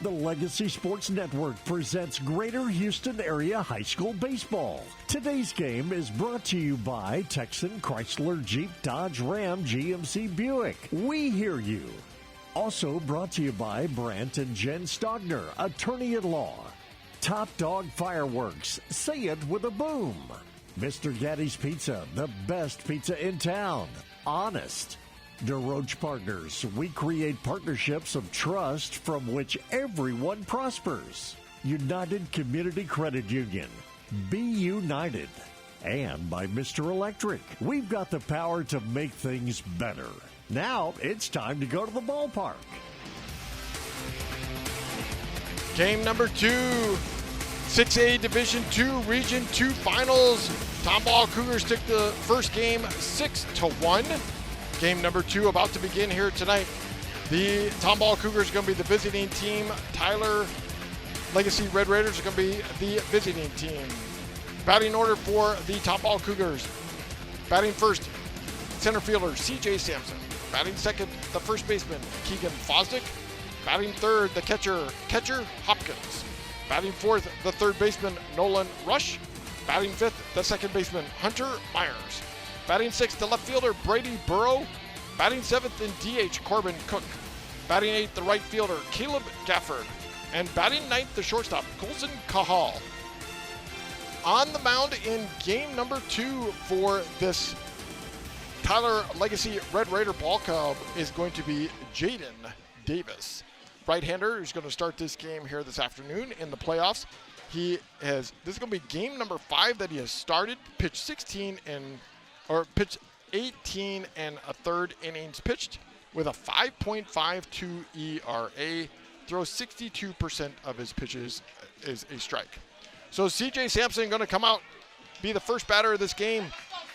The Legacy Sports Network presents Greater Houston Area High School Baseball. Today's game is brought to you by Texan Chrysler Jeep Dodge Ram GMC Buick. We hear you. Also brought to you by Brant and Jen Stogner, attorney-at-law. Top Dog Fireworks, say it with a boom. Mr. Gaddy's Pizza, the best pizza in town. Honest. DeRoche Partners, we create partnerships of trust from which everyone prospers. United Community Credit Union, be united. And by Mr. Electric, we've got the power to make things better. Now it's time to go to the ballpark. Game number 2, 6A Division II Region 2 Finals. Tomball Cougars took the first game 6-1. Game number 2 about to begin here tonight. The Tomball Cougars are going to be the visiting team. Tyler Legacy Red Raiders are going to be the visiting team. Batting order for the Tomball Cougars. Batting first, center fielder CJ Sampson. Batting second, the first baseman Keegan Fosdick. Batting third, the catcher Hopkins. Batting fourth, the third baseman Nolan Rush. Batting fifth, the second baseman Hunter Myers. Batting sixth, the left fielder Brady Burrow. Batting seventh in DH, Corbin Cook. Batting eighth, the right fielder Caleb Gafford. And batting ninth, the shortstop Colson Cahal. On the mound in game number 2 for this Tyler Legacy Red Raider ball club is going to be Jaden Davis. Right-hander who's going to start this game here this afternoon in the playoffs. This is going to be game number 5 that he has started, pitched 18 and a third innings pitched with a 5.52 ERA. Throws 62% of his pitches is a strike. So CJ Sampson going to come out, be the first batter of this game.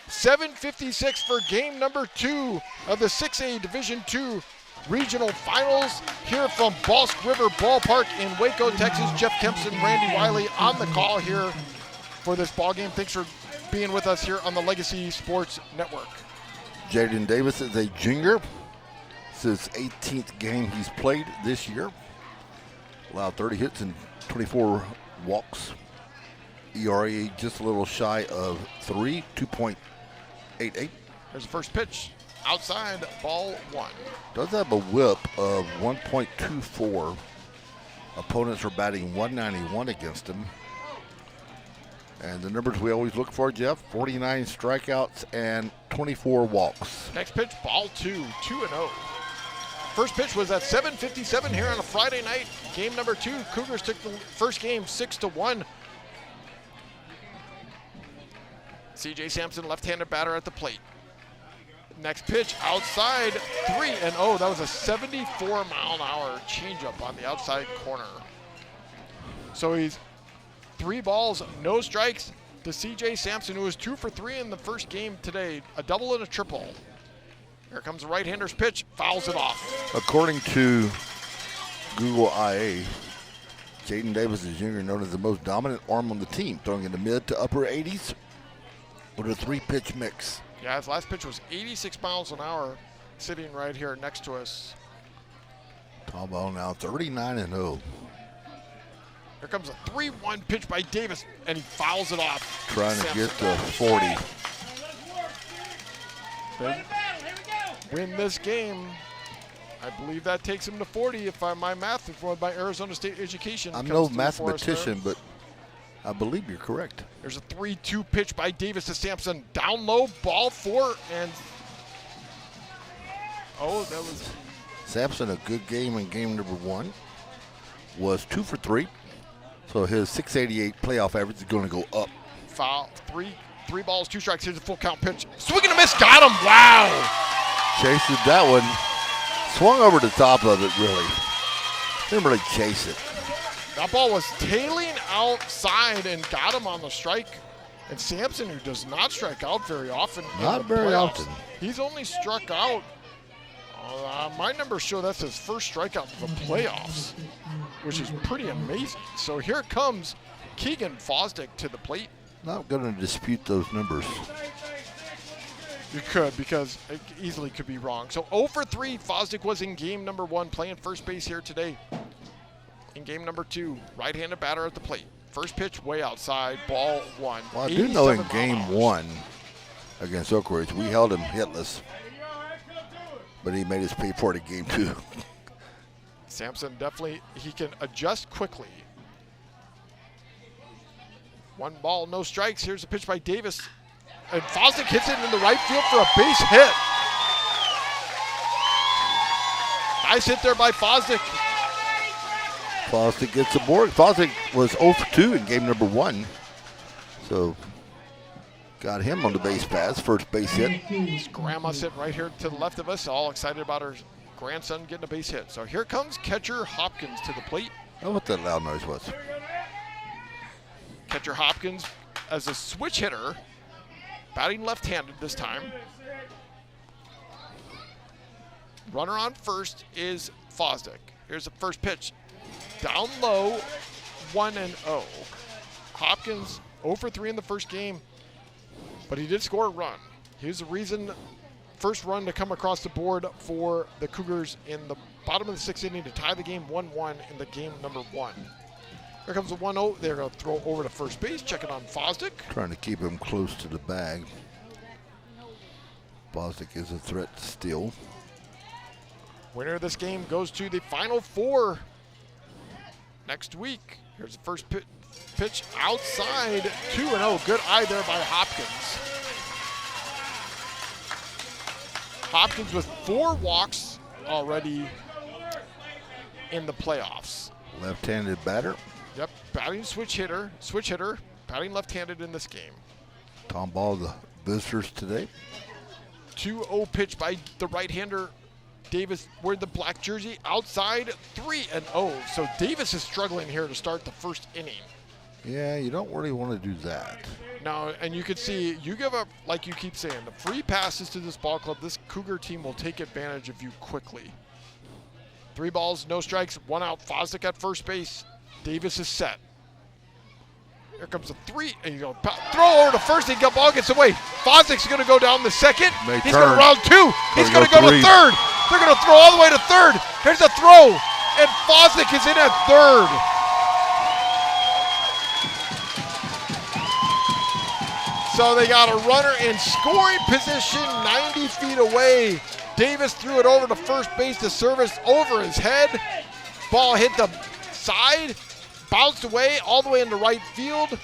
7:56 for game number 2 of the 6A Division II Regional Finals here from Bosque River Ballpark in Waco, Texas. Jeff Kemps and Randy Wylie on the call here for this ball game. Thanks for being with us here on the Legacy Sports Network. Jaden Davis is a junior. This is his 18th game he's played this year. Allowed 30 hits and 24 walks. ERA just a little shy of 3, 2.88. There's the first pitch. Outside, ball 1. Does have a whip of 1.24. Opponents are batting 191 against him. And the numbers we always look for, Jeff, 49 strikeouts and 24 walks. Next pitch, ball 2, 2-0. First pitch was at 7:57 here on a Friday night. Game number 2, Cougars took the first game 6-1. CJ Sampson, left-handed batter at the plate. Next pitch, outside, 3-0. That was a 74-mile-an-hour changeup on the outside corner. So he's 3 balls, no strikes to CJ Sampson, who was 2 for 3 in the first game today. A double and a triple. Here comes the right-hander's pitch, fouls it off. According to Google IA, Jaden Davis is junior, known as the most dominant arm on the team, throwing in the mid to upper 80s with a 3-pitch mix. Yeah, his last pitch was 86 miles an hour, sitting right here next to us. Tomball now 39-0. Here comes a 3-1 pitch by Davis, and he fouls it off. Trying to get to 40. They win this game. I believe that takes him to 40 if my math is my Arizona State education. I'm no mathematician, but I believe you're correct. There's a 3-2 pitch by Davis to Sampson. Down low, ball 4, and that was Sampson, a good game in game number 1. Was 2 for 3. So his 688 playoff average is going to go up. Foul, 3 balls, 2 strikes. Here's a full count pitch. Swing and a miss, got him, wow. Chases that one. Swung over the top of it, really. Didn't really chase it. That ball was tailing outside and got him on the strike. And Sampson, who does not strike out very often. Not very often. He's only struck out. My numbers show that's his first strikeout of the playoffs, which is pretty amazing. So here comes Keegan Fosdick to the plate. Not going to dispute those numbers. You could, because it easily could be wrong. So 0 for 3, Fosdick was in game number 1, playing first base here today. in game number 2. Right-handed batter at the plate. First pitch way outside, ball 1. Well, I do know in 87 game miles. 1 against Oak Ridge, we held him hitless, but he made us pay for it in game 2. Sampson definitely, he can adjust quickly. 1 ball, no strikes. Here's a pitch by Davis. And Fosdick hits it in the right field for a base hit. Nice hit there by Fosdick. Fosdick gets aboard. Fosdick was 0 for 2 in game number 1. So got him on the base pass, first base hit. His grandma sitting right here to the left of us, all excited about her grandson getting a base hit. So here comes catcher Hopkins to the plate. Oh, what that loud noise was. Catcher Hopkins as a switch hitter, batting left-handed this time. Runner on first is Fosdick. Here's the first pitch. Down low, 1-0. Hopkins 0 for 3 in the first game, but he did score a run. Here's the reason, first run to come across the board for the Cougars in the bottom of the 6th inning to tie the game 1-1 in the game number 1. Here comes the 1-0. They're going to throw over to first base, checking on Fosdick. Trying to keep him close to the bag. Bosque is a threat still. Winner of this game goes to the Final Four next week. Here's the first pitch outside, 2-0. Good eye there by Hopkins. Hopkins with 4 walks already in the playoffs. Left-handed batter. Yep, batting switch hitter, batting left-handed in this game. Tomball, the visitors today. 2-0 pitch by the right-hander Davis, wearing the black jersey, outside, 3-0. So Davis is struggling here to start the first inning. Yeah, you don't really want to do that. Now, and you can see, you give up, like you keep saying, the free passes to this ball club, this Cougar team will take advantage of you quickly. 3 balls, no strikes, 1 out. Fosdick at first base. Davis is set. Here comes a 3, and you go throw over to first, and the ball gets away. Fosdick's going to go down the second. He's going to round 2. He's going to go to third. They're going to throw all the way to third. Here's a throw, and Fosdick is in at third. So they got a runner in scoring position 90 feet away. Davis threw it over to first base to Service over his head. Ball hit the side, bounced away all the way into right field.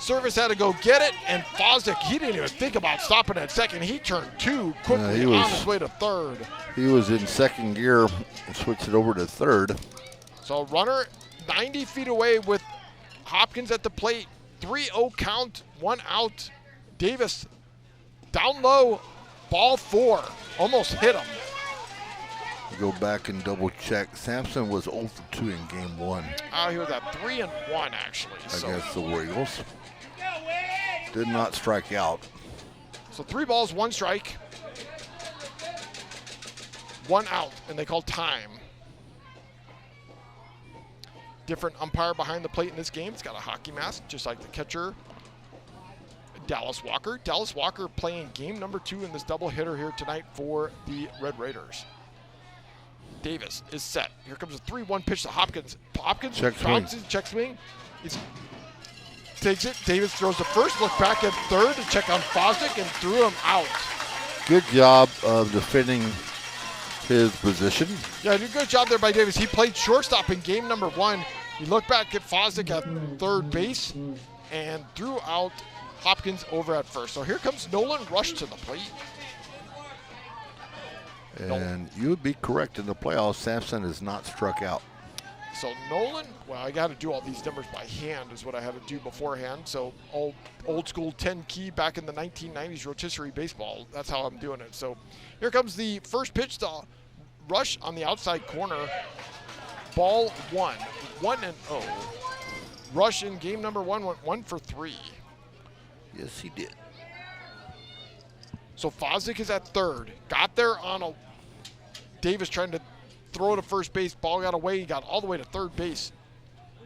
Service had to go get it, and Fosdick, he didn't even think about stopping at second. He turned 2 quickly on his way to third. He was in second gear and switched it over to third. So runner 90 feet away with Hopkins at the plate. 3-0 count, 1 out. Davis down low, ball 4. Almost hit him. Go back and double check. Sampson was 0 for 2 in game 1. He was at 3-1 actually. Against the War Eagles. Did not strike out. So 3 balls, 1 strike, 1 out, and they call time. Different umpire behind the plate in this game. It's got a hockey mask, just like the catcher, Dallas Walker. Dallas Walker playing game number 2 in this doubleheader here tonight for the Red Raiders. Davis is set. Here comes a 3-1 pitch to Hopkins. Hopkins bounces, check swing. He takes it. Davis throws the first, look back at third to check on Fosdick and threw him out. Good job of defending his position. Yeah, good job there by Davis. He played shortstop in game number 1. You look back at Fosdick at third base and threw out Hopkins over at first. So here comes Nolan Rush to the plate. And you would be correct, in the playoffs, Sampson is not struck out. So Nolan, well, I got to do all these numbers by hand is what I had to do beforehand. So old school 10 key back in the 1990s rotisserie baseball. That's how I'm doing it. So here comes the first pitch to Rush on the outside corner. Ball 1, 1-0. Rush in game number 1 went 1 for 3. Yes, he did. So Fosdick is at third. Got there on a Davis trying to throw to first base. Ball got away. He got all the way to third base.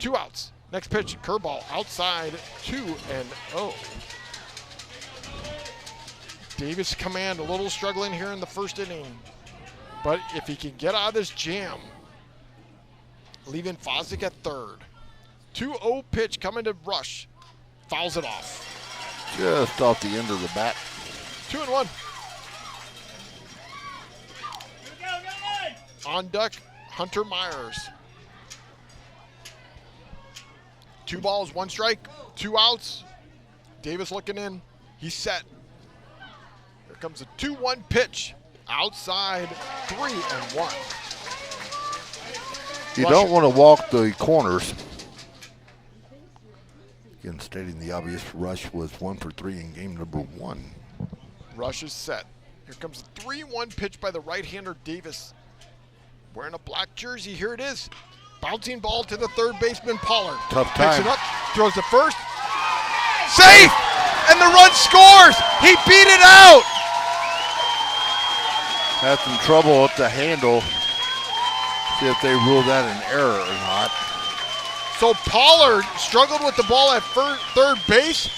2 outs. Next pitch, curveball outside, 2-0. Davis command a little struggling here in the first inning. But if he can get out of this jam, leaving Fosdick at third. 2-0 pitch coming to Rush. Fouls it off. Just off the end of the bat. 2-1. On deck, Hunter Myers. 2 balls, 1 strike, 2 outs. Davis looking in. He's set. Here comes a 2-1 pitch. Outside, 3-1. You don't want to walk the corners. Again, stating the obvious, Rush was 1 for 3 in game number 1. Rush is set. Here comes a 3-1 pitch by the right-hander Davis. Wearing a black jersey, here it is. Bouncing ball to the third baseman Pollard. Tough time. Picks it up, throws it first. Safe! And the run scores! He beat it out! Had some trouble with the handle. See if they rule that an error or not. So Pollard struggled with the ball at third base.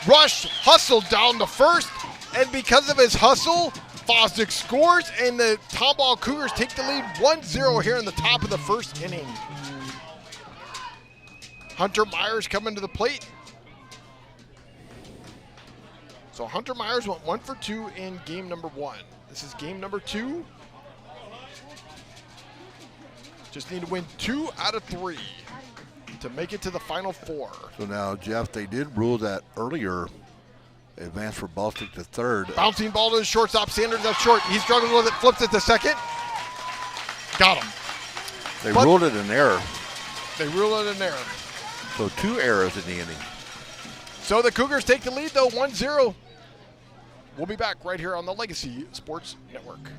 Rush hustled down to first. And because of his hustle, Fosdick scores, and the Tomball Cougars take the lead 1-0 here in the top of the first inning. Hunter Myers coming to the plate. So Hunter Myers went 1 for 2 in game number 1. This is game number 2. Just need to win 2 out of 3 to make it to the final 4. So now, Jeff, they did rule that earlier advance for Bosque to third. Bouncing ball to the shortstop. Sanders at short. He struggles with it. Flips it to second. Got him. They ruled it an error. They ruled it an error. So 2 errors in the inning. So the Cougars take the lead, though, 1-0. We'll be back right here on the Legacy Sports Network.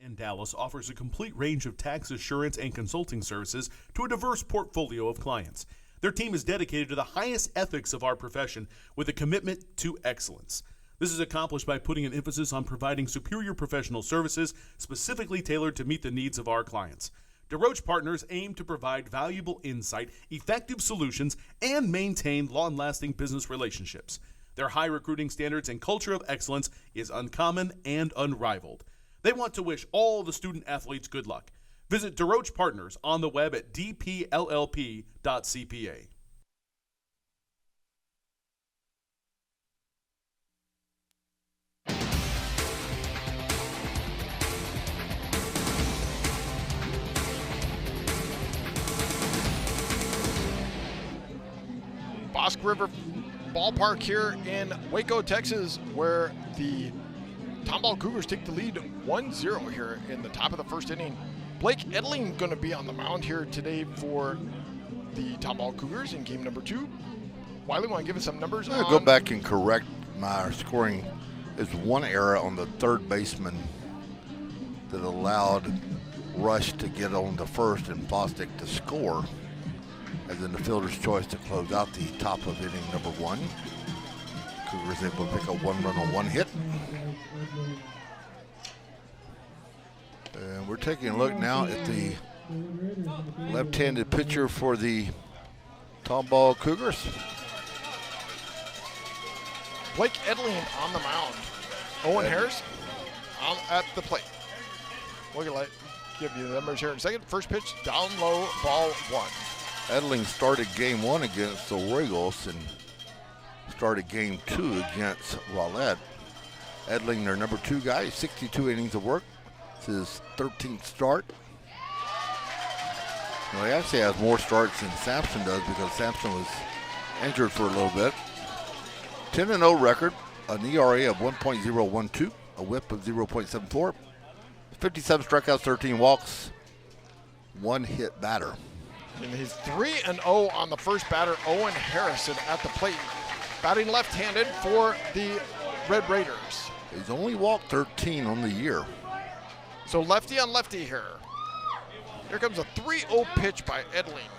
And Dallas offers a complete range of tax assurance and consulting services to a diverse portfolio of clients. Their team is dedicated to the highest ethics of our profession with a commitment to excellence. This is accomplished by putting an emphasis on providing superior professional services specifically tailored to meet the needs of our clients. DeRoche Partners aim to provide valuable insight, effective solutions, and maintain long-lasting business relationships. Their high recruiting standards and culture of excellence is uncommon and unrivaled. They want to wish all the student athletes good luck. Visit DeRoche Partners on the web at dpllp.cpa. Bosque River Ballpark here in Waco, Texas, where the Tomball Cougars take the lead 1-0 here in the top of the first inning. Blake Edling going to be on the mound here today for the Tomball Cougars in game number 2. Wylie, want to give us some numbers? I'll go back and correct my scoring. Is 1 error on the third baseman that allowed Rush to get on the first and Fosdick to score. And then the fielder's choice to close out the top of inning number 1. Cougars able to pick up 1 run on 1 hit. And we're taking a look now at the left-handed pitcher for the Tomball Cougars. Blake Edling on the mound. Owen Harris at the plate. We're going to give you the numbers here in a second. First pitch, down low, ball 1. Edling started game 1 against the Royals and started game 2 against Rowlett. Edling, their number 2 guy, 62 innings of work. It's his 13th start. Well, he actually has more starts than Sampson does because Sampson was injured for a little bit. 10-0 record, an ERA of 1.012, a whip of 0.74, 57 strikeouts, 13 walks, 1 hit batter. And he's 3-0 on the first batter, Owen Harrison at the plate, batting left-handed for the Red Raiders. He's only walked 13 on the year. So lefty on lefty here. Here comes a 3-0 pitch by Edling.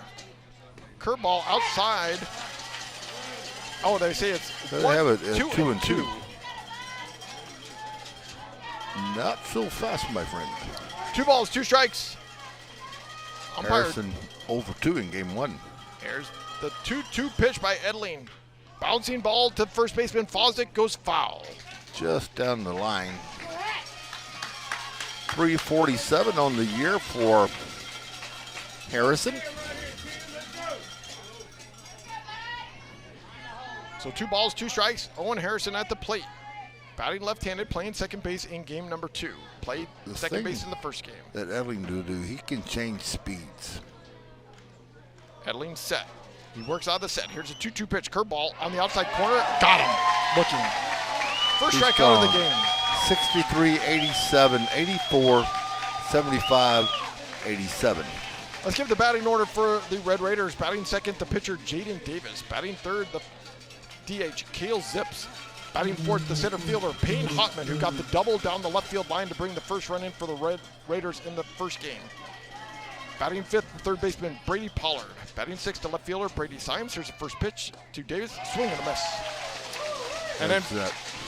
Curveball outside. Oh, they say it's They one, have it two, at 2 and and 2. Not so fast, my friend. 2 balls, 2 strikes. Umpire. Harrison over 2 in game 1. Here's the 2-2 pitch by Edling. Bouncing ball to first baseman Fosdick goes foul. just down the line. 347 on the year for Harrison. So 2 balls, 2 strikes. Owen Harrison at the plate. Batting left-handed, playing second base in game number 2. Played second base in the first game. That Edling do, he can change speeds. Edling set. He works out of the set. Here's a 2-2 pitch. Curveball on the outside corner. Got him. Looking. First strikeout of the game. 63, 87, 84, 75, 87. Let's give the batting order for the Red Raiders. Batting second, the pitcher Jaden Davis. Batting third, the DH Cale Zips. Batting fourth, the center fielder Payne Hotman, who got the double down the left field line to bring the first run in for the Red Raiders in the first game. Batting fifth, the third baseman Brady Pollard. Batting sixth, the left fielder Brady Symes. Here's the first pitch to Davis. Swing and a miss. And then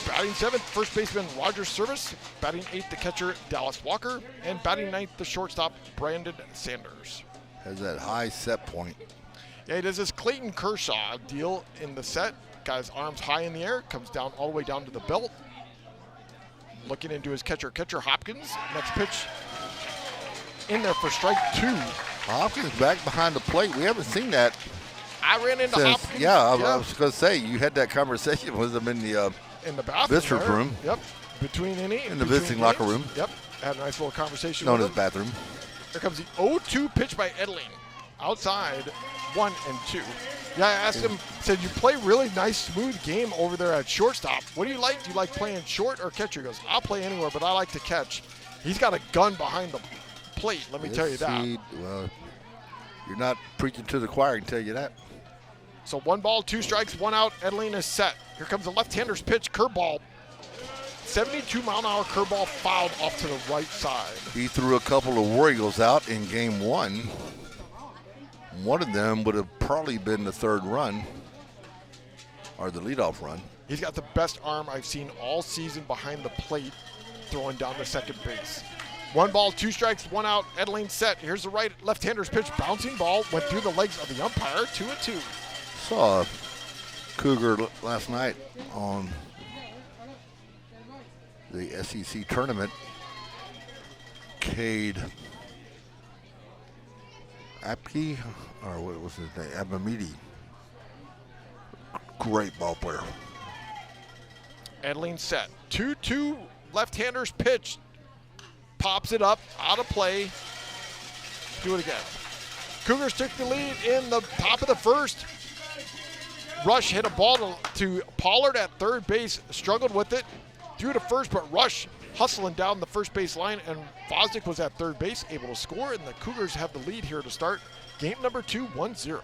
batting seventh, first baseman Roger Service. Batting eighth, the catcher Dallas Walker. And batting ninth, the shortstop Brandon Sanders. Has that high set point. Yeah, it is this Clayton Kershaw deal in the set. Guy's arms high in the air, comes down all the way down to the belt. Looking into his catcher Hopkins. Next pitch in there for strike 2. Hopkins back behind the plate. We haven't seen that. I ran into Hopkins. Yeah, I was going to say, you had that conversation with him in the bathroom visitor room. Yep, between inning. In the visiting locker room. Yep, had a nice little conversation known with as him. bathroom. Here comes the 0-2 pitch by Edling. Outside, 1 and 2. Yeah, I asked him, said, you play really nice, smooth game over there at shortstop. What do you like? Do you like playing short or catcher? He goes, I'll play anywhere, but I like to catch. He's got a gun behind the plate, let me tell you that. Well, you're not preaching to the choir, I can tell you that. So 1 ball, 2 strikes, 1 out. Edling is set. Here comes the left-hander's pitch, curveball. 72-mile-an-hour curveball fouled off to the right side. He threw a couple of War Eagles out in game 1. One of them would have probably been the third run, or the leadoff run. He's got the best arm I've seen all season behind the plate, throwing down the second base. 1 ball, 2 strikes, 1 out. Edling set. Here's the left-hander's pitch. Bouncing ball went through the legs of the umpire. 2-2. Saw a Cougar last night on the SEC tournament. Cade Apke, or what was his name? Abamidi. Great ball player. Edling set. 2-2 left-hander's pitch. Pops it up, out of play. Do it again. Cougars took the lead in the top of the first. Rush hit a ball to Pollard at third base, struggled with it, threw to first, but Rush hustling down the first base line, and Fosdick was at third base, able to score, and the Cougars have the lead here to start game number 2, 1-0.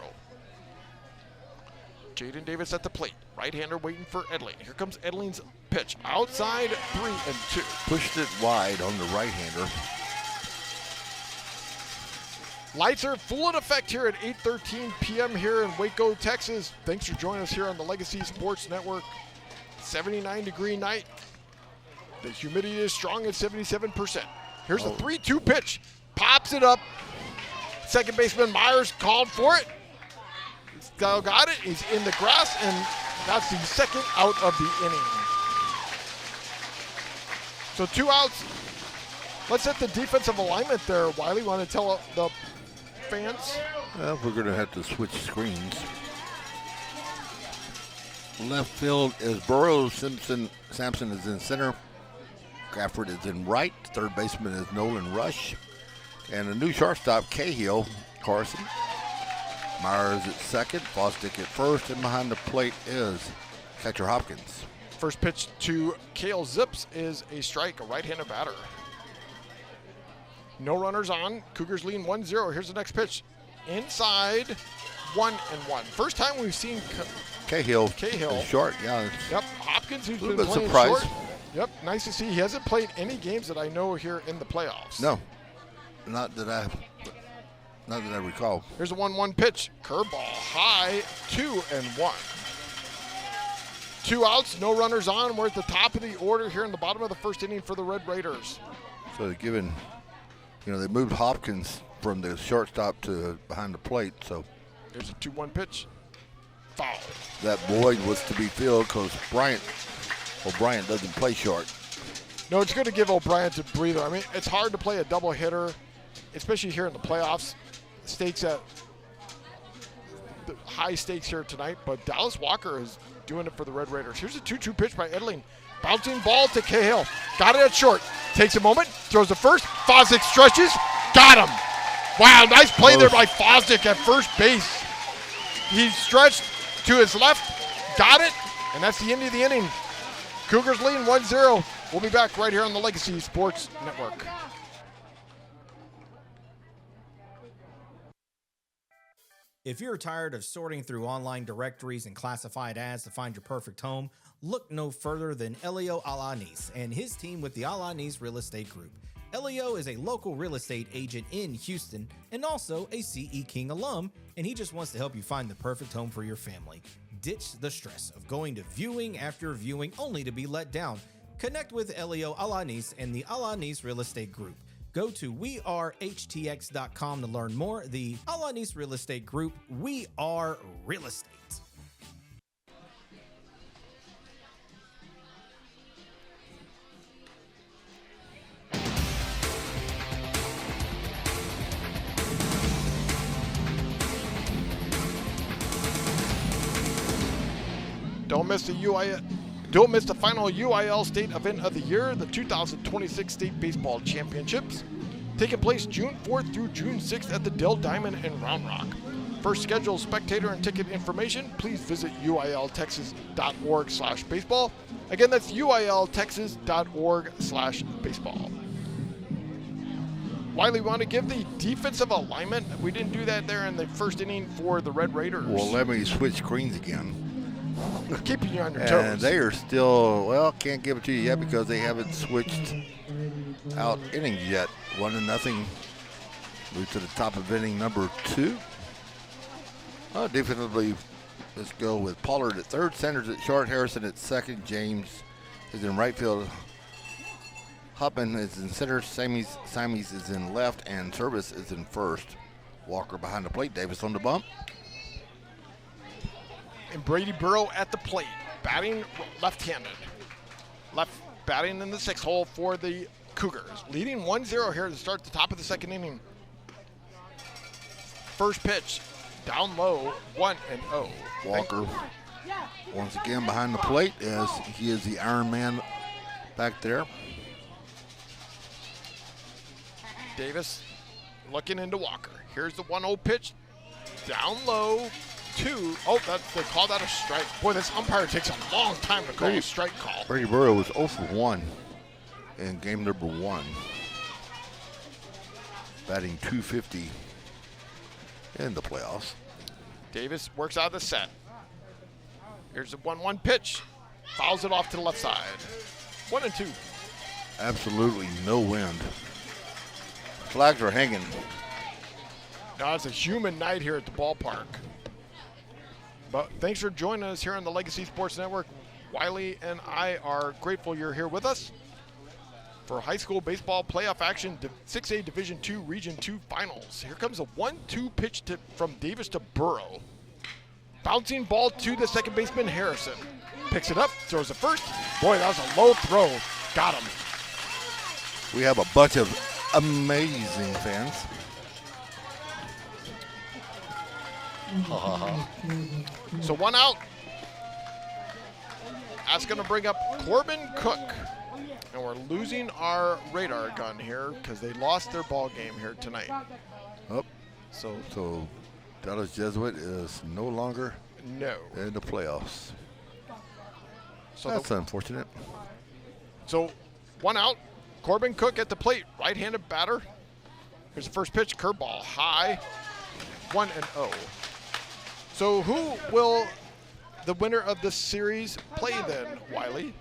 Jaden Davis at the plate. Right-hander waiting for Edling. Here comes Edling's pitch. Outside, 3-2. Pushed it wide on the right-hander. Lights are full in effect here at 8:13 p.m. here in Waco, Texas. Thanks for joining us here on the Legacy Sports Network. 79-degree night. The humidity is strong at 77%. Here's a 3-2 pitch. Pops it up. Second baseman Myers called for it. Got it. He's in the grass, and that's the second out of the inning. So 2 outs. Let's set the defensive alignment there. Wylie, want to tell the fans? Well, we're going to have to switch screens. Left field is Burrows. Sampson is in center. Gafford is in right. Third baseman is Nolan Rush. And a new shortstop, Cahill Carson. Myers at second. Fosdick at first. And behind the plate is catcher Hopkins. First pitch to Cale Zips is a strike, a right-handed batter. No runners on. Cougars lead 1-0. Here's the next pitch. Inside, 1-1. First time we've seen Cahill. Short, yeah. Yep. Hopkins, who's been playing surprised. short. Yep. Nice to see. He hasn't played any games that I know here in the playoffs. No, not that I recall. Here's a 1-1 pitch. Curveball high, 2-1. 2 outs, no runners on. We're at the top of the order here in the bottom of the first inning for the Red Raiders. So given, they moved Hopkins from the shortstop to behind the plate. So here's a 2-1 pitch. Foul. That void was to be filled because Bryant O'Brien doesn't play short. No, it's good to give O'Brien a breather. I mean, it's hard to play a double hitter, especially here in the playoffs. Stakes at the high stakes here tonight, but Dallas Walker is doing it for the Red Raiders. Here's a 2-2 pitch by Edling. Bouncing ball to Cahill. Got it at short. Takes a moment, throws the first. Fosdick stretches. Got him. Wow, nice play there by Fosdick at first base. He stretched to his left, got it, and that's the end of the inning. Cougars leading 1-0. We'll be back right here on the Legacy Sports Network. If you're tired of sorting through online directories and classified ads to find your perfect home, look no further than Elio Alanis and his team with the Alanis Real Estate Group. Elio is a local real estate agent in Houston and also a CE King alum, and he just wants to help you find the perfect home for your family. Ditch the stress of going to viewing after viewing only to be let down. Connect with Elio Alanis and the Alanis Real Estate Group. Go to wearehtx.com to learn more. The Alanis Real Estate Group, we are real estate. Don't miss the final UIL state event of the year, the 2026 State Baseball Championships, taking place June 4th through June 6th at the Dell Diamond in Round Rock. For schedule, spectator, and ticket information, please visit uiltexas.org/baseball. Again, that's uiltexas.org/baseball. Wylie, want to give the defensive alignment? We didn't do that there in the first inning for the Red Raiders. Well, let me switch screens again. Keeping you on your toes. And they are still, well, can't give it to you yet because they haven't switched out innings yet. 1-0. Move to the top of inning number 2. Defensively, let's go with Pollard at third, Sanders at short, Harrison at second, James is in right field, Huppman is in center, Simes is in left, and Service is in first. Walker behind the plate, Davis on the bump. And Brady Burrow at the plate, batting left-handed. Batting in the 6th hole for the Cougars. Leading 1-0 here to start the top of the second inning. First pitch, down low, 1-0. Walker once again behind the plate as he is the Iron Man back there. Davis looking into Walker. Here's the 1-0 pitch, down low. 2. Oh, they call that a strike. Boy, this umpire takes a long time to call a strike call. Brady Burrow was 0 for 1 in game number 1. Batting .250 in the playoffs. Davis works out of the set. Here's a 1-1 pitch. Fouls it off to the left side. 1-2. Absolutely no wind. Flags are hanging. Now it's a human night here at the ballpark. But thanks for joining us here on the Legacy Sports Network. Wylie and I are grateful you're here with us for high school baseball playoff action, 6A Division II Region 2 Finals. Here comes a 1-2 pitch from Davis to Burrow. Bouncing ball to the second baseman, Harrison. Picks it up, throws it first. Boy, that was a low throw. Got him. We have a bunch of amazing fans. So 1 out. That's going to bring up Corbin Cook. And we're losing our radar gun here because they lost their ball game here tonight. Oh, so Dallas Jesuit is no longer in the playoffs. So that's unfortunate. So 1 out. Corbin Cook at the plate. Right-handed batter. Here's the first pitch. Curveball high. 1-0. So who will the winner of this series play then, Wylie?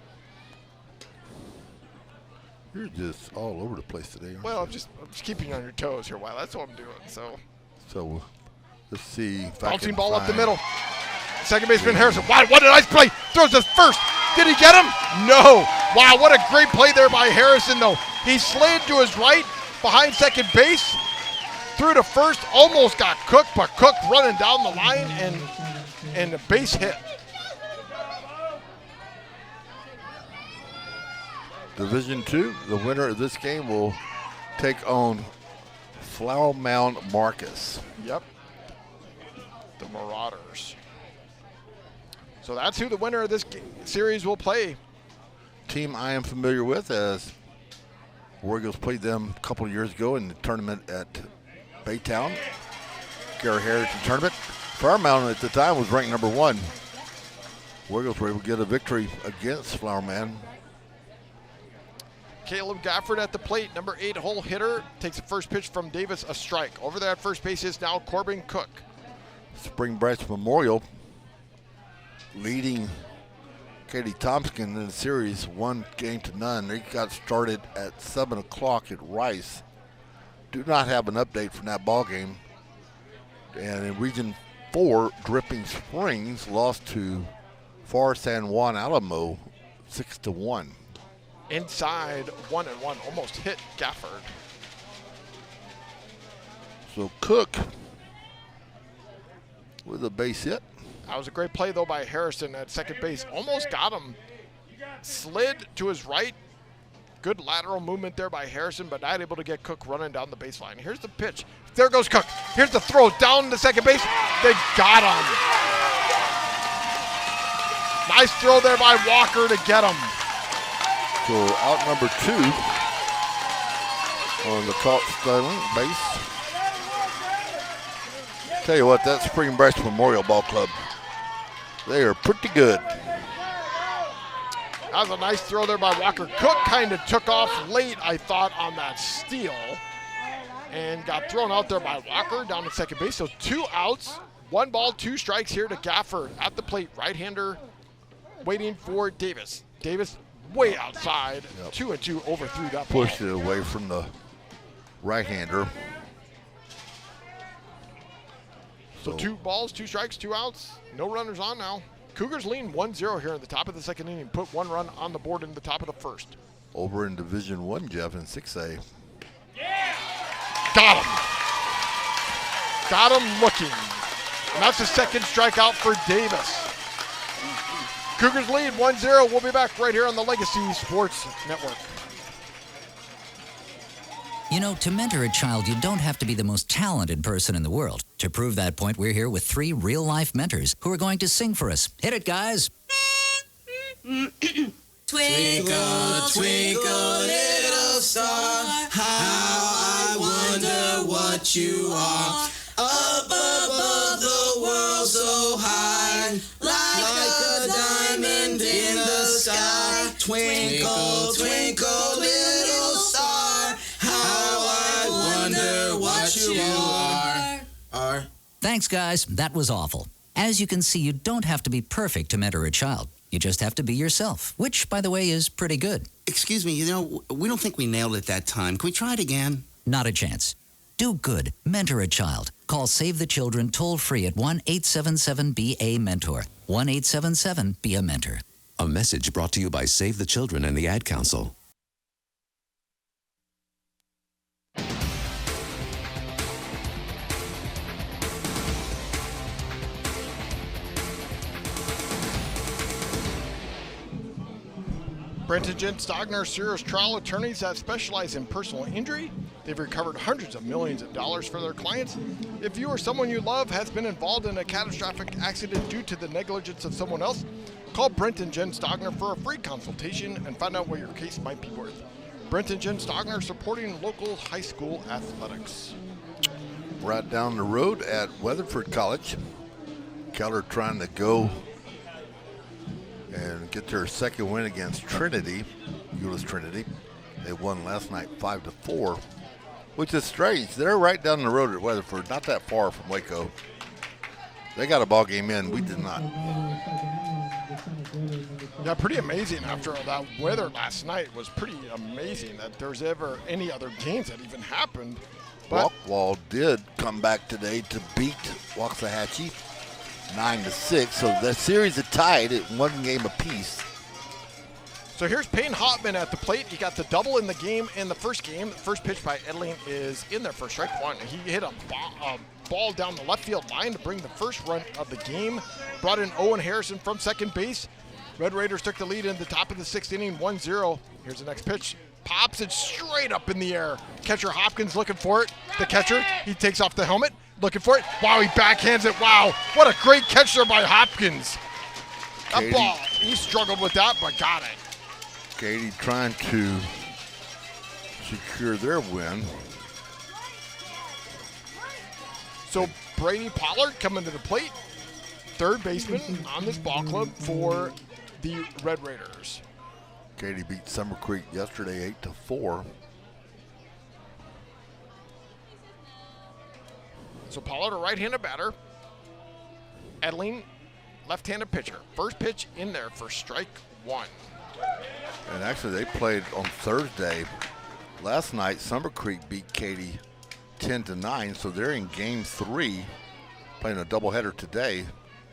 You're just all over the place today, aren't Well, you? I'm just keeping you on your toes here, Wylie. That's what I'm doing. So let's see. Bouncing ball up the middle. Second baseman Harrison. Wow, what a nice play. Throws this first. Did he get him? No. Wow, what a great play there by Harrison, though. He slid to his right behind second base. Threw to first, almost got Cook, but Cook running down the line and a base hit. Division II, the winner of this game will take on Flower Mound Marcus. Yep. The Marauders. So that's who the winner of this series will play. Team I am familiar with, as War Eagles played them a couple of years ago in the tournament at Baytown. Gary Heritage tournament. Flower Mound at the time was ranked number 1. War Eagles were able to get a victory against Flower Mound. Caleb Gafford at the plate, number 8 hole hitter, takes the first pitch from Davis, a strike. Over there at first base is now Corbin Cook. Spring Branch Memorial leading Katy Thompson in the series 1-0. They got started at 7 o'clock at Rice. Do not have an update from that ball game. And in Region 4, Dripping Springs lost to Far San Juan Alamo 6-1. Inside 1-1, almost hit Gafford. So Cook with a base hit. That was a great play, though, by Harrison at second base. Almost got him. Slid to his right. Good lateral movement there by Harrison, but not able to get Cook running down the baseline. Here's the pitch. There goes Cook. Here's the throw down to second base. They got him. Nice throw there by Walker to get him. So out number 2 on the caught Sterling base. Tell you what, that Spring Branch Memorial Ball Club, they are pretty good. That was a nice throw there by Walker. Cook kind of took off late, I thought, on that steal and got thrown out there by Walker down to second base. So 2 outs, 1 ball, 2 strikes here to Gafford at the plate. Right-hander waiting for Davis. Davis way outside, 2-2, overthrew that ball. Pushed it away from the right-hander. So 2 balls, 2 strikes, 2 outs. No runners on now. Cougars lean 1-0 here in the top of the second inning. Put 1 run on the board in the top of the first. Over in Division I, Jeff, in 6A. Got him. Got him looking. And that's the second strikeout for Davis. Cougars lead 1-0. We'll be back right here on the Legacy Sports Network. You know, to mentor a child, you don't have to be the most talented person in the world. To prove that point, we're here with 3 real-life mentors who are going to sing for us. Hit it, guys. Twinkle, twinkle, little star, how I wonder what you are. Up above the world so high, like a diamond in the sky. Twinkle, twinkle, little star, how I wonder what you are. Thanks, guys. That was awful. As you can see, you don't have to be perfect to mentor a child. You just have to be yourself, which, by the way, is pretty good. Excuse me, we don't think we nailed it that time. Can we try it again? Not a chance. Do good. Mentor a child. Call Save the Children toll-free at 1-877-BA-MENTOR. 1-877-BE-A-MENTOR. A message brought to you by Save the Children and the Ad Council. Brent and Jen Stogner, serious trial attorneys that specialize in personal injury. They've recovered hundreds of millions of dollars for their clients. If you or someone you love has been involved in a catastrophic accident due to the negligence of someone else, call Brent and Jen Stogner for a free consultation and find out what your case might be worth. Brent and Jen Stogner, supporting local high school athletics. Right down the road at Weatherford College, Keller trying to go and get their second win against Trinity, Euless Trinity. They won last night 5-4, which is strange. They're right down the road at Weatherford, not that far from Waco. They got a ball game in. We did not. Yeah, pretty amazing. After that weather last night was pretty amazing that there's ever any other games that even happened. But Rockwall did come back today to beat Waxahachie 9-6, so the series is tied at 1 game apiece. So here's Payne Hotman at the plate. He got the double in the game in the first game. The first pitch by Edling is in there for strike 1. He hit a ball down the left field line to bring the first run of the game. Brought in Owen Harrison from second base. Red Raiders took the lead in the top of the 6th inning, 1-0. Here's the next pitch. Pops it straight up in the air. Catcher Hopkins looking for it. The catcher, he takes off the helmet, looking for it. Wow, he backhands it. Wow, what a great catch there by Hopkins. That ball, he struggled with that, but got it. Katie trying to secure their win. So Brady Pollard coming to the plate. Third baseman on this ball club for the Red Raiders. Katy beat Summer Creek yesterday 8-4. So Pollard, a right-handed batter. Edling, left-handed pitcher. First pitch in there for strike one. And actually they played on Thursday. Last night, Summer Creek beat Katy 10-9, so they're in game 3, playing a doubleheader today.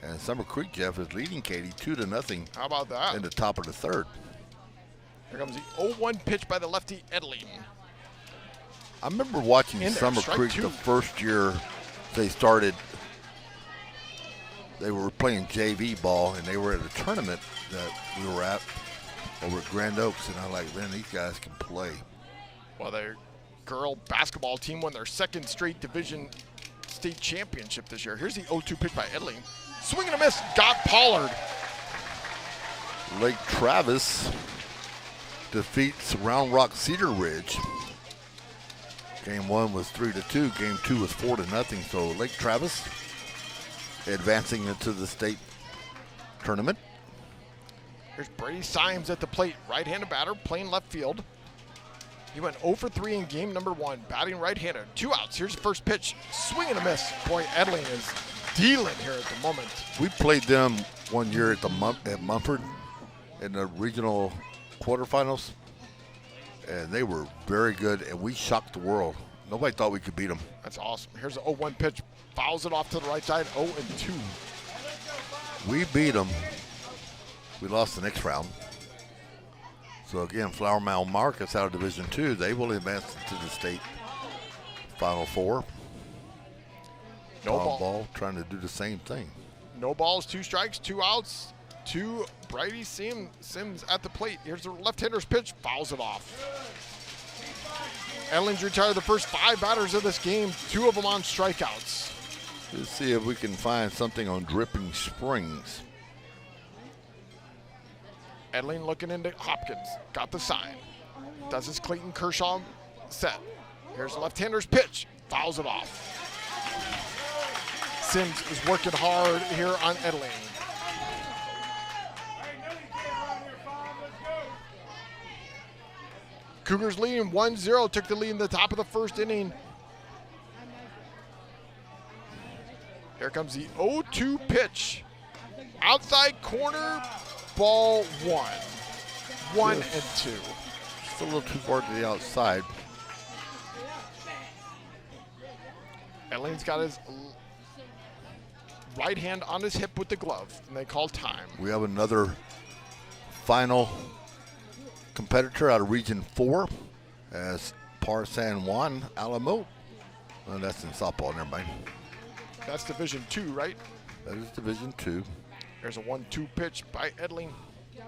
And Summer Creek, Jeff, is leading Katy 2-0. How about that? In the top of the third. Here comes the 0-1 pitch by the lefty Edling. I remember watching Summer Creek the first year they started. They were playing JV ball, and they were at a tournament that we were at over at Grand Oaks, and I'm like, man, these guys can play. Well, their girl basketball team won their 2nd straight division state championship this year. Here's the 0-2 pitch by Edling. Swing and a miss, got Pollard. Lake Travis defeats Round Rock Cedar Ridge. Game 1 was 3-2. Game 2 was 4-0. So Lake Travis advancing into the state tournament. Here's Brady Symes at the plate, right-handed batter, playing left field. He went 0 for 3 in game number 1, batting right-handed. 2 outs. Here's the first pitch. Swing and a miss. Boy, Edling is dealing here at the moment. We played them one year at Mumford in the regional quarterfinals, and they were very good, and we shocked the world. Nobody thought we could beat them. That's awesome. Here's the 0-1 pitch. Fouls it off to the right side, 0-2. We beat them. We lost the next round. So again, Flower Mound Marcus out of Division II, they will advance into the state Final Four. No ball. Trying to do the same thing. No balls, 2 strikes, 2 outs. To Brady Sims at the plate. Here's the left-hander's pitch, fouls it off. Edling's retired the first 5 batters of this game, 2 of them on strikeouts. Let's see if we can find something on Dripping Springs. Edling looking into Hopkins, got the sign. Does his Clayton Kershaw set. Here's the left-hander's pitch, fouls it off. Sims is working hard here on Edling. Cougars leading 1-0, took the lead in the top of the 1st inning. Here comes the 0-2 pitch. Outside corner, ball 1. 1 and 2. Just a little too far to the outside. Edling's got his right hand on his hip with the glove, and they call time. We have another final competitor out of Region 4 as Par San Juan Alamo. Well, that's in softball, never mind. That's Division 2, right? That is Division 2. There's a 1-2 pitch by Edling.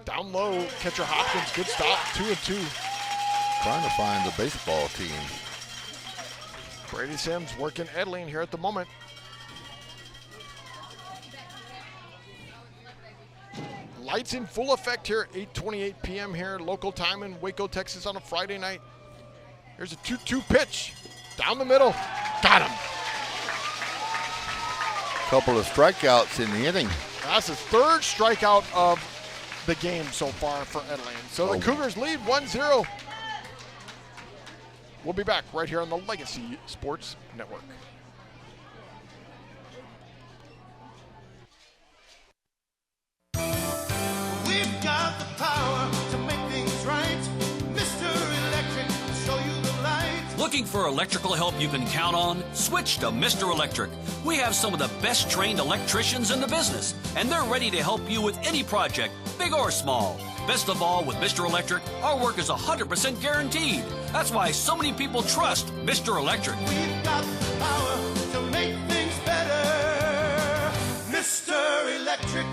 Down low, catcher Hopkins, good stop, 2-2. Trying to find the baseball team. Brady Sims working Edling here at the moment. Lights in full effect here at 8:28 p.m. here, local time in Waco, Texas on a Friday night. Here's a 2-2 pitch. Down the middle. Got him. Couple of strikeouts in the inning. That's his 3rd strikeout of the game so far for Edling. So the Cougars lead 1-0. We'll be back right here on the Legacy Sports Network. We've got the power to make things right. Mr. Electric will show you the light. Looking for electrical help you can count on? Switch to Mr. Electric. We have some of the best trained electricians in the business, and they're ready to help you with any project, big or small. Best of all, with Mr. Electric, our work is 100% guaranteed. That's why so many people trust Mr. Electric. We've got the power to make things better. Mr. Electric.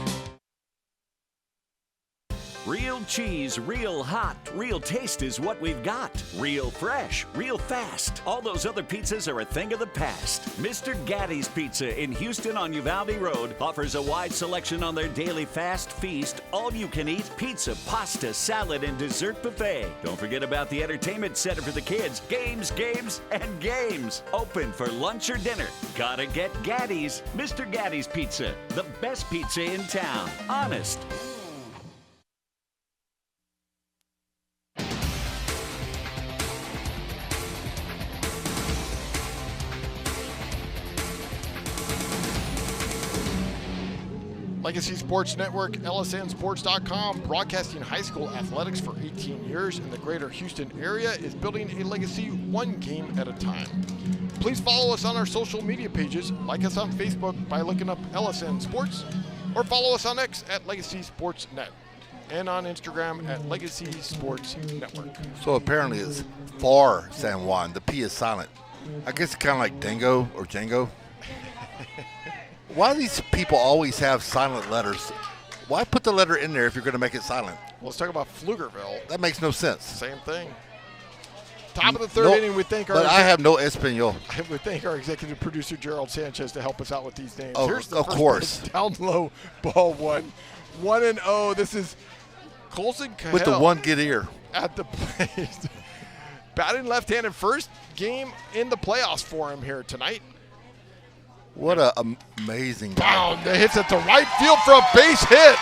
Real cheese, real hot, real taste is what we've got. Real fresh, real fast. All those other pizzas are a thing of the past. Mr. Gatti's Pizza in Houston on Uvalde Road offers a wide selection on their daily fast feast, all-you-can-eat pizza, pasta, salad, and dessert buffet. Don't forget about the entertainment center for the kids. Games, games, and games. Open for lunch or dinner. Gotta get Gatti's. Mr. Gatti's Pizza, the best pizza in town. Honest. Legacy Sports Network, lsnsports.com, broadcasting high school athletics for 18 years in the greater Houston area, is building a legacy one game at a time. Please follow us on our social media pages, like us on Facebook by looking up LSN Sports, or follow us on X at Legacy Sports Net, and on Instagram at Legacy Sports Network. So apparently it's for San Juan. The P is silent. I guess it's kind of like Dango or Django. Why do these people always have silent letters? Why put the letter in there if you're going to make it silent? Well, let's talk about Pflugerville. That makes no sense. Same thing. Top of the third inning, we thank our. But I have no Espanol. We thank our executive producer Gerald Sanchez to help us out with these names. Oh, Here's the of first course. pitch, down low, ball one, 1-0. This is Colson Cahill With the one good ear at the plate, batting left-handed. First game in the playoffs for him here tonight. What an amazing Bound. It hits at the right field for a base hit.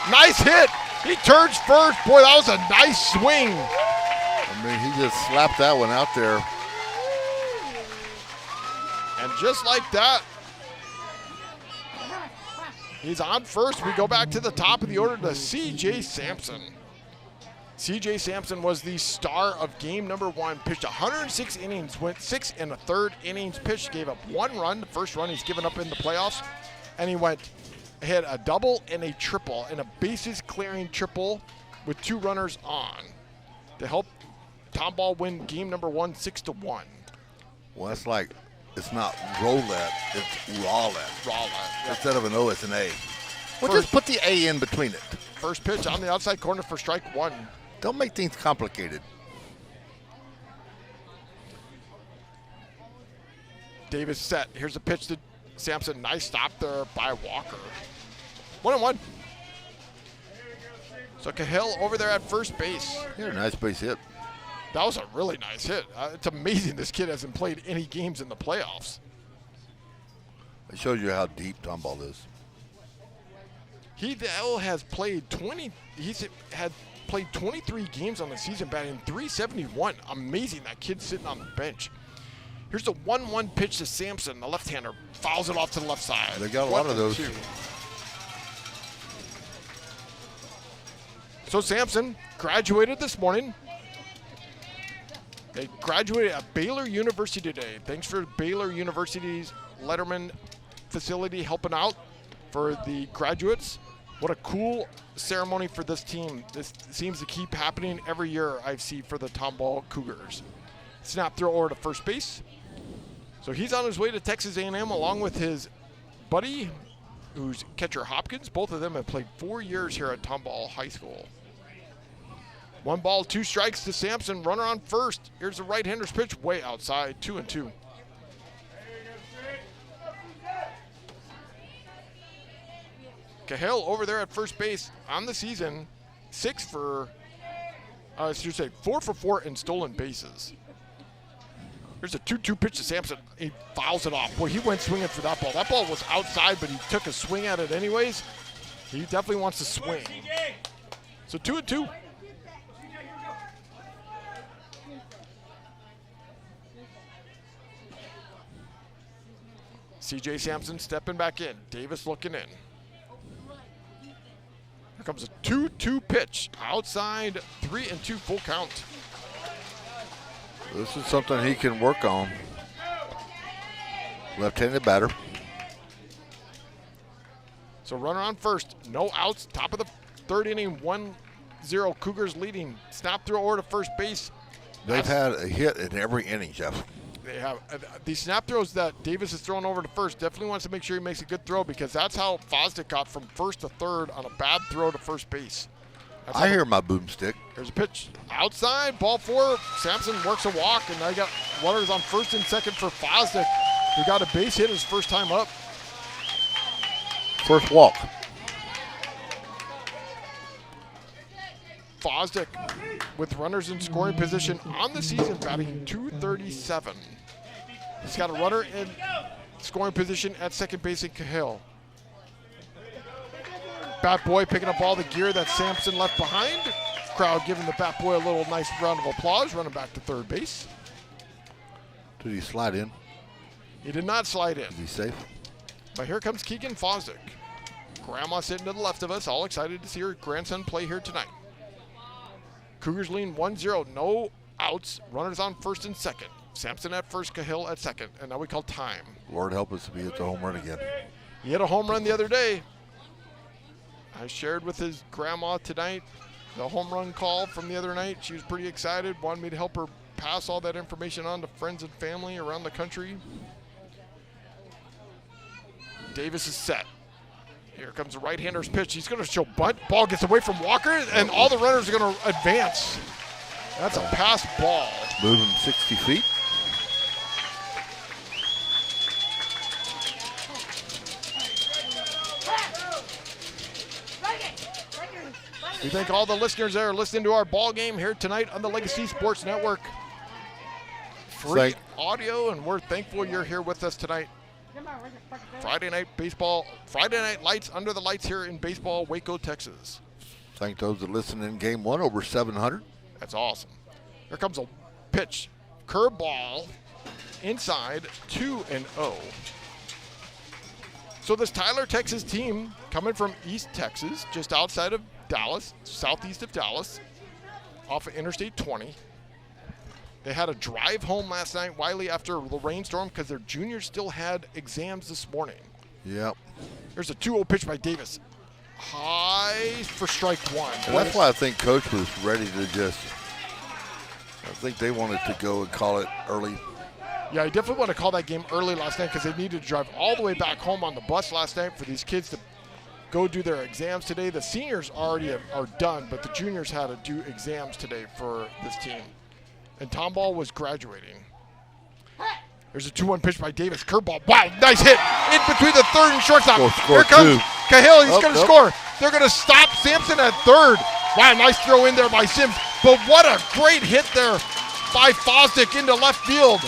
Nice hit. He turns first. Boy, that was a nice swing. I mean, he just slapped that one out there. And just like that, he's on first. We go back to the top of the order to C.J. Sampson. C.J. Sampson was the star of game number one, pitched 106 innings, went 6 1/3 innings pitched, gave up 1 run, the first run he's given up in the playoffs, and he hit a double and a triple, and a bases clearing triple with 2 runners on to help Tomball win game number 1 6-1. Well, that's like, it's not roulette, it's roulette. Roulette. Instead of an O, it's an A. Well, just put the A in between it. First pitch on the outside corner for strike 1. Don't make things complicated. Davis set. Here's a pitch to Sampson. Nice stop there by Walker. 1-1. So Cahill over there at first base. Yeah, nice base hit. That was a really nice hit. It's amazing this kid hasn't played any games in the playoffs. It shows you how deep Tomball is. He now has played 20. He's had played 23 games on the season, batting .371. Amazing. That kid's sitting on the bench. Here's the 1-1 pitch to Sampson. The left-hander fouls it off to the left side. They got a lot of those. 1-2. So Sampson graduated this morning. They graduated at Baylor University today. Thanks for Baylor University's Letterman facility helping out for the graduates. What a cool ceremony for this team. This seems to keep happening every year I see for the Tomball Cougars. Snap throw over to first base. So he's on his way to Texas A&M along with his buddy, who's catcher Hopkins. Both of them have played 4 years here at Tomball High School. 1 ball, 2 strikes to Sampson. Runner on first. Here's the right-hander's pitch way outside, 2-2. Cahill over there at first base on the season, 4 for 4 in stolen bases. Here's a 2-2 pitch to Sampson. He fouls it off. Boy, he went swinging for that ball. That ball was outside, but he took a swing at it anyways. He definitely wants to swing. So 2-2. C.J. Sampson stepping back in. Davis looking in. Here comes a 2-2 pitch. Outside, 3-2 full count. This is something he can work on. Left-handed batter. So runner on first. No outs. Top of the third inning. 1-0 Cougars leading. Snap throw over to first base. They've had a hit in every inning, Jeff. They have these snap throws that Davis is throwing over to first. Definitely wants to make sure he makes a good throw, because that's how Fosdick got from first to third on a bad throw to first base. I hear my boomstick. There's a pitch outside, ball 4. Sampson works a walk, and now you got runners on first and second for Fosdick, who got a base hit his first time up. First walk. Fosdick with runners in scoring position on the season, batting .237. He's got a runner in scoring position at second base in Cahill. Bat Boy picking up all the gear that Sampson left behind. Crowd giving the Bat Boy a little nice round of applause, running back to third base. Did he slide in? He did not slide in. Is he safe? But here comes Keegan Fosdick. Grandma sitting to the left of us, all excited to see her grandson play here tonight. Cougars lean 1-0, no outs, runners on first and second. Sampson at first, Cahill at second, and now we call time. Lord help us if he hits a home run again. He hit a home run the other day. I shared with his grandma tonight the home run call from the other night. She was pretty excited, wanted me to help her pass all that information on to friends and family around the country. Davis is set. Here comes the right-hander's pitch. He's going to show bunt. Ball gets away from Walker, and all the runners are going to advance. That's a pass ball. Move him 60 feet. We thank all the listeners that are listening to our ball game here tonight on the Legacy Sports Network. Free audio, and we're thankful you're here with us tonight. Friday night baseball, Friday night lights under the lights here in baseball, Waco, Texas. Thank those that listen in game 1, over 700. That's awesome. Here comes a pitch. Curveball inside, 2-0. So this Tyler, Texas team coming from East Texas, just outside of Dallas, southeast of Dallas, off of Interstate 20. They had a drive home last night, Wylie, after the rainstorm because their juniors still had exams this morning. Yep. There's a 2-0 pitch by Davis. High for strike 1. And that's why I think Coach was ready to just, I think they wanted to go and call it early. Yeah, I definitely want to call that game early last night because they needed to drive all the way back home on the bus last night for these kids to go do their exams today. The seniors already are done, but the juniors had to do exams today for this team. And Tomball was graduating. There's a 2-1 pitch by Davis. Curveball. Wow, nice hit in between the third and shortstop. Here comes Cahill. He's going to score. They're going to stop Sampson at third. Wow, nice throw in there by Sims. But what a great hit there by Fosdick into left field.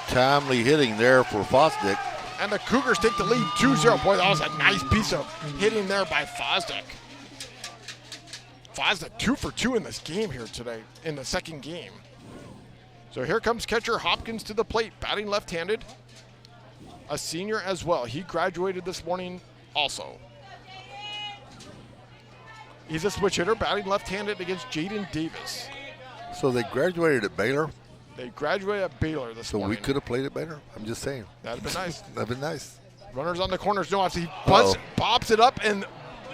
Timely hitting there for Fosdick. And the Cougars take the lead 2-0. Boy, that was a nice piece of hitting there by Fosdick. Fosdick 2 for 2 in this game here today, in the second game. So here comes catcher Hopkins to the plate, batting left-handed. A senior as well. He graduated this morning also. He's a switch hitter, batting left-handed against Jaden Davis. So they graduated at Baylor? They graduated at Baylor this morning. So we could have played at Baylor? I'm just saying. That'd have been nice. That'd been nice. Runners on the corners, no outs. He pops it up, and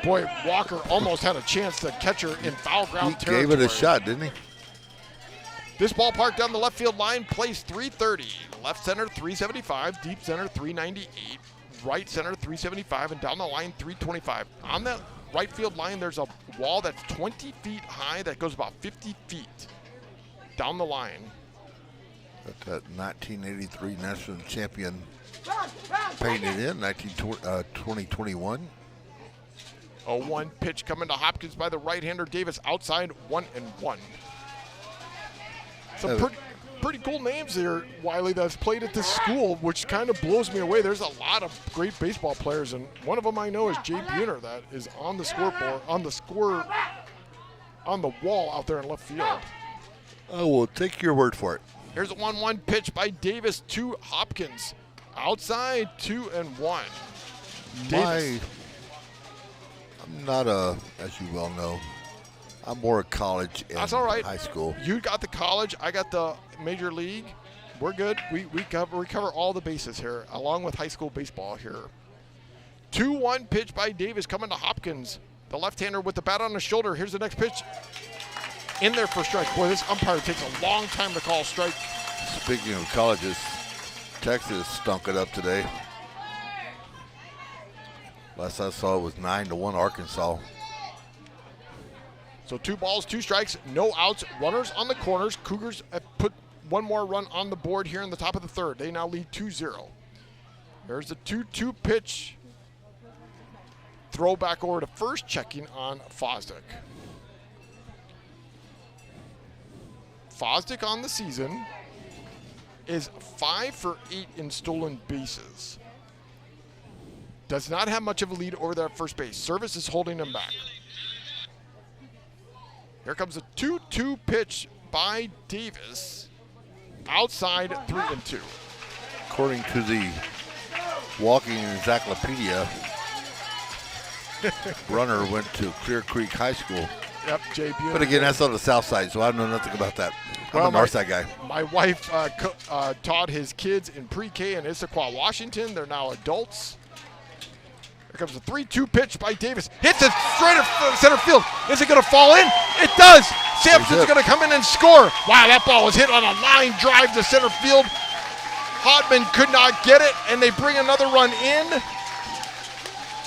boy, Walker almost had a chance to catch her in foul ground territory. He gave it a shot, didn't he? This ballpark down the left field line plays 330. Left center 375, deep center 398, right center 375, and down the line 325. On that right field line, there's a wall that's 20 feet high that goes about 50 feet down the line. That 1983 national champion painted in 2021. 0-1 pitch coming to Hopkins by the right-hander Davis, outside 1-1. Some pretty cool names there, Wylie, that's played at this school, which kind of blows me away. There's a lot of great baseball players, and one of them I know is Jay Buhner, that is on the scoreboard, on the wall out there in left field. Oh, well, take your word for it. Here's a 1-1 pitch by Davis to Hopkins. Outside, 2-1. Davis. I'm not as you well know, I'm more a college and That's all right. high school. You got the college, I got the major league. We're good. We cover all the bases here, along with high school baseball here. 2-1 pitch by Davis coming to Hopkins. The left-hander with the bat on his shoulder. Here's the next pitch. In there for strike. Boy, this umpire takes a long time to call strike. Speaking of colleges, Texas stunk it up today. Last I saw it was 9-1 Arkansas. So 2 balls, 2 strikes, no outs, runners on the corners. Cougars have put one more run on the board here in the top of the third. They now lead 2-0. There's the 2-2 pitch. Throw back over to first, checking on Fosdick. Fosdick on the season is 5 for 8 in stolen bases. Does not have much of a lead over there at first base. Service is holding him back. Here comes a 2-2 pitch by Davis. Outside 3-2. According to the Walking Encyclopedia, runner went to Clear Creek High School. Yep, JP. But again, that's on the south side, so I know nothing about that. I'm a north side guy. My wife taught his kids in pre-K in Issaquah, Washington. They're now adults. Here comes a 3-2 pitch by Davis. Hits it straight at center field. Is it going to fall in? It does. Sampson's going to come in and score. Wow, that ball was hit on a line drive to center field. Hodman could not get it, and they bring another run in.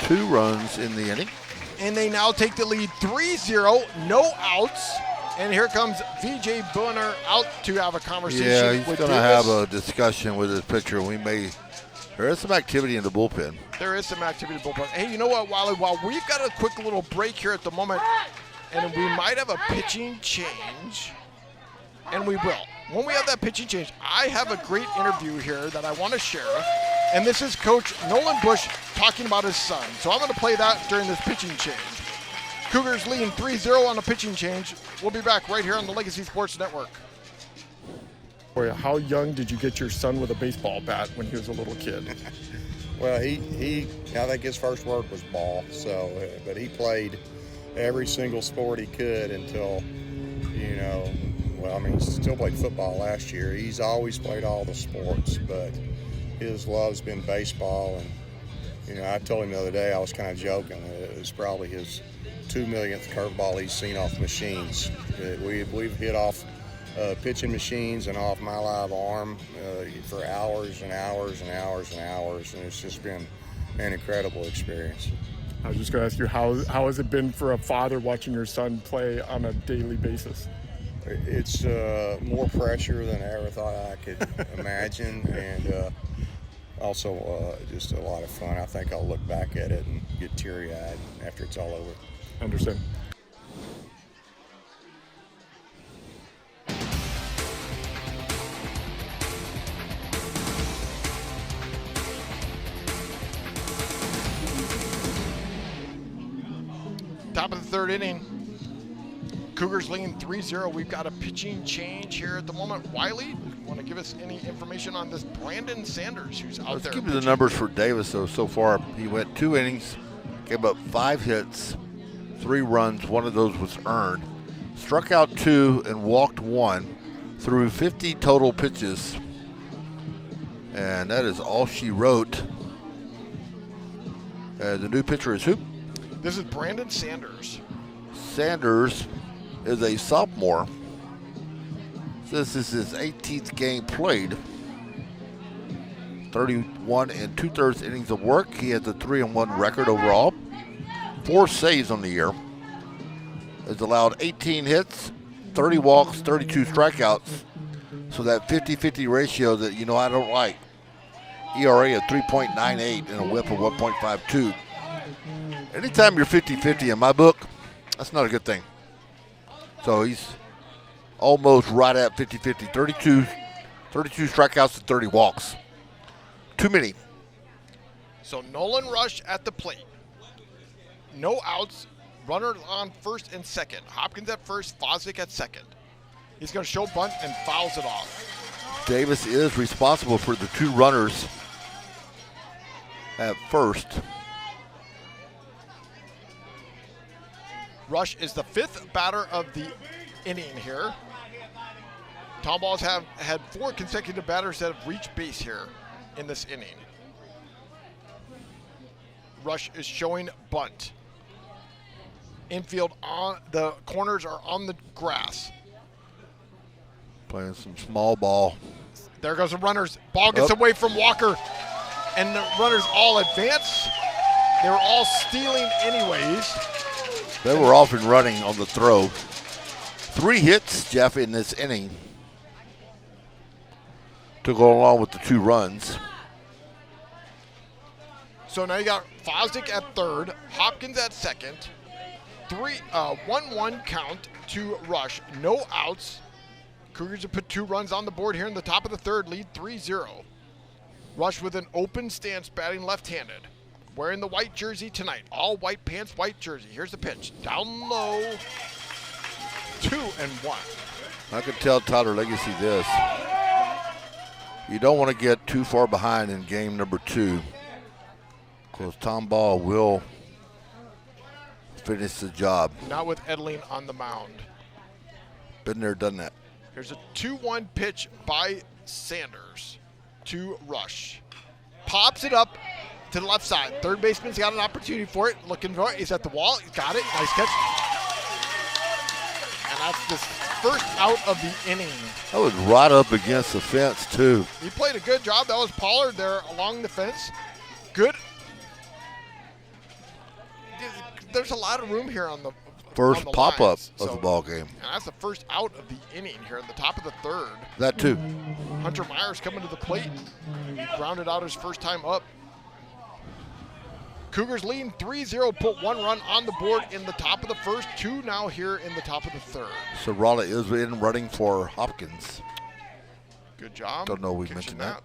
2 runs in the inning. And they now take the lead 3-0, no outs. And here comes VJ Bunner out to have a conversation with Davis. Yeah, he's going to have a discussion with his pitcher. There is some activity in the bullpen. There is some activity in the bullpen. Hey, you know what, Wylie? While we've got a quick little break here at the moment, and we might have a pitching change, and we will. When we have that pitching change, I have a great interview here that I want to share. And this is Coach Nolan Bush talking about his son. So I'm going to play that during this pitching change. Cougars leading 3-0 on a pitching change. We'll be back right here on the Legacy Sports Network. How young did you get your son with a baseball bat when he was a little kid? Well, I think his first word was ball. But he played every single sport he could until, he still played football last year. He's always played all the sports, but his love's been baseball. And, I told him the other day, I was kind of joking, it was probably his 2 millionth curveball he's seen off machines. We've hit off pitching machines and off my live arm for hours and hours and hours and hours, and it's just been an incredible experience. I was just going to ask you, how has it been for a father watching your son play on a daily basis? It's more pressure than I ever thought I could imagine, and also just a lot of fun. I think I'll look back at it and get teary-eyed after it's all over. I understand. Top of the third inning. Cougars leading 3-0. We've got a pitching change here at the moment. Wylie, want to give us any information on this Brandon Sanders who's out there? Let's give you the numbers for Davis, though. So far, he went 2 innings, gave up 5 hits, 3 runs. 1 of those was earned. Struck out 2 and walked 1. Threw 50 total pitches. And that is all she wrote. The new pitcher is who? This is Brandon Sanders. Sanders is a sophomore. This is his 18th game played. 31 2/3 innings of work. He has a 3-1 record overall. 4 saves on the year. Has allowed 18 hits, 30 walks, 32 strikeouts. So that 50-50 ratio that I don't like. ERA of 3.98 and a whip of 1.52. Anytime you're 50-50 in my book, that's not a good thing. So he's almost right at 50-50. 32 strikeouts and 30 walks. Too many. So Nolan Rush at the plate. No outs. Runner on first and second. Hopkins at first, Fosdick at second. He's going to show bunt and fouls it off. Davis is responsible for the 2 runners at first. Rush is the 5th batter of the inning here. Tomballs have had 4 consecutive batters that have reached base here in this inning. Rush is showing bunt. Infield on the corners are on the grass. Playing some small ball. There goes the runners. Ball gets away from Walker. And the runners all advance. They were all stealing anyways. They were off and running on the throw. 3 hits, Jeff, in this inning to go along with the 2 runs. So now you got Fosdick at third, Hopkins at second. 1-1 count to Rush. No outs. Cougars have put 2 runs on the board here in the top of the third, lead 3-0. Rush with an open stance, batting left-handed. Wearing the white jersey tonight. All white pants, white jersey. Here's the pitch. Down low. 2-1. I could tell Tyler Legacy this. You don't want to get too far behind in game number 2 because Tomball will finish the job. Not with Edling on the mound. Been there, done that. Here's a 2-1 pitch by Sanders to Rush. Pops it up to the left side. Third baseman's got an opportunity for it. Looking for it. He's at the wall. He's got it. Nice catch. And that's the first out of the inning. That was right up against the fence, too. He played a good job. That was Pollard there along the fence. Good. There's a lot of room here on the first pop-up lines, of the ball game. And that's the first out of the inning here at the top of the third. That, too. Hunter Myers coming to the plate. He grounded out his first time up. Cougars leading 3-0, put 1 run on the board in the top of the first, 2 now here in the top of the third. So Raleigh is in running for Hopkins. Good job. Don't know we mentioned that.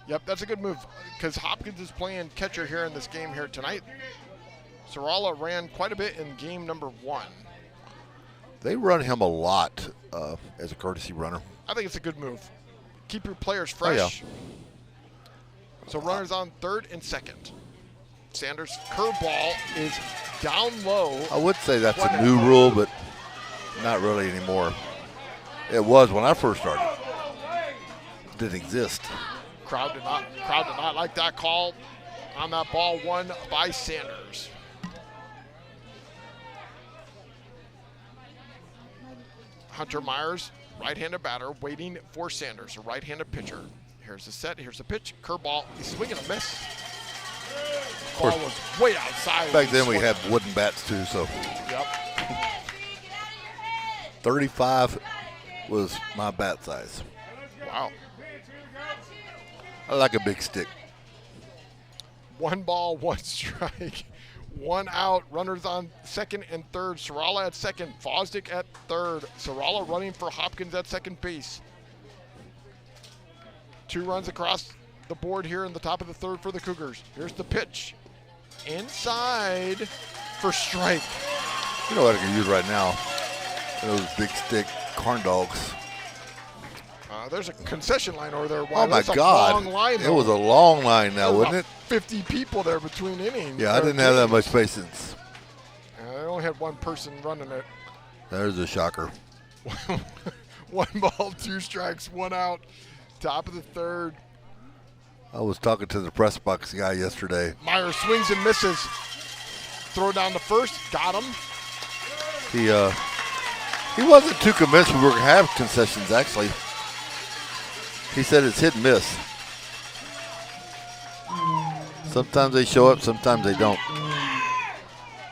Yep, that's a good move because Hopkins is playing catcher here in this game here tonight. Sarala ran quite a bit in game number 1. They run him a lot as a courtesy runner. I think it's a good move. Keep your players fresh. Oh, yeah. So runners on third and second. Sanders' curveball is down low. I would say that's a new rule, but not really anymore. It was when I first started. It didn't exist. Crowd did not like that call on that ball, won by Sanders. Hunter Myers, right-handed batter, waiting for Sanders, a right-handed pitcher. Here's the set, here's the pitch, curveball, he's swinging a miss. Ball was way outside. Back then we had wooden bats too, so. Yep. 35 was my bat size. Wow. I like a big stick. 1 ball, 1 strike, 1 out. Runners on second and third. Sarala at second, Fosdick at third. Sarala running for Hopkins at second base. 2 runs across the board here in the top of the third for the Cougars. Here's the pitch. Inside for strike. You know what I can use right now? Those big stick corn dogs. There's a concession line over there. Wow, oh, my God. Long line, it was a long line now, wasn't it? 50 people there between innings. Yeah, I didn't have that much patience. I only had 1 person running it. There's a shocker. 1 ball, 2 strikes, 1 out. Top of the third. I was talking to the press box guy yesterday. Myers swings and misses. Throw down the first. Got him. He wasn't too convinced we were going to have concessions, actually. He said it's hit and miss. Sometimes they show up, sometimes they don't.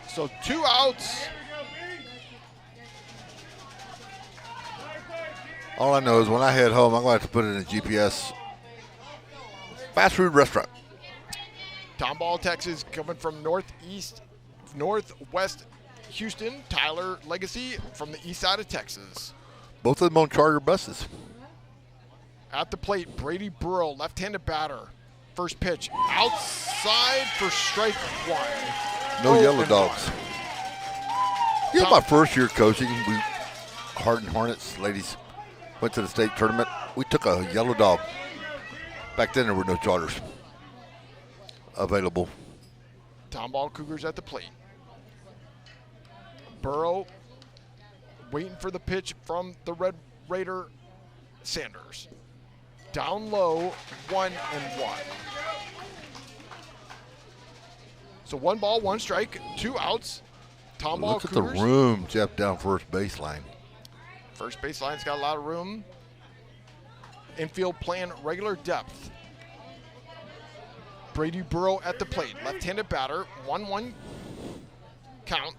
So 2 outs. All I know is when I head home, I'm going to have to put it in a GPS fast food restaurant. Tomball, Texas, coming from northwest Houston. Tyler Legacy from the east side of Texas. Both of them on charter buses. At the plate, Brady Burrow, left-handed batter. First pitch, outside for strike 1. No yellow dogs. You know, my first year coaching, we Hardin Hornets ladies went to the state tournament. We took a yellow dog. Back then there were no charters available. Tomball Cougars at the plate. Burrow waiting for the pitch from the Red Raider Sanders. Down low, 1-1. So 1 ball, 1 strike, 2 outs. Tomball Look at Cougars. the room, Jeff, down first baseline. First baseline's got a lot of room. Infield plan regular depth. Brady Burrow at the plate. Left-handed batter. 1-1 count.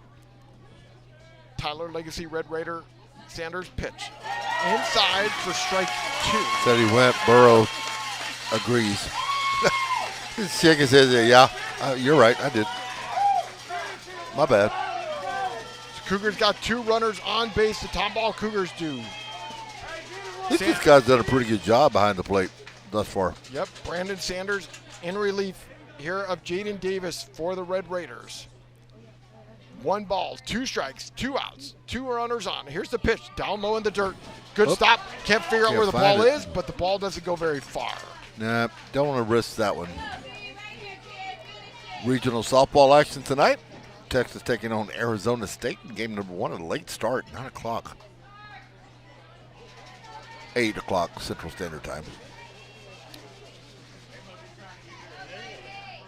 Tyler Legacy Red Raider Sanders pitch. Inside for strike 2. Said he went. Burrow agrees. He's shaking his head. Yeah, you're right. I did. My bad. The Cougars got 2 runners on base. The Tomball Cougars do. I think this guy's done a pretty good job behind the plate thus far. Yep, Brandon Sanders in relief here of Jaden Davis for the Red Raiders. 1 ball, 2 strikes, 2 outs, 2 runners on. Here's the pitch, down low in the dirt. Good stop. Can't figure out where the ball is, but the ball doesn't go very far. Nah, don't want to risk that one. Regional softball action tonight. Texas taking on Arizona State in game number 1 at a late start, 9 o'clock. 8 o'clock Central Standard Time.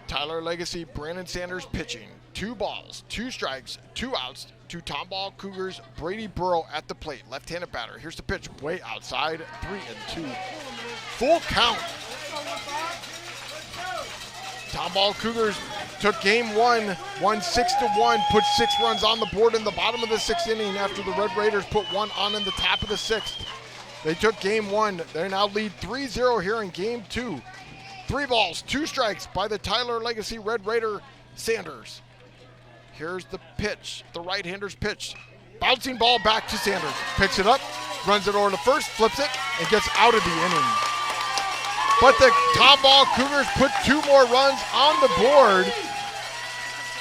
Tyler Legacy, Brandon Sanders pitching. 2 balls, 2 strikes, 2 outs to Tomball Cougars. Brady Burrow at the plate, left-handed batter. Here's the pitch, way outside, 3-2. Full count. Tomball Cougars took game 1, won 6-1, put 6 runs on the board in the bottom of the 6th inning after the Red Raiders put 1 on in the top of the 6th. They took game 1. They now lead 3-0 here in game 2. 3 balls, 2 strikes by the Tyler Legacy Red Raider Sanders. Here's the pitch, the right-hander's pitch. Bouncing ball back to Sanders. Picks it up, runs it over to first, flips it, and gets out of the inning. But the Tomball Cougars put 2 more runs on the board,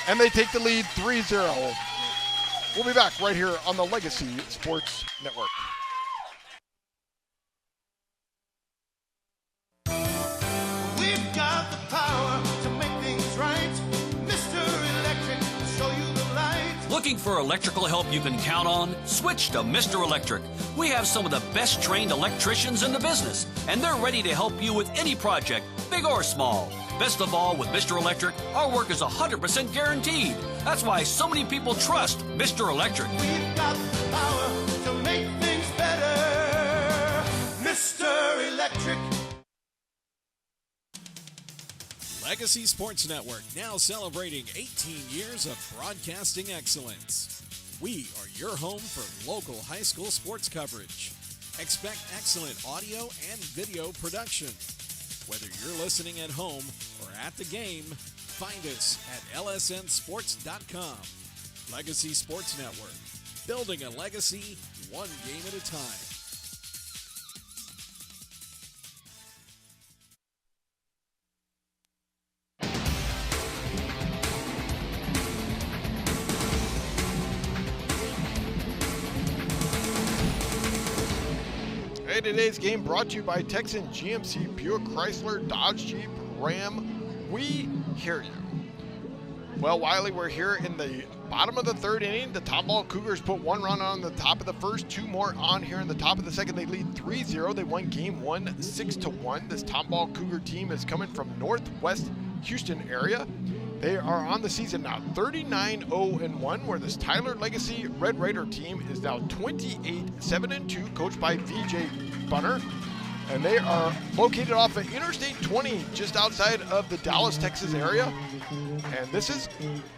and they take the lead 3-0. We'll be back right here on the Legacy Sports Network. We've got the power to make things right. Mr. Electric will show you the light. Looking for electrical help you can count on? Switch to Mr. Electric. We have some of the best trained electricians in the business, and they're ready to help you with any project, big or small. Best of all, with Mr. Electric, our work is 100% guaranteed. That's why so many people trust Mr. Electric. We've got the power to make things better. Mr. Electric. Legacy Sports Network, now celebrating 18 years of broadcasting excellence. We are your home for local high school sports coverage. Expect excellent audio and video production. Whether you're listening at home or at the game, find us at lsnsports.com. Legacy Sports Network, building a legacy one game at a time. Hey, today's game brought to you by Texan GMC, Buick Chrysler, Dodge Jeep, Ram. We hear you. Well, Wylie, we're here in the bottom of the 3rd inning. The Tomball Cougars put 1 run on the top of the 1st, 2 more on here in the top of the 2nd. They lead 3-0. They won game 1, 6-1. This Tomball Cougar team is coming from Northwest Houston area. They are on the season now 39-0-1, where this Tyler Legacy Red Raider team is now 28-7-2, coached by VJ Bunner. And they are located off of Interstate 20, just outside of the Dallas, Texas area. And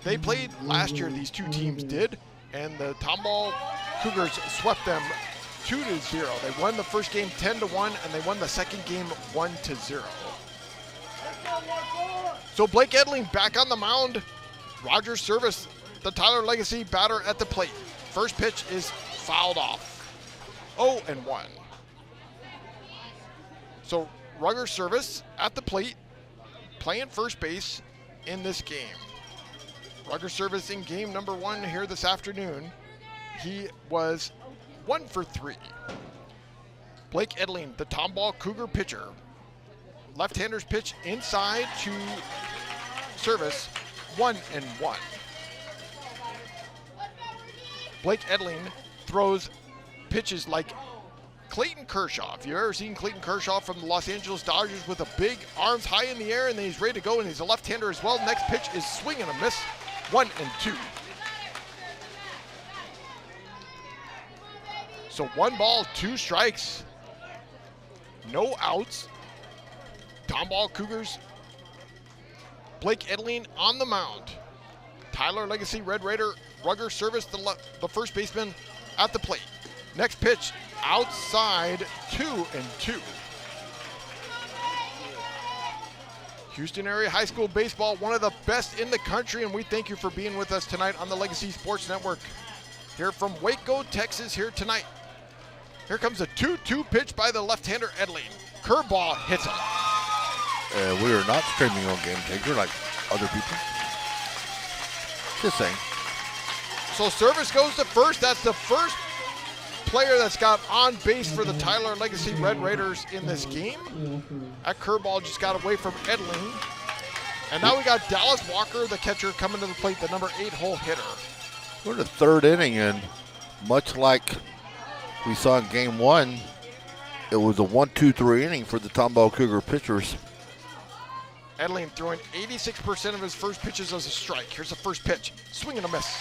they played last year, these 2 teams did, and the Tomball Cougars swept them 2-0. They won the first game 10-1, and they won the second game 1-0. So Blake Edling back on the mound. Roger Service, the Tyler Legacy batter at the plate. First pitch is fouled off. 0-1. So Roger Service at the plate, playing first base in this game. Roger Service in game number 1 here this afternoon. He was 1 for 3. Blake Edling, the Tomball Cougar pitcher. Left-hander's pitch inside to Service, 1-1. Blake Edling throws pitches like Clayton Kershaw. If you've ever seen Clayton Kershaw from the Los Angeles Dodgers with a big arms high in the air, and then he's ready to go, and he's a left-hander as well. Next pitch is swing and a miss, 1-2. So 1 ball, 2 strikes, no outs. Tomball Cougars, Blake Edling on the mound. Tyler Legacy Red Raider Rugger service the first baseman at the plate. Next pitch, outside, 2-2. Houston Area High School Baseball, one of the best in the country, and we thank you for being with us tonight on the Legacy Sports Network. Here from Waco, Texas, here tonight. Here comes a 2-2 pitch by the left-hander Edling. Curveball hits him. We are not streaming on Game Changer like other people. Just saying. So service goes to first. That's the first player that's got on base for the Tyler Legacy Red Raiders in this game. That curveball just got away from Edling. And now we got Dallas Walker, the catcher, coming to the plate, the number 8-hole hitter. We're in the third inning, and much like we saw in Game 1, it was a 1-2-3 inning for the Tomball Cougar pitchers. Edling throwing 86% of his first pitches as a strike. Here's the first pitch. Swing and a miss.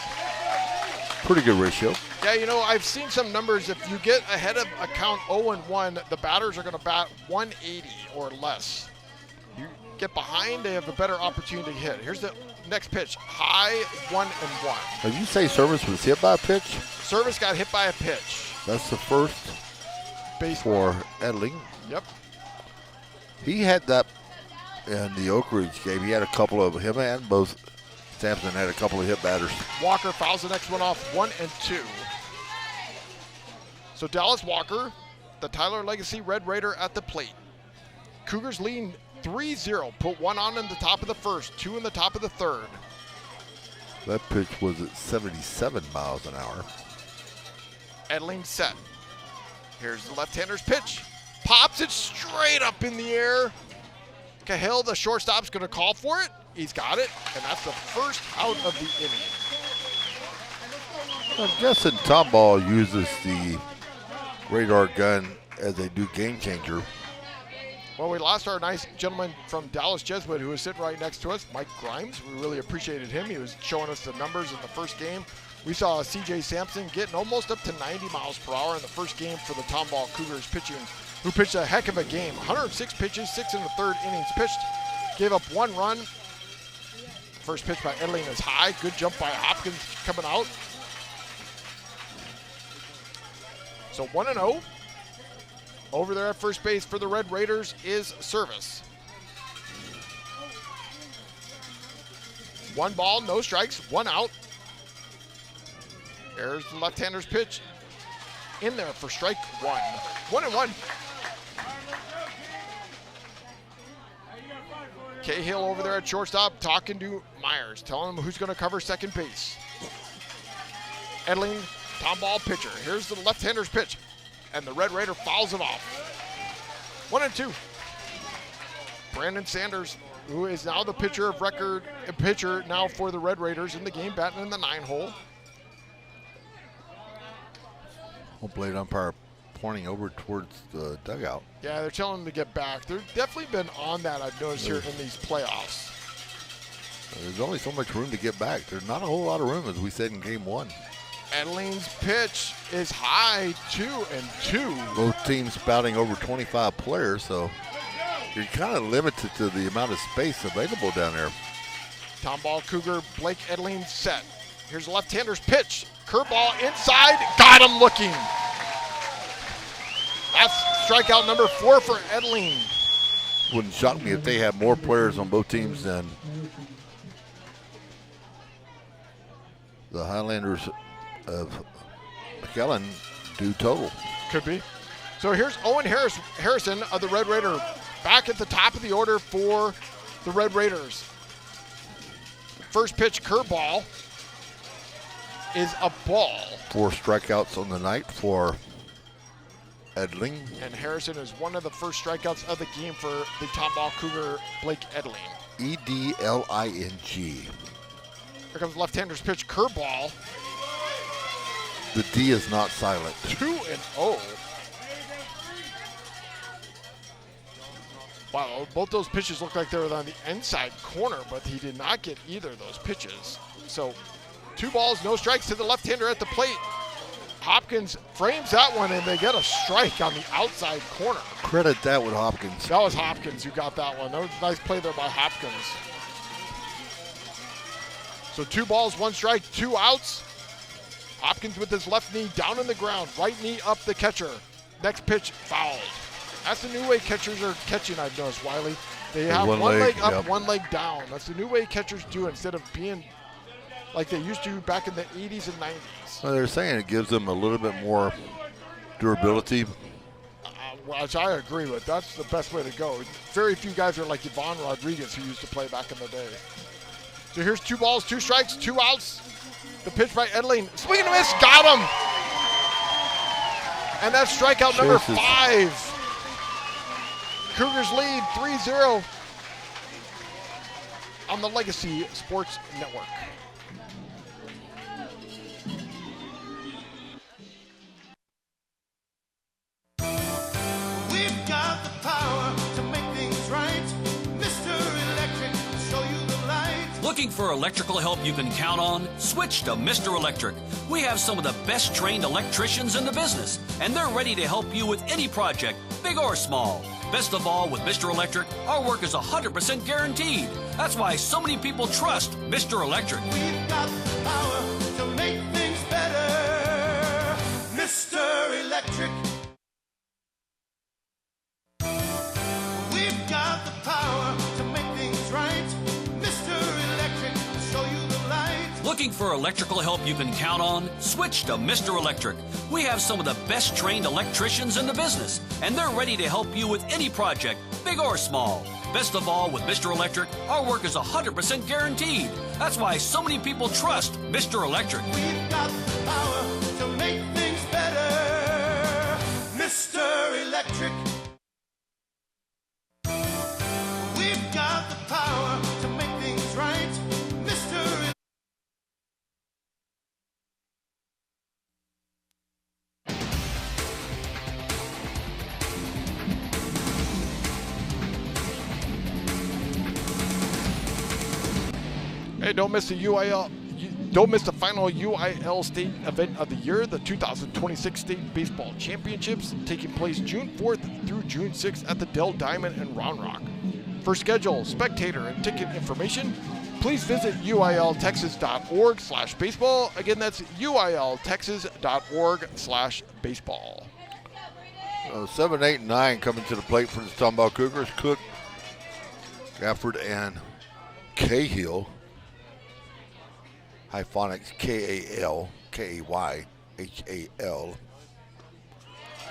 Pretty good ratio. Yeah, you know, I've seen some numbers. If you get ahead of a count 0-1, the batters are going to bat 180 or less. You get behind, they have a better opportunity to hit. Here's the next pitch. High, 1-1. Did you say Service was hit by a pitch? Service got hit by a pitch. That's the first base for Edling. Yep. He had that in the Oak Ridge game. He had a couple of him and both Sampson had a couple of hit batters. Walker fouls the next one off, 1-2. So Dallas Walker, the Tyler Legacy Red Raider at the plate. Cougars leading 3-0. Put one on in the top of the first, 2 in the top of the third. That pitch was at 77 miles an hour. Edling set. Here's the left-hander's pitch. Pops it straight up in the air. Cahill, the shortstop's going to call for it. He's got it, and that's the first out of the inning. I'm guessing Tomball uses the radar gun as they do Game Changer. Well, we lost our nice gentleman from Dallas Jesuit who was sitting right next to us, Mike Grimes. We really appreciated him. He was showing us the numbers in the first game. We saw C.J. Sampson getting almost up to 90 miles per hour in the first game for the Tomball Cougars pitching, who pitched a heck of a game. 106 pitches, 6 in the third innings pitched. Gave up 1 run. First pitch by Edling is high. Good jump by Hopkins coming out. So 1-0. Over there at first base for the Red Raiders is Service. 1 ball, no strikes, 1 out. There's the left-hander's pitch. In there for strike 1. 1-1. Cahill over there at shortstop talking to Myers, telling him who's going to cover second base. Edling, Tomball pitcher. Here's the left-hander's pitch, and the Red Raider fouls it off. 1-2. Brandon Sanders, who is now the pitcher of record, pitcher now for the Red Raiders in the game, batting in the 9-hole. Home plate umpire pointing over towards the dugout. Yeah, they're telling them to get back. They've definitely been on that, I've noticed here in these playoffs. There's only so much room to get back. There's not a whole lot of room, as we said in Game 1. Edling's pitch is high, 2-2. Both teams spouting over 25 players, so you're kind of limited to the amount of space available down there. Tomball Cougar, Blake Edling set. Here's the left-hander's pitch. Curveball inside, got him looking. That's strikeout number 4 for Edling. Wouldn't shock me if they had more players on both teams than the Highlanders of McAllen do total. Could be. So here's Owen Harrison of the Red Raider back at the top of the order for the Red Raiders. First pitch curveball is a ball. 4 strikeouts on the night for Edling. And Harrison is one of the first strikeouts of the game for the Tomball Cougar, Blake Edling. E-D-L-I-N-G. Here comes left-hander's pitch, curveball. The D is not silent. 2-0. Wow, both those pitches looked like they were on the inside corner, but he did not get either of those pitches. So 2 balls, no strikes to the left-hander at the plate. Hopkins frames that one, and they get a strike on the outside corner. Credit that with Hopkins. That was Hopkins who got that one. That was a nice play there by Hopkins. So 2 balls, 1 strike, 2 outs. Hopkins with his left knee down in the ground, right knee up the catcher. Next pitch, fouled. That's the new way catchers are catching, I've noticed, Wylie. They have one leg up, yep. 1 leg down. That's the new way catchers do instead of being like they used to back in the 80s and 90s. Well, they're saying it gives them a little bit more durability. Which I agree with. That's the best way to go. Very few guys are like Yvonne Rodriguez, who used to play back in the day. So here's 2 balls, 2 strikes, 2 outs. The pitch by Edling. Swing and a miss. Got him. And that's strikeout number 5. Cougars lead 3-0 on the Legacy Sports Network. We've got the power to make things right. Mr. Electric, show you the light. Looking for electrical help you can count on? Switch to Mr. Electric. We have some of the best trained electricians in the business, and they're ready to help you with any project, big or small. Best of all, with Mr. Electric, our work is 100% guaranteed. That's why so many people trust Mr. Electric. We've got the power to make things better. Mr. Electric. We've got the power to make things right. Mr. Electric, show you the light. Looking for electrical help you can count on? Switch to Mr. Electric. We have some of the best trained electricians in the business, and they're ready to help you with any project, big or small. Best of all, with Mr. Electric, our work is 100% guaranteed. That's why so many people trust Mr. Electric. We've got the power to make things better. Mr. Electric. We've got the power to make things right. Mr. Hey, don't miss the UIL. Don't miss the final UIL state event of the year, the 2026 State Baseball Championships, taking place June 4th through June 6th at the Dell Diamond in Round Rock. For schedule, spectator, and ticket information, please visit uiltexas.org/baseball. Again, that's uiltexas.org/baseball. 7, 8, and 9 coming to the plate for the Tomball Cougars. Cook, Gafford, and Cahill. Hyphonics, K-A-L, K-A-Y-H-A-L.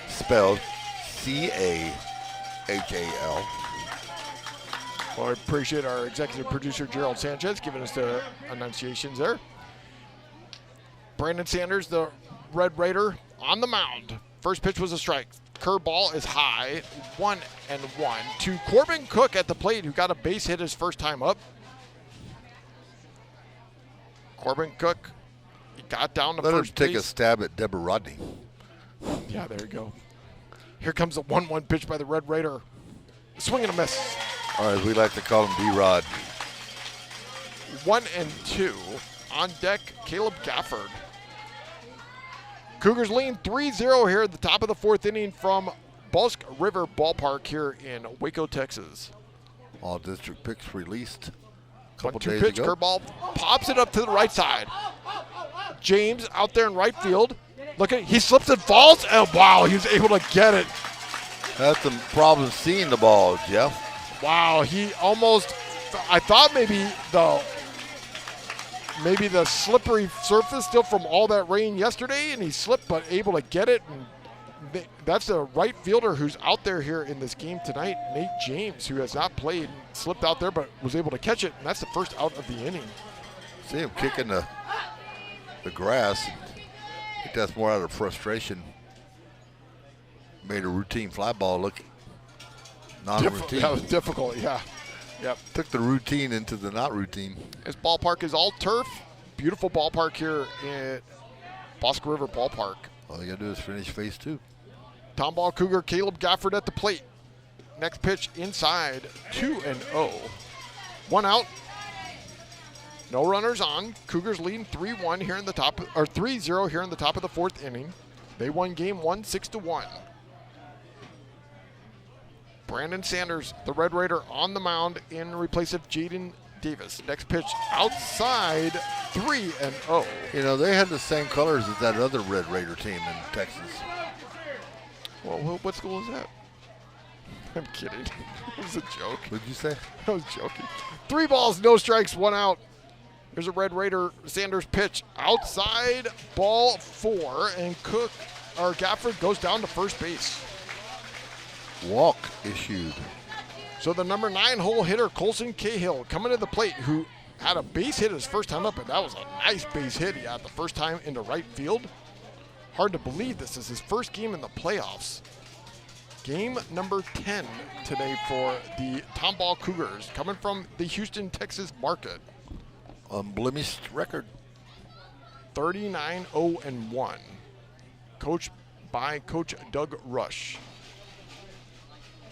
Spelled C-A-H-A-L. Well, I appreciate our executive producer, Gerald Sanchez, giving us the enunciations there. Brandon Sanders, the Red Raider, on the mound. First pitch was a strike. Curveball is high, 1-1 to Corbin Cook at the plate, who got a base hit his first time up. Corbin Cook, he got down to Let first him take base. a stab at Deborah Rodney. Yeah, there you go. Here comes the 1-1 pitch by the Red Raider. Swing and a miss. Or as we like to call him, D-Rod. 1-2. On deck, Caleb Gafford. Cougars lead 3-0 here at the top of the 4th inning from Bosque River Ballpark here in Waco, Texas. All district picks released a couple 1-2 days pitch, ago. curveball, pops it up to the right side. James out there in right field. Look at, he slips and falls, and wow, he's able to get it. Had some problems seeing the ball, Jeff. Wow, he almost, I thought maybe the slippery surface still from all that rain yesterday, and he slipped but able to get it. And that's the right fielder who's out there here in this game tonight, Nate James, who has not played, slipped out there but was able to catch it, and that's the first out of the inning. See him kicking the grass. I think that's more out of frustration. Made a routine fly ball look non-routine. That was difficult, yeah. Yep. Took the routine into the not routine. This ballpark is all turf. Beautiful ballpark here at Bosque River Ballpark. All you got to do is finish phase 2. Tomball Cougar Caleb Gafford at the plate. Next pitch inside, 2-0. 1 out. No runners on. Cougars leading 3-1 here in the top, or 3-0 here in the top of the 4th inning. They won game 1, 6-1. Brandon Sanders, the Red Raider, on the mound in replace of Jaden Davis. Next pitch outside, 3-0. You know, they had the same colors as that other Red Raider team in Texas. Well, what school is that? I'm kidding. It was a joke. What'd you say? I was joking. 3 balls, no strikes, 1 out. Here's a Red Raider Sanders pitch outside, ball 4, and Gafford goes down to first base. Walk issued. So the number 9 hole hitter, Colson Cahill, coming to the plate, who had a base hit his first time up, and that was a nice base hit. He had the first time into right field. Hard to believe this is his first game in the playoffs. Game number 10 today for the Tomball Cougars, coming from the Houston, Texas market. Unblemished record. 39-0-1. Coached by Coach Doug Rush.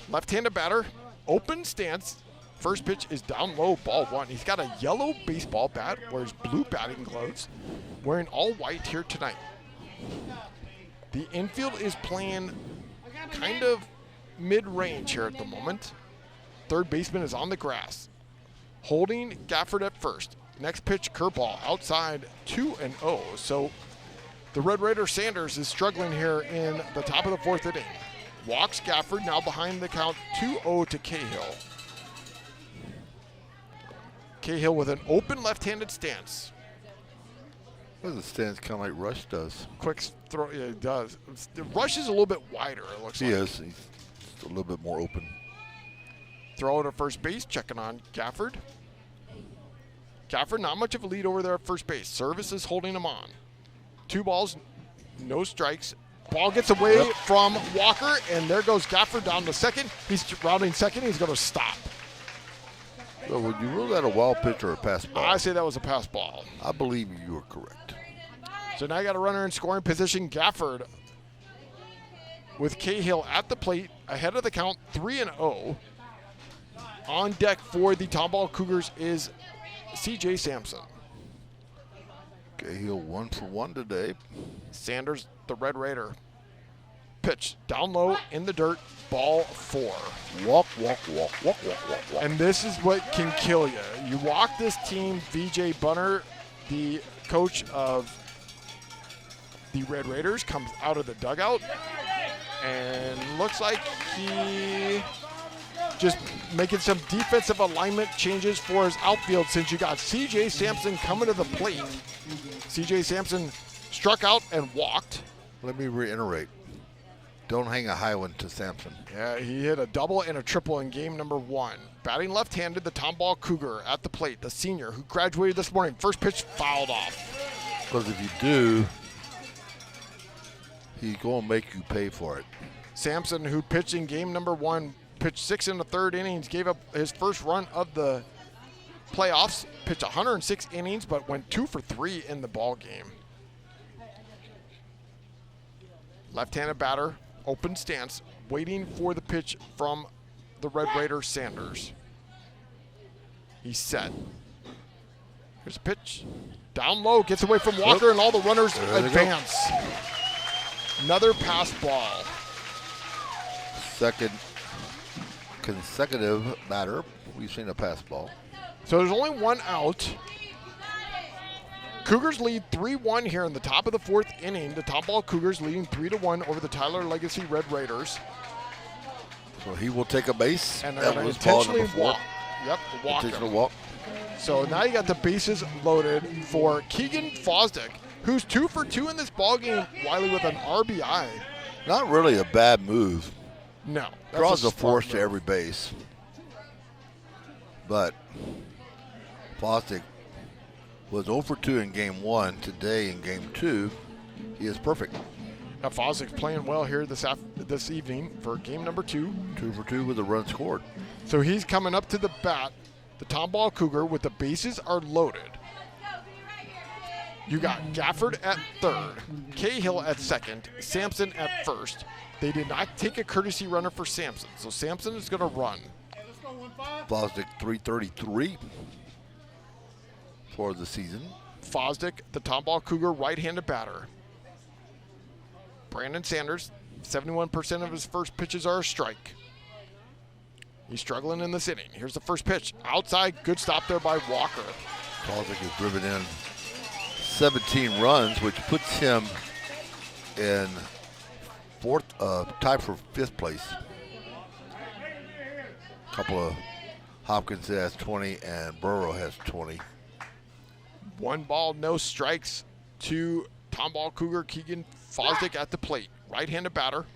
Left-handed batter, open stance. First pitch is down low, ball 1. He's got a yellow baseball bat, wears blue batting gloves, wearing all white here tonight. The infield is playing kind of mid-range here at the moment. Third baseman is on the grass, holding Gafford at first. Next pitch, curveball outside, 2-0. So the Red Raider Sanders is struggling here in the top of the 4th inning. Walks Gafford, now behind the count, 2-0 to Cahill. Cahill with an open left-handed stance. Well, the stance kind of like Rush does. Quick throw, yeah, it does. Rush is a little bit wider, it looks like. He is. He's just a little bit more open. Throw to first base, checking on Gafford. Gafford, not much of a lead over there at first base. Service is holding him on. 2 balls, no strikes. Ball gets away from Walker, and there goes Gafford down to second. He's rounding second. He's going to stop. So would you rule that a wild pitch or a pass ball? I say that was a pass ball. I believe you are correct. So now you got a runner in scoring position. Gafford with Cahill at the plate, ahead of the count, 3-0. On deck for the Tomball Cougars is C.J. Sampson. Cahill 1 for 1 today. Sanders, the Red Raider. Pitch down low in the dirt, ball 4. Walk, walk, walk, walk, walk, walk, walk. And this is what can kill you. You walk this team. VJ Bunner, the coach of the Red Raiders, comes out of the dugout and looks like he just making some defensive alignment changes for his outfield, since you got C.J. Sampson coming to the plate. C.J. Sampson struck out and walked. Let me reiterate. Don't hang a high one to Sampson. Yeah, he hit a double and a triple in game number 1. Batting left-handed, the Tomball Cougar at the plate, the senior who graduated this morning. First pitch fouled off. Because if you do, he's going to make you pay for it. Sampson, who pitched in game number 1, pitched 6 in the 3rd innings, gave up his first run of the playoffs, pitched 106 innings, but went 2 for 3 in the ball game. Left-handed batter, open stance, waiting for the pitch from the Red Raider Sanders. He's set. Here's a pitch. Down low, gets away from Walker, and all the runners advance. Another pass ball. Second consecutive batter. We've seen a pass ball. So there's only 1 out. Cougars lead 3-1 here in the top of the 4th inning. The Tomball Cougars leading 3-1 over the Tyler Legacy Red Raiders. So he will take a base. And they're going to intentionally walk. Yep, walk intentional walk. So now you got the bases loaded for Keegan Fosdick, who's 2 for 2 in this ballgame, Wylie with an RBI. Not really a bad move. No. Draws a force to every base. But Fosdick was 0 for 2 in game 1. Today in game 2, he is perfect. Now Fosdick's playing well here this evening for game number 2. 2 for 2 with a run scored. So he's coming up to the bat, the Tomball Cougar, with the bases are loaded. You got Gafford at 3rd, Cahill at 2nd, Sampson at 1st. They did not take a courtesy runner for Sampson, so Sampson is going to run. Fosdick 333 for the season. Fosdick, the Tomball Cougar right-handed batter. Brandon Sanders, 71% of his first pitches are a strike. He's struggling in this inning. Here's the first pitch. Outside, good stop there by Walker. Fosdick has driven in 17 runs, which puts him in tied for 5th place. A couple of Hopkins has 20 and Burrow has 20. 1 ball, no strikes to Tomball Cougar Keegan Fosdick at the plate. Right-handed batter,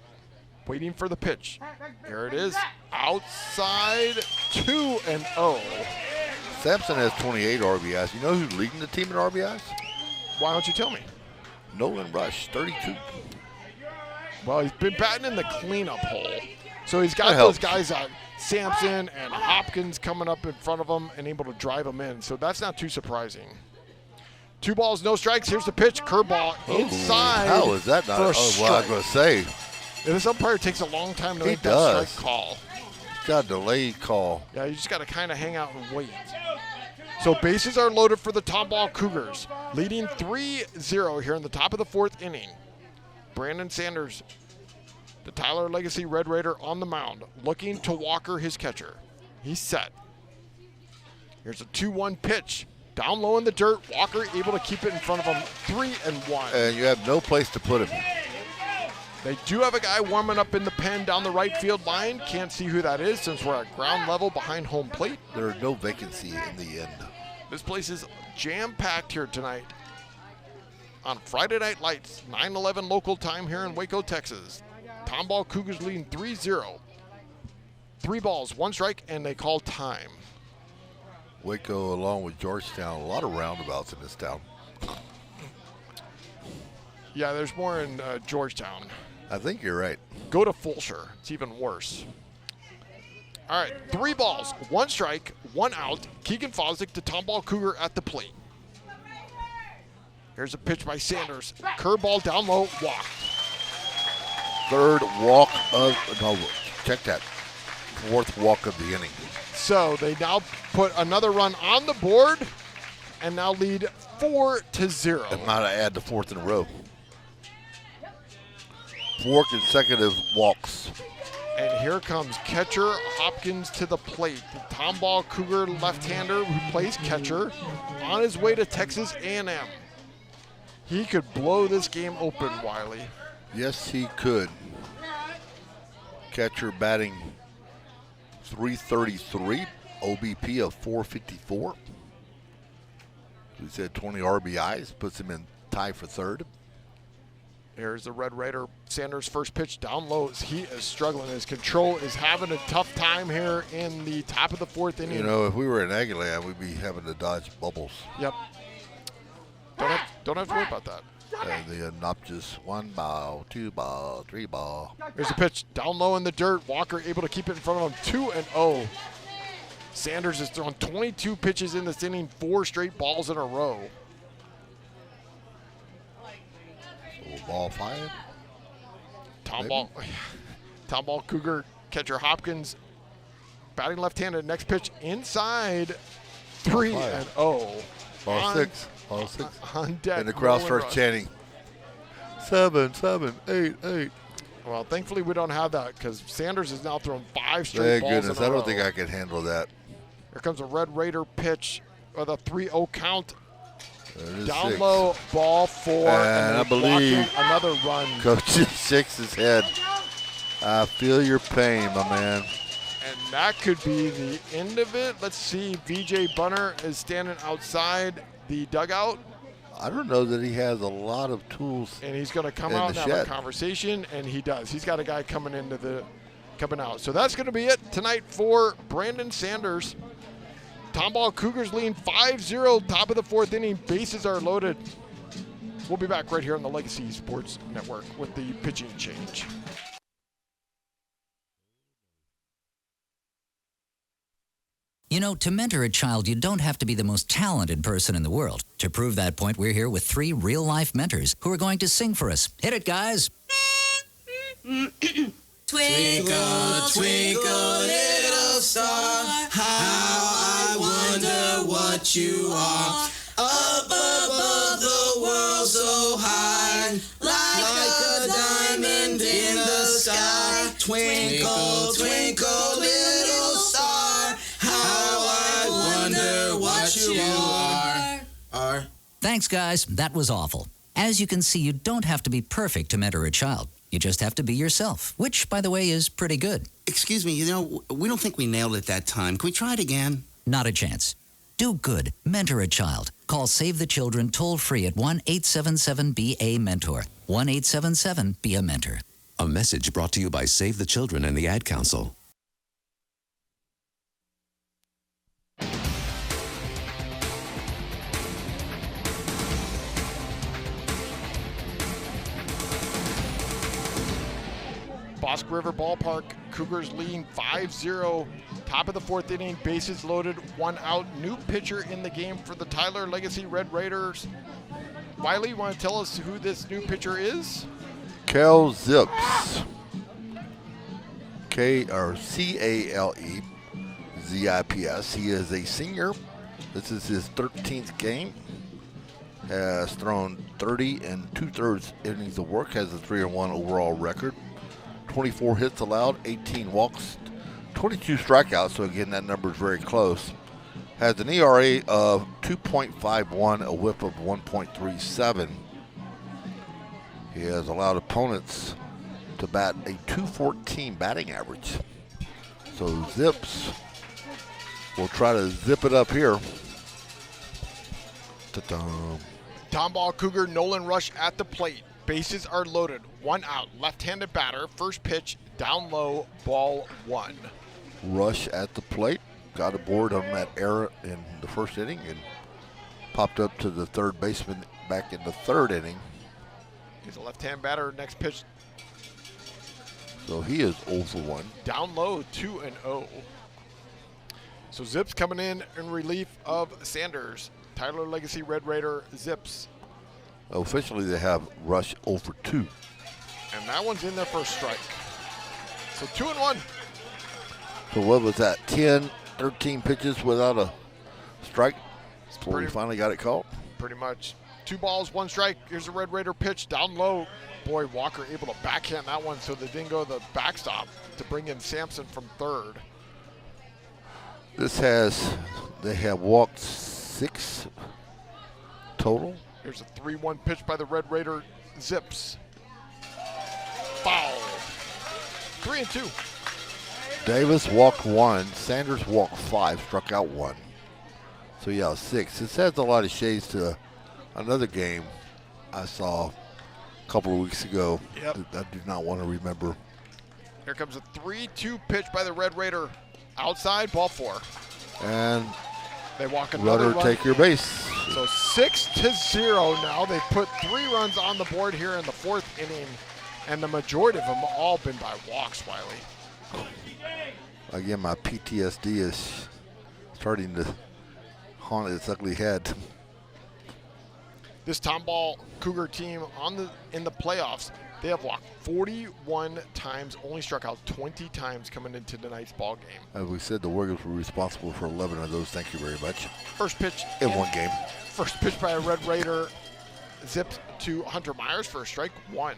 waiting for the pitch. Here it is, outside, 2-0. Sampson has 28 RBIs. You know who's leading the team in RBIs? Why don't you tell me? Nolan Rush, 32. Well, he's been batting in the cleanup hole. So he's got those guys Sampson and Hopkins coming up in front of him and able to drive them in. So that's not too surprising. 2 balls, no strikes. Here's the pitch, curveball inside. How is that not? I was going to say. Yeah, this umpire takes a long time to make that strike call. He's got a delayed call. Yeah, you just got to kind of hang out and wait. So bases are loaded for the Tomball Cougars, leading 3-0 here in the top of the 4th inning. Brandon Sanders, the Tyler Legacy Red Raider, on the mound, looking to Walker, his catcher. He's set. Here's a 2-1 pitch. Down low in the dirt, Walker able to keep it in front of him, 3-1. And you have no place to put him. They do have a guy warming up in the pen down the right field line. Can't see who that is since we're at ground level behind home plate. There is no vacancy in the end. This place is jam-packed here tonight on Friday Night Lights, 9/11 local time here in Waco, Texas. Tomball Cougars leading 3-0. 3 balls, 1 strike, and they call time. Waco, along with Georgetown, a lot of roundabouts in this town. Yeah, there's more in Georgetown. I think you're right. Go to Fulsher. It's even worse. All right, 3 balls, 1 strike, 1 out. Keegan Fosdick to Tomball Cougar at the plate. Here's a pitch by Sanders. Curveball down low, walked. 3rd walk of, no, check that. 4th walk of the inning. So they now put another run on the board and now lead 4-0. And now to add the 4th in a row. 4 consecutive walks. And here comes catcher Hopkins to the plate. The Tomball Cougar left-hander who plays catcher on his way to Texas A&M. He could blow this game open, Wylie. Yes, he could. Catcher batting .333, OBP of .454. We said 20 RBIs, puts him in tie for 3rd. Here's the Red Raider. Sanders' first pitch down low. He is struggling. His control is having a tough time here in the top of the 4th inning. You know, if we were in Aggieland, we'd be having to dodge bubbles. Yep. Don't have to worry about that. And the obnoxious 1 ball, 2 ball, 3 ball. Here's a pitch down low in the dirt. Walker able to keep it in front of him, 2-0. Sanders has thrown 22 pitches in this inning, 4 straight balls in a row. So ball 5. Tomball Cougar catcher Hopkins batting left-handed. Next pitch inside, 3-0. Ball 6. Ball 6. On deck. And the crowd starts chanting, 7, 7, 8, 8. Well, thankfully we don't have that because Sanders has now thrown 5 straight Thank balls goodness. in a row. I don't think I can handle that. Here comes a Red Raider pitch with a 3-0 count. Down 6. low, ball 4. And I believe another run. Coach shakes his head. I feel your pain, my man. And that could be the end of it. Let's see. VJ Bunner is standing outside the dugout. I don't know that he has a lot of tools. And he's going to come out and have a conversation, and he does. He's got a guy coming out. So that's going to be it tonight for Brandon Sanders. Tomball Cougars lean 5-0, top of the 4th inning. Bases are loaded. We'll be back right here on the Legacy Sports Network with the pitching change. You know, to mentor a child, you don't have to be the most talented person in the world. To prove that point, we're here with 3 real-life mentors who are going to sing for us. Hit it, guys. Twinkle, twinkle, little star, how I wonder what you are. Up above the world so high, like a diamond in the sky. Twinkle, twinkle, little star. Thanks, guys. That was awful. As you can see, you don't have to be perfect to mentor a child. You just have to be yourself, which, by the way, is pretty good. Excuse me, we don't think we nailed it that time. Can we try it again? Not a chance. Do good. Mentor a child. Call Save the Children toll-free at 1-877-BA-MENTOR. 1-877-BE-A-MENTOR. A message brought to you by Save the Children and the Ad Council. Bosque River Ballpark, Cougars leading 5-0. Top of the fourth inning, bases loaded, 1 out. New pitcher in the game for the Tyler Legacy Red Raiders. Wylie, you want to tell us who this new pitcher is? Cal Zips. C-A-L-E-Z-I-P-S. He is a senior. This is his 13th game. Has thrown 30 and 2/3 innings of work. Has a 3-1 overall record. 24 hits allowed, 18 walks, 22 strikeouts. So again, that number is very close. Has an ERA of 2.51, a WHIP of 1.37. He has allowed opponents to bat a .214 batting average. So Zips will try to zip it up here. Ta-dum. Tomball Cougar Nolan Rush at the plate. Bases are loaded. 1 out. Left-handed batter. First pitch down low. Ball 1. Rush at the plate. Got aboard on that error in the first inning and popped up to the third baseman back in the third inning. He's a left-hand batter. Next pitch So he is 0 for 1. down low, 2-0. So Zips coming in relief of Sanders. Tyler Legacy Red Raider Zips. Officially, they have Rush 0 for 2. And that one's in there for a strike. So 2-1. So what was that, 10, 13 pitches without a strike before we finally got it called? Pretty much. 2 balls, 1 strike. Here's a Red Raider pitch down low. Boy, Walker able to backhand that one so they didn't go the backstop to bring in Sampson from third. They have walked 6 total. Here's a 3-1 pitch by the Red Raider Zips. Foul. 3-2. Davis walked 1. Sanders walked 5, struck out 1. So yeah, 6. This has a lot of shades to another game I saw a couple of weeks ago. Yep. I do not want to remember. Here comes a 3-2 pitch by the Red Raider. Outside, ball 4. And they walk another Rudder run. take your base. So 6-0 now. They put 3 runs on the board here in the 4th inning, and the majority of them all been by walks, Wylie. Again, my PTSD is starting to haunt its ugly head. This Tomball Cougar team in the playoffs, they have walked 41 times, only struck out 20 times coming into tonight's ball game. As we said, the Warriors were responsible for 11 of those. Thank you very much. First pitch in one game. First pitch by a Red Raider, zipped to Hunter Myers for a strike 1.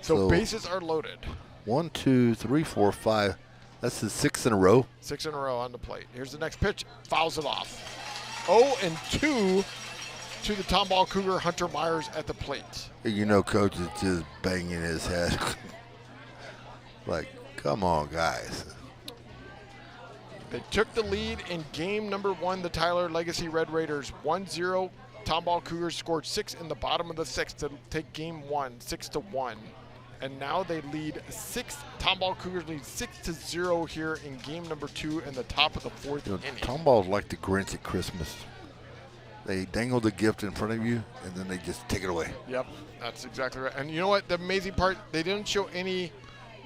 So bases are loaded. 1, 2, 3, 4, 5. That's the 6 in a row. 6 in a row on the plate. Here's the next pitch. Fouls it off. 0-2 to the Tomball Cougar, Hunter Myers at the plate. You know, Coach is just banging his head. Like, come on, guys. They took the lead in game number 1, the Tyler Legacy Red Raiders. 1-0. Tomball Cougars scored 6 in the bottom of the 6th to take game 1, 6-1. And now they lead 6. Tomball Cougars lead 6-0 here in game number 2 in the top of the 4th inning. Tomball's like the Grinch at Christmas. They dangle the gift in front of you, and then they just take it away. Yep, that's exactly right. And you know what? The amazing part, they didn't show any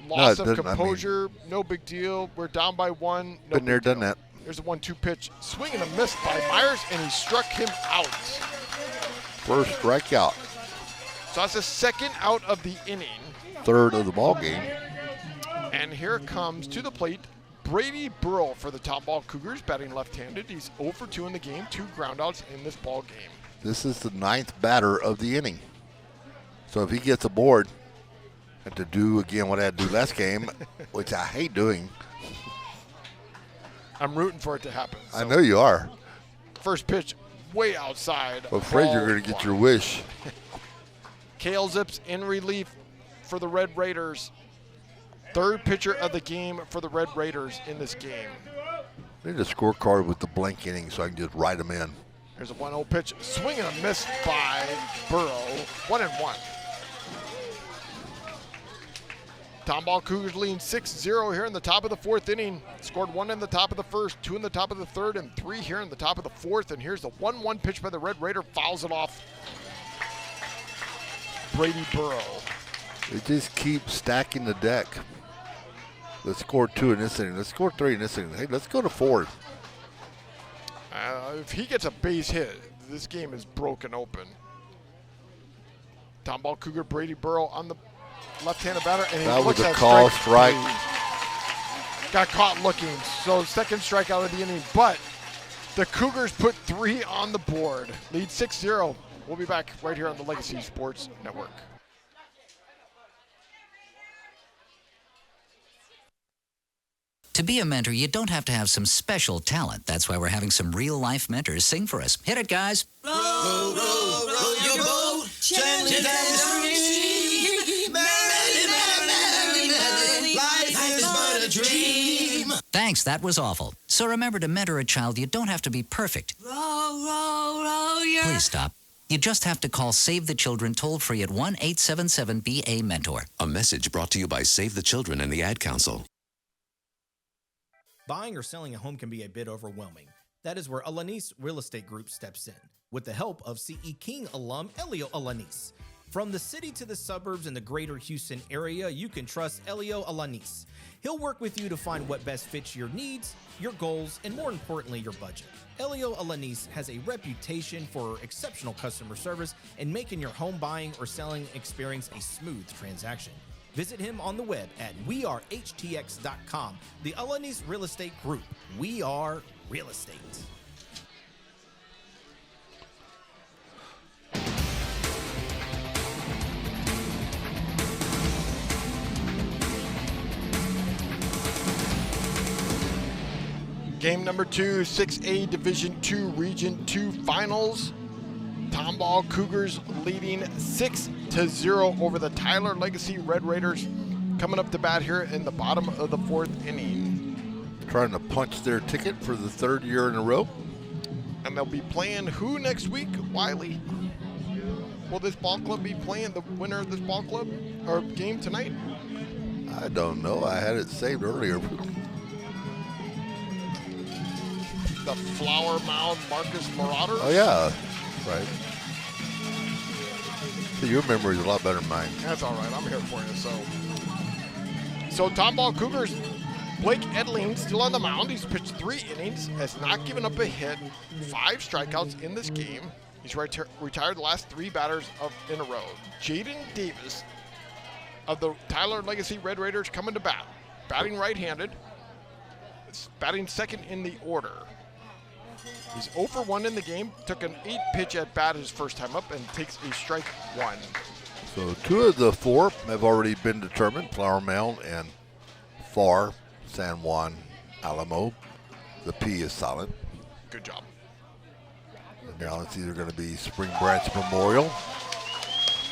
loss of composure. No big deal. We're down by 1. No been there, done that. There's a 1-2 pitch. Swing and a miss by Myers, and he struck him out. First strikeout. So that's the 2nd out of the inning. 3rd of the ball game. And here comes to the plate Brady Burrell for the Tomball Cougars, batting left-handed. He's 0 for 2 in the game, 2 groundouts in this ball game. This is the 9th batter of the inning. So if he gets aboard, and to do again what I had to do last game, which I hate doing. I'm rooting for it to happen. So I know you are. First pitch, way outside. I'm afraid you're going to get your wish. Kale Zips in relief for the Red Raiders. Third pitcher of the game for the Red Raiders in this game. I need a scorecard with the blank inning so I can just write them in. Here's a 1-0 pitch. Swing and a miss by Burrow. 1-1. Tomball Cougars leading 6-0 here in the top of the fourth inning. Scored 1 in the top of the first, 2 in the top of the third, and 3 here in the top of the fourth. And here's the 1-1 pitch by the Red Raider. Fouls it off. Brady Burrow. They just keep stacking the deck. Let's score 2 in this inning. Let's score 3 in this inning. Hey, let's go to 4. If he gets a base hit, this game is broken open. Tomball Cougar Brady Burrow on the left-handed batter, and he that looks was a at call strike. Got caught looking, so second strikeout of the inning. But the Cougars put 3 on the board. Lead 6-0. We'll be back right here on the Legacy Sports Network. To be a mentor, you don't have to have some special talent. That's why we're having some real-life mentors sing for us. Hit it, guys. Row, row, row your boat gently down the stream. Merrily, merrily, merrily, life is but a dream. Thanks, that was awful. So remember, to mentor a child, you don't have to be perfect. Row, row, row your... Please stop. You just have to call Save the Children toll-free at 1-877-BA-MENTOR. A message brought to you by Save the Children and the Ad Council. Buying or selling a home can be a bit overwhelming. That is where Alanis Real Estate Group steps in, with the help of CE King alum Elio Alanis. From the city to the suburbs and the greater Houston area, you can trust Elio Alanis. He'll work with you to find what best fits your needs, your goals, and more importantly, your budget. Elio Alanis has a reputation for exceptional customer service and making your home buying or selling experience a smooth transaction. Visit him on the web at wearehtx.com. The Alanis Real Estate Group. We are real estate. Game number 2, 6A Division II Region 2 Finals. Tomball Cougars leading 6-0 over the Tyler Legacy Red Raiders. Coming up to bat here in the bottom of the fourth inning. Trying to punch their ticket for the 3rd year in a row. And they'll be playing who next week? Wylie. Will this ball club be playing the winner of this ball club or game tonight? I don't know. I had it saved earlier. The Flower Mound Marcus Marauders? Oh, yeah. Right. So your memory is a lot better than mine. That's all right. I'm here for you. So Tomball Cougars, Blake Edling still on the mound. He's pitched 3 innings, has not given up a hit, 5 strikeouts in this game. He's retired the last 3 batters in a row. Jaden Davis of the Tyler Legacy Red Raiders coming to bat. Batting right-handed. Batting second in the order. He's 0 for 1 in the game, took an 8-pitch at bat his first time up, and takes a strike 1. So 2 of the 4 have already been determined, Flower Mound and FAR, San Juan, Alamo. The P is silent. Good job. And now it's either going to be Spring Branch Memorial,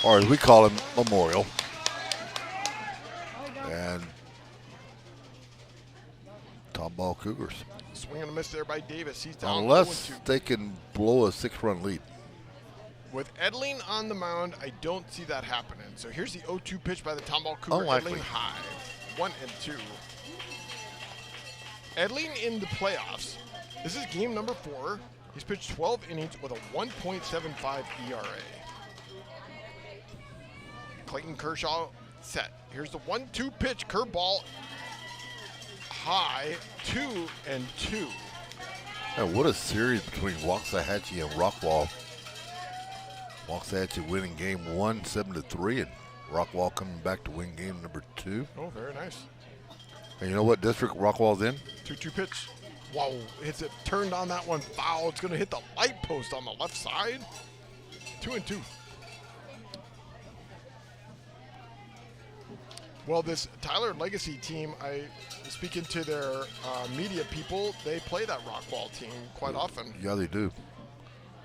or as we call him, Memorial. And Tomball Cougars. Swing and a miss there by Davis. He's down Unless 0-2. they can blow a 6-run lead. With Edling on the mound, I don't see that happening. So here's the 0-2 pitch by the Tomball Cougar. Unlikely. Edling high. 1-2. Edling in the playoffs. This is game number 4. He's pitched 12 innings with a 1.75 ERA. Clayton Kershaw set. Here's the 1-2 pitch. Curveball high. 2-2. And what a series between Waxahachie and Rockwall. Waxahachie winning game 1, 7-3, and Rockwall coming back to win game number 2. Oh, very nice. And you know what district Rockwall's in? 2-2 pitch. Wow, hits it, turned on that one, foul. It's going to hit the light post on the left side. 2-2. Well, this Tyler Legacy team, speaking to their media people, they play that Rockwall team quite often. Yeah, they do.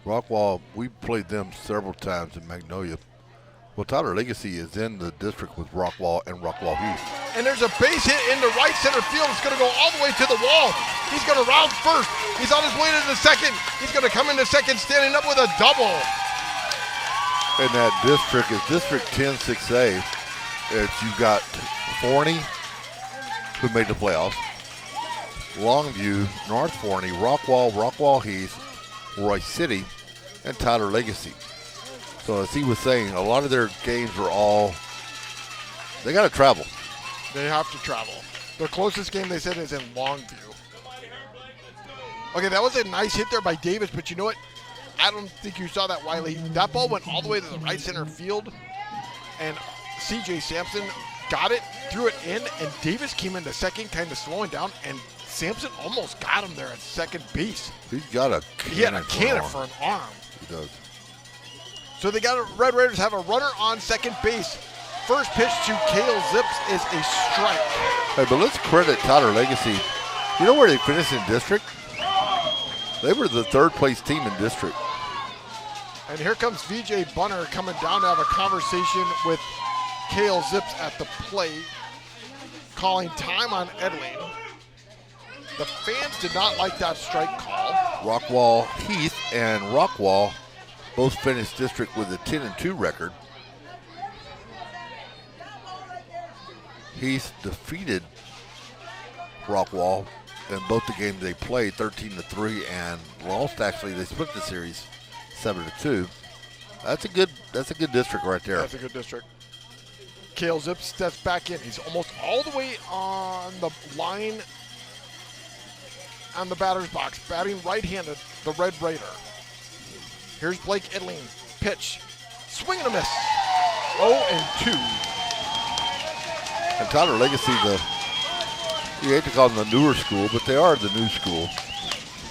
Rockwall, we played them several times in Magnolia. Well, Tyler Legacy is in the district with Rockwall and Rockwall Heath. And there's a base hit into right center field. It's going to go all the way to the wall. He's going to round first. He's on his way to the second. He's going to come into second, standing up with a double. And that district is District 10 6A. You've got Forney, who made the playoffs, Longview, North Forney, Rockwall, Rockwall Heath, Roy City, and Tyler Legacy. So as he was saying, a lot of their games are they got to travel. They have to travel. Their closest game, they said, is in Longview. Okay, that was a nice hit there by Davis, but you know what? I don't think you saw that, Wylie. That ball went all the way to the right center field, and C.J. Sampson got it, threw it in, and Davis came into second, kind of slowing down, and Sampson almost got him there at second base. He's got a cannon. He had a cannon for an arm. He does. So they got Red Raiders have a runner on second base. First pitch to Kale Zips is a strike. Hey, but let's credit Tyler Legacy. You know where they finished in district? They were the third place team in district. And here comes VJ Bunner coming down to have a conversation with Kale Zips at the plate, calling time on Edling. The fans did not like that strike call. Rockwall Heath and Rockwall both finished district with a 10-2 record. Heath defeated Rockwall in both the games they played, 13-3, and lost. Actually, they split the series 7-2. That's a good district right there. That's a good district. Kale Zips steps back in. He's almost all the way on the line on the batter's box, batting right-handed, the Red Raider. Here's Blake Edling. Pitch. Swing and a miss. 0-2. And Tyler Legacy, you hate to call them the newer school, but they are the new school.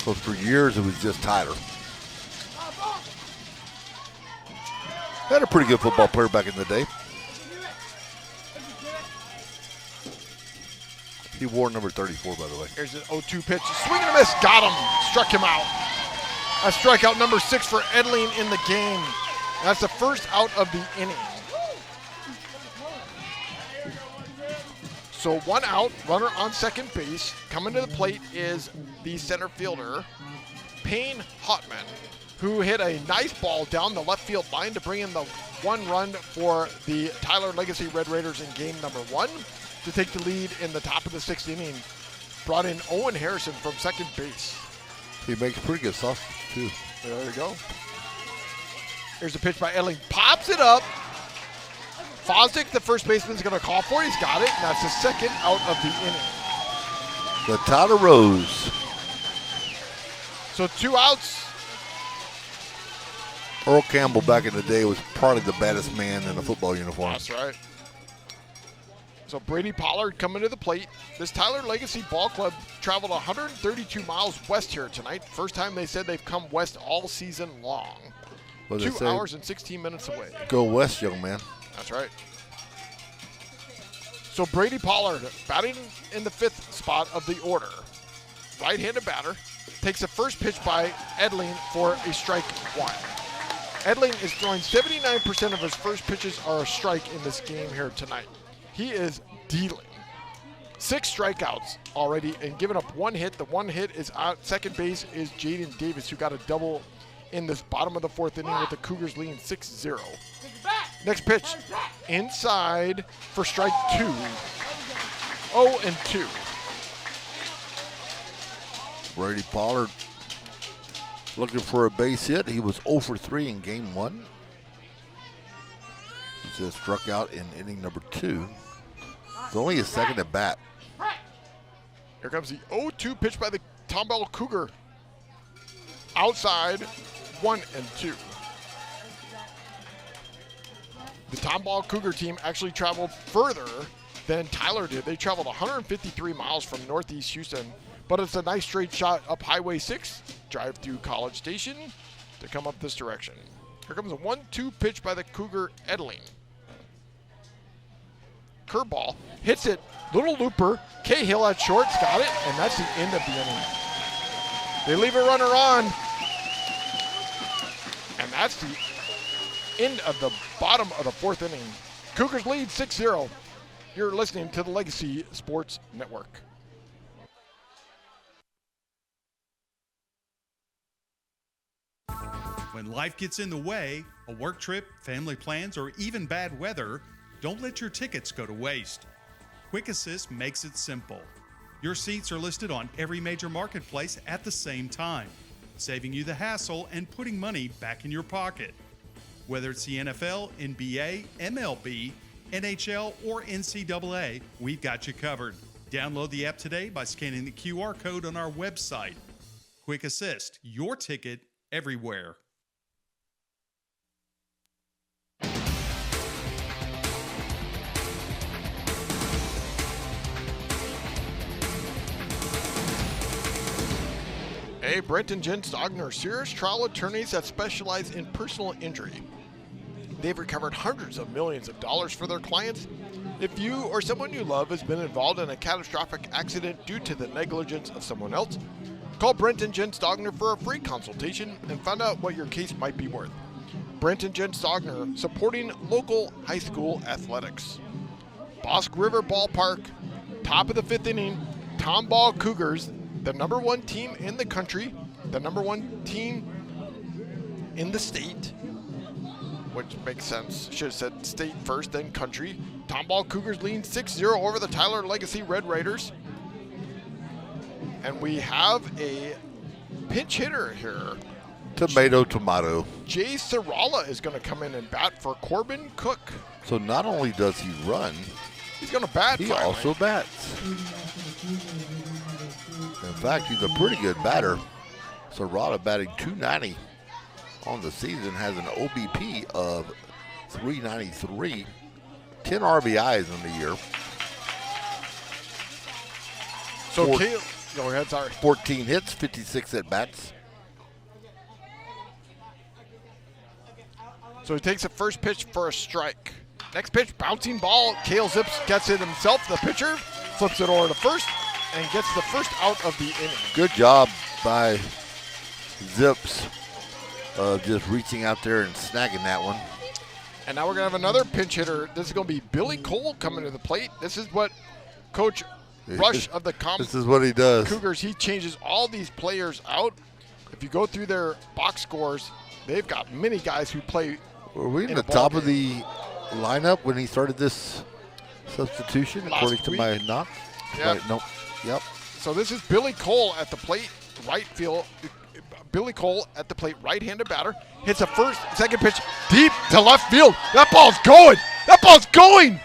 So for years, it was just Tyler. They had a pretty good football player back in the day. He wore number 34, by the way. Here's an 0-2 pitch. Swing and a miss. Got him. Struck him out. That's strikeout number 6 for Edling in the game. That's the first out of the inning. So 1 out, runner on second base. Coming to the plate is the center fielder, Payne Hotman, who hit a nice ball down the left field line to bring in the 1 run for the Tyler Legacy Red Raiders in game number 1 to take the lead in the top of the 6th inning. Brought in Owen Harrison from second base. He makes pretty good sausage, too. There you go. Here's a pitch by Edling. Pops it up. Fosdick, the first baseman, is going to call for it. He's got it, and that's the second out of the inning. The Tyler Rose. So 2 outs. Earl Campbell back in the day was probably the baddest man in a football uniform. That's right. So Brady Pollard coming to the plate. This Tyler Legacy Ball Club traveled 132 miles west here tonight. First time they said they've come west all season long. 2 hours and 16 minutes away. Go west, young man. That's right. So Brady Pollard batting in the 5th spot of the order. Right-handed batter. Takes the first pitch by Edling for a strike 1. Edling is throwing 79% of his first pitches are a strike in this game here tonight. He is dealing. 6 strikeouts already and giving up 1 hit. The 1 hit is out. Second base is Jaden Davis, who got a double in this bottom of the 4th inning with the Cougars leading 6-0. Next pitch, inside for strike 2. 0-2. Brady Pollard looking for a base hit. He was 0 for 3 in game 1. He just struck out in inning number 2. It's only his second at bat. Here comes the 0-2 pitch by the Tomball Cougar. Outside, 1-2. The Tomball Cougar team actually traveled further than Tyler did. They traveled 153 miles from Northeast Houston, but it's a nice straight shot up Highway 6, drive through College Station to come up this direction. Here comes a 1-2 pitch by the Cougar Edling. Curveball, hits it, little looper, Cahill at short's got it, and that's the end of the inning. They leave a runner on. that's the end of the bottom of the fourth inning. Cougars lead 6-0. You're listening to the Legacy Sports Network. When life gets in the way, a work trip, family plans, or even bad weather, don't let your tickets go to waste. Quick Assist makes it simple. Your seats are listed on every major marketplace at the same time, saving you the hassle and putting money back in your pocket. Whether it's the NFL, NBA, MLB, NHL, or NCAA, we've got you covered. Download the app today by scanning the QR code on our website. Quick Assist, your ticket everywhere. Hey, Brent and Jen Stogner, serious trial attorneys that specialize in personal injury. They've recovered hundreds of millions of dollars for their clients. If you or someone you love has been involved in a catastrophic accident due to the negligence of someone else, call Brent and Jen Stogner for a free consultation and find out what your case might be worth. Brent and Jen Stogner, supporting local high school athletics. Bosque River Ballpark, top of the fifth inning, Tomball Cougars, the number one team in the country, the number one team in the state, which makes sense. Should have said state first, then country. Tomball Cougars lean 6-0 over the Tyler Legacy Red Raiders. And we have a pinch hitter here. Tomato. Jay Serrala is going to come in and bat for Corbin Cook. So not only does he run, he's going to bat. He finally also bats. In fact, he's a pretty good batter. Serrata batting .290 on the season, has an OBP of .393, 10 RBIs in the year. So go ahead, sorry. 14 hits, 56 at bats. So he takes the first pitch for a strike. Next pitch, bouncing ball. Cale Zips gets it himself, the pitcher, flips it over to first, and gets the first out of the inning. Good job by Zips just reaching out there and snagging that one. And now we're going to have another pinch hitter. This is going to be Billy Cole coming to the plate. This is what Coach Rush of the This is what he does. Cougars, he changes all these players out. If you go through their box scores, they've got many guys who play. Were we in the top of the lineup when he started this substitution, according to my notes? Yep. Right, nope. Yep. So this is Billy Cole at the plate, right field. Billy Cole at the plate, right-handed batter. Hits a second pitch deep to left field. That ball's going. That ball's going.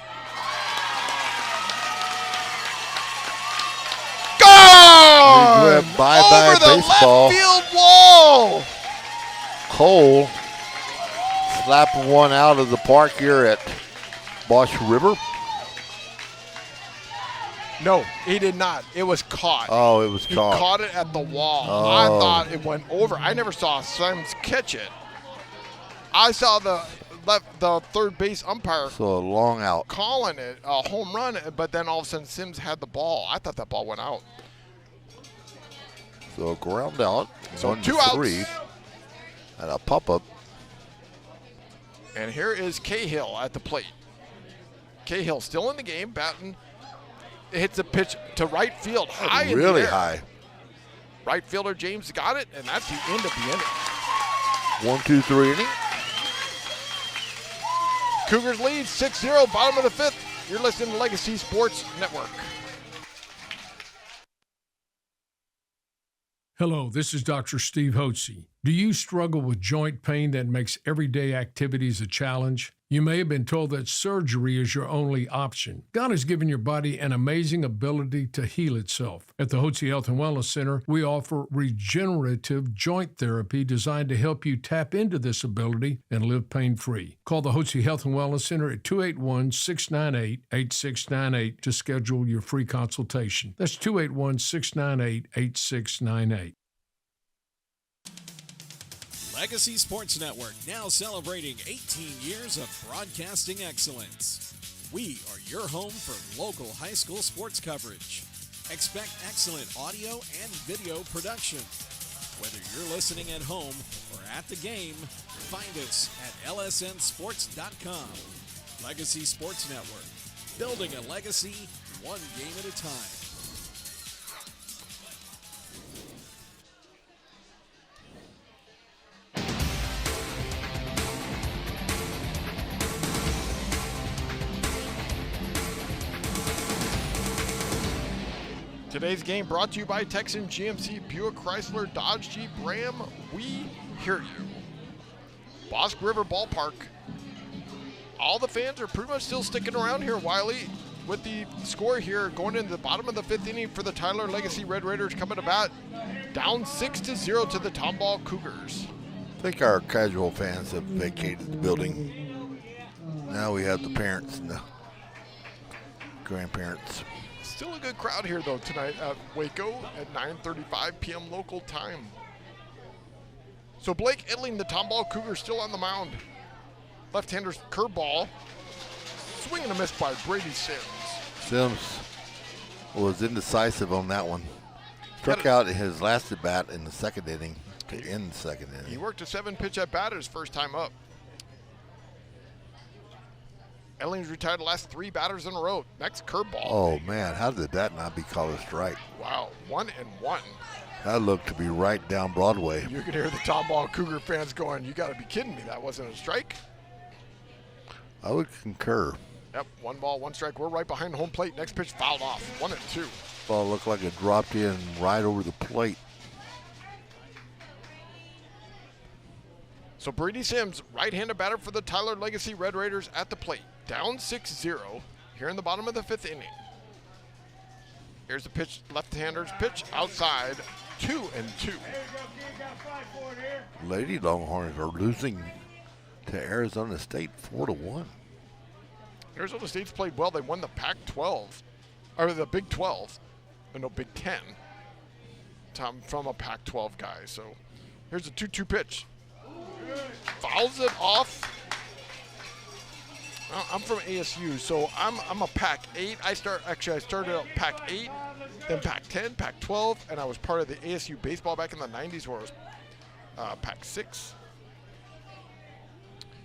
Gone! He went bye-bye over the baseball. left field wall. Cole slapping one out of the park here at Bosque River. No, he did not. It was caught. Oh, it was caught. He caught it at the wall. Oh. I thought it went over. I never saw Sims catch it. I saw the third base umpire So a long out. calling it a home run, but then all of a sudden Sims had the ball. I thought that ball went out. So a ground out. So 1 2 to 3. outs. And a pop-up. And here is Cahill at the plate. Cahill still in the game, batting. It hits a pitch to right field, high in the Really air. high. Right fielder James got it, and that's the end of the inning. 1, 2, 3 inning. Cougars lead 6-0, bottom of the fifth. You're listening to Legacy Sports Network. Hello, this is Dr. Steve Hotze. Do you struggle with joint pain that makes everyday activities a challenge? You may have been told that surgery is your only option. God has given your body an amazing ability to heal itself. At the Hotze Health and Wellness Center, we offer regenerative joint therapy designed to help you tap into this ability and live pain-free. Call the Hotze Health and Wellness Center at 281-698-8698 to schedule your free consultation. That's 281-698-8698. Legacy Sports Network, now celebrating 18 years of broadcasting excellence. We are your home for local high school sports coverage. Expect excellent audio and video production. Whether you're listening at home or at the game, find us at lsnsports.com. Legacy Sports Network, building a legacy one game at a time. Today's game brought to you by Texan GMC, Buick Chrysler, Dodge Jeep, Ram. We hear you. Bosque River Ballpark. All the fans are pretty much still sticking around here, Wylie, with the score here going into the bottom of the 5th inning for the Tyler Legacy Red Raiders coming to bat, down 6-0 to the Tomball Cougars. I think our casual fans have vacated the building. Now we have the parents and the grandparents. Still a good crowd here, though, tonight at Waco at 9:35 p.m. local time. So Blake Edling, the Tomball Cougars, still on the mound. Left-hander's curveball. Swing and a miss by Brady Sims. Sims was indecisive on that one. Struck out his last at bat in the 2nd inning to end the 2nd inning. He worked a 7-pitch at bat his first time up. Edling's retired the last 3 batters in a row. Next curveball. Oh, man, how did that not be called a strike? Wow, 1-1. That looked to be right down Broadway. You could hear the Tomball Cougar fans going, you got to be kidding me. That wasn't a strike. I would concur. Yep, 1 ball, 1 strike. We're right behind home plate. Next pitch fouled off. 1-2. Ball looked like it dropped in right over the plate. So Brady Sims, right-handed batter for the Tyler Legacy Red Raiders at the plate. Down 6-0 here in the bottom of the 5th inning. Here's the pitch, left-hander's pitch outside, 2-2. Lady Longhorns are losing to Arizona State 4-1. Arizona State's played well. They won the Pac-12, or the Big 12, or no, Big 10. Tom from a Pac-12 guy. So here's a 2-2 pitch. Fouls it off. Well, I'm from ASU, so I'm a Pac-8. I started out Pac-8, then Pac-10, Pac-12, and I was part of the ASU baseball back in the 90s where it was Pac-6.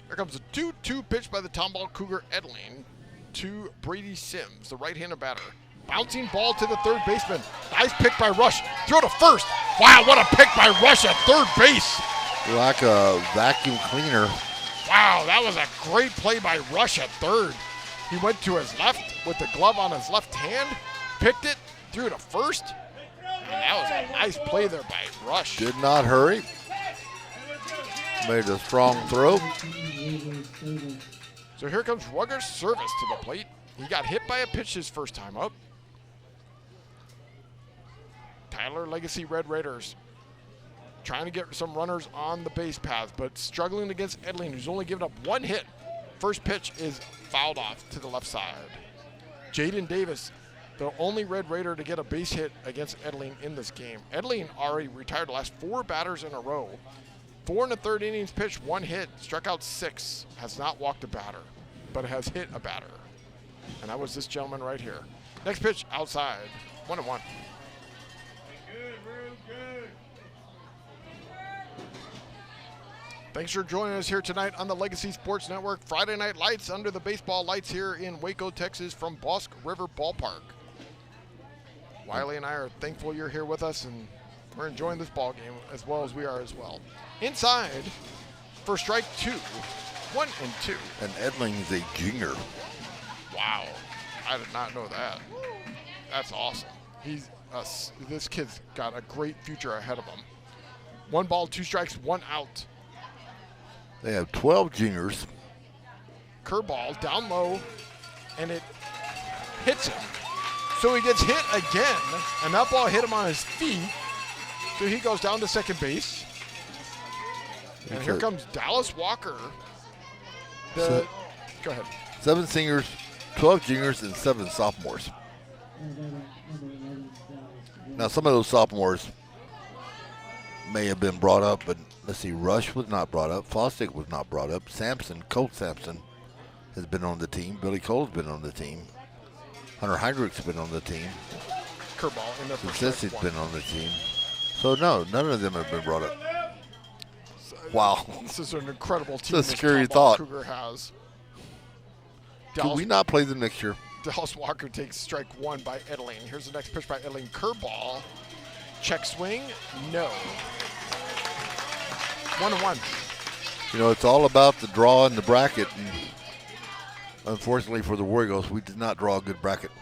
Here comes a 2-2 pitch by the Tomball Cougar Edling to Brady Sims, the right-handed batter. Bouncing ball to the 3rd baseman. Nice pick by Rush. Throw to first. Wow, what a pick by Rush at 3rd base. Like a vacuum cleaner. Wow, that was a great play by Rush at 3rd. He went to his left with the glove on his left hand, picked it, threw to first, and that was a nice play there by Rush. Did not hurry. Made a strong throw. So here comes Rugger's service to the plate. He got hit by a pitch his first time up. Tyler Legacy Red Raiders trying to get some runners on the base paths, but struggling against Edling, who's only given up 1 hit. First pitch is fouled off to the left side. Jaden Davis, the only Red Raider to get a base hit against Edling in this game. Edling already retired the last 4 batters in a row. 4 1/3 innings pitched, 1 hit, struck out 6, has not walked a batter, but has hit a batter. And that was this gentleman right here. Next pitch outside, 1-1. Thanks for joining us here tonight on the Legacy Sports Network. Friday Night Lights under the baseball lights here in Waco, Texas from Bosque River Ballpark. Wylie and I are thankful you're here with us, and we're enjoying this ball game as well as we are as well. Inside for strike 2, 1-2. And Edling's a junior. Wow, I did not know that. That's awesome. This kid's got a great future ahead of him. 1 ball, 2 strikes, 1 out. They have 12 juniors. Curveball down low, and it hits him. So he gets hit again, and that ball hit him on his feet. So he goes down to second base. And here comes Dallas Walker. Go ahead. 7 seniors, 12 juniors, and 7 sophomores. Now, some of those sophomores may have been brought up, but let's see, Rush was not brought up. Fosdick was not brought up. Colt Sampson has been on the team. Billy Cole's been on the team. Hunter Heinrich's been on the team. Curveball in the first Sissy's been on the team. So, no, none of them have been brought up. Wow. This is an incredible team. It's a this scary Tomball thought. Cougar has. Can we not play them next year? Dallas Walker takes strike one by Edeling. Here's the next pitch by Edeling. Curveball. Check swing. No. 1-1. You know, it's all about the draw in the bracket. And unfortunately for the War Eagles, we did not draw a good bracket.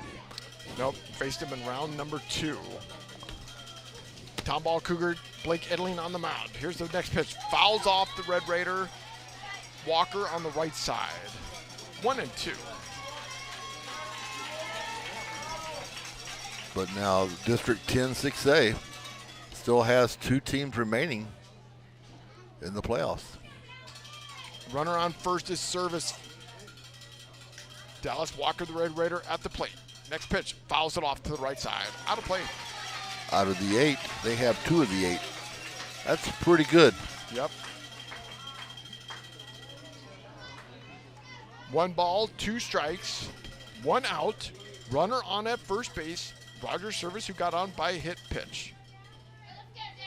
Nope. Faced him in round number 2. Tomball Cougar, Blake Edeling on the mound. Here's the next pitch. Fouls off the Red Raider. Walker on the right side. 1-2. But now District 10 6A still has 2 teams remaining in the playoffs. Runner on first is Service. Dallas Walker, the Red Raider, at the plate. Next pitch, fouls it off to the right side. Out of play. Out of the 8, they have 2 of the 8. That's pretty good. Yep. 1 ball, 2 strikes, 1 out. Runner on at first base. Roger Service, who got on by a hit pitch.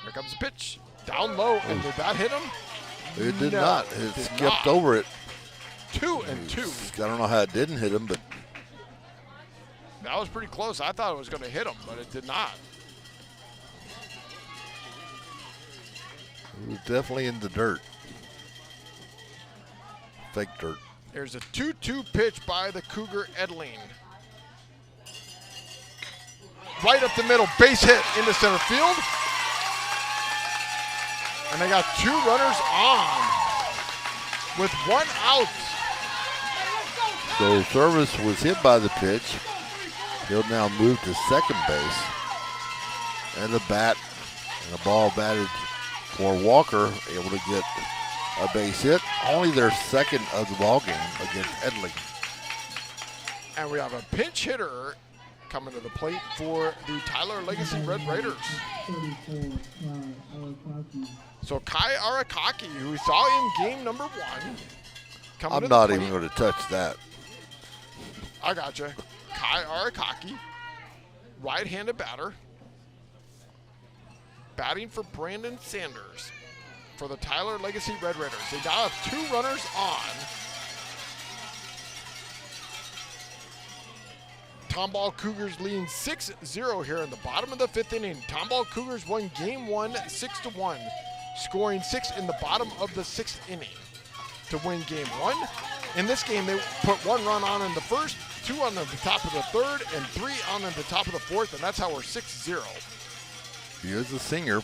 Here comes the pitch. Down low, and did that hit him? It did No, not. it It did skipped not. over it. 2-2. I don't know how it didn't hit him, but That was pretty close. I thought it was going to hit him, but it did not. it was definitely in the dirt. Fake dirt. There's a 2-2 pitch by the Cougar Edeling. Right up the middle, base hit into center field. And they got 2 runners on with 1 out. So Service was hit by the pitch. He'll now move to second base. And a bat and a ball batted for Walker, able to get a base hit. Only their second of the ball game against Edeling. And we have a pinch hitter coming to the plate for the Tyler Legacy Red Raiders. So Kai Arakaki, who we saw in game number 1. coming to I'm the not plate. even going to touch that. I gotcha. Kai Arakaki, right-handed batter. Batting for Brandon Sanders for the Tyler Legacy Red Raiders. They now have 2 runners on. Tomball Cougars leading 6-0 here in the bottom of the 5th inning. Tomball Cougars won game 1 6-1, scoring 6 in the bottom of the 6th inning to win game 1. In this game, they put 1 run on in the first, 2 on the top of the 3rd, and 3 on in the top of the 4th, and that's how we're 6-0. He is a senior,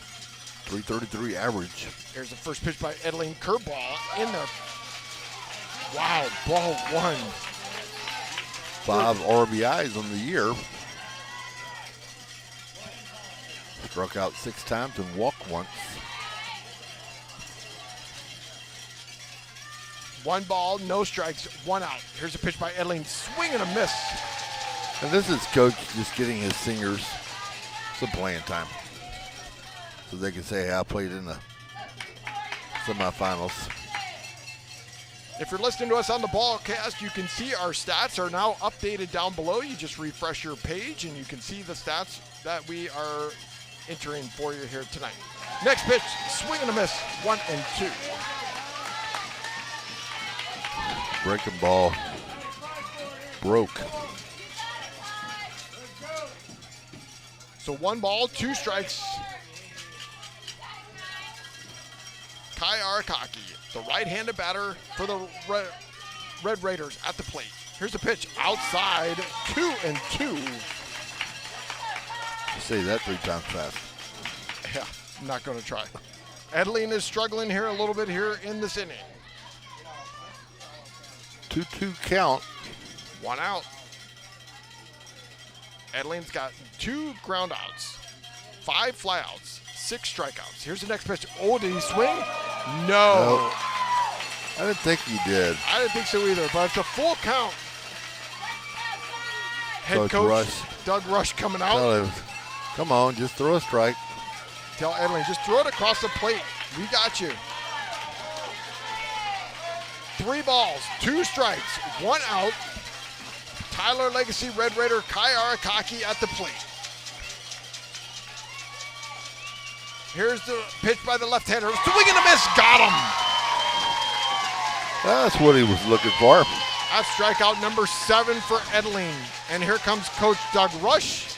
333 average. Here's the first pitch by Edeling. Curveball in there. Wow, ball 1. 5 RBIs on the year. Struck out 6 times and walked once. 1 ball, no strikes, 1 out. Here's a pitch by Edeling. Swing and a miss. And this is coach just getting his seniors some playing time, so they can say, hey, I played in the semifinals. If you're listening to us on the Ballcast, you can see our stats are now updated down below. You just refresh your page and you can see the stats that we are entering for you here tonight. Next pitch, swing and a miss, 1-2. Breaking ball broke. So 1 ball, 2 strikes. Kai Arakaki, the right-handed batter for the Red Raiders at the plate. Here's the pitch outside, 2-2. Say that 3 times fast. Yeah, I'm not going to try. Edeling is struggling here a little bit here in this inning. 2-2 count. 1 out. Edeling's got 2 ground outs, 5 flyouts, 6 strikeouts. Here's the next pitch. Oh, did he swing? No. I didn't think he did. I didn't think so either, but it's a full count. Head coach Rush. Doug Rush coming out. Tell him, come on, just throw a strike. Tell Edeling, just throw it across the plate. We got you. 3 balls, 2 strikes, 1 out. Tyler Legacy Red Raider Kai Arakaki at the plate. Here's the pitch by the left-hander. Swing and a miss. Got him. That's what he was looking for. That's strikeout number 7 for Edling. And here comes Coach Doug Rush.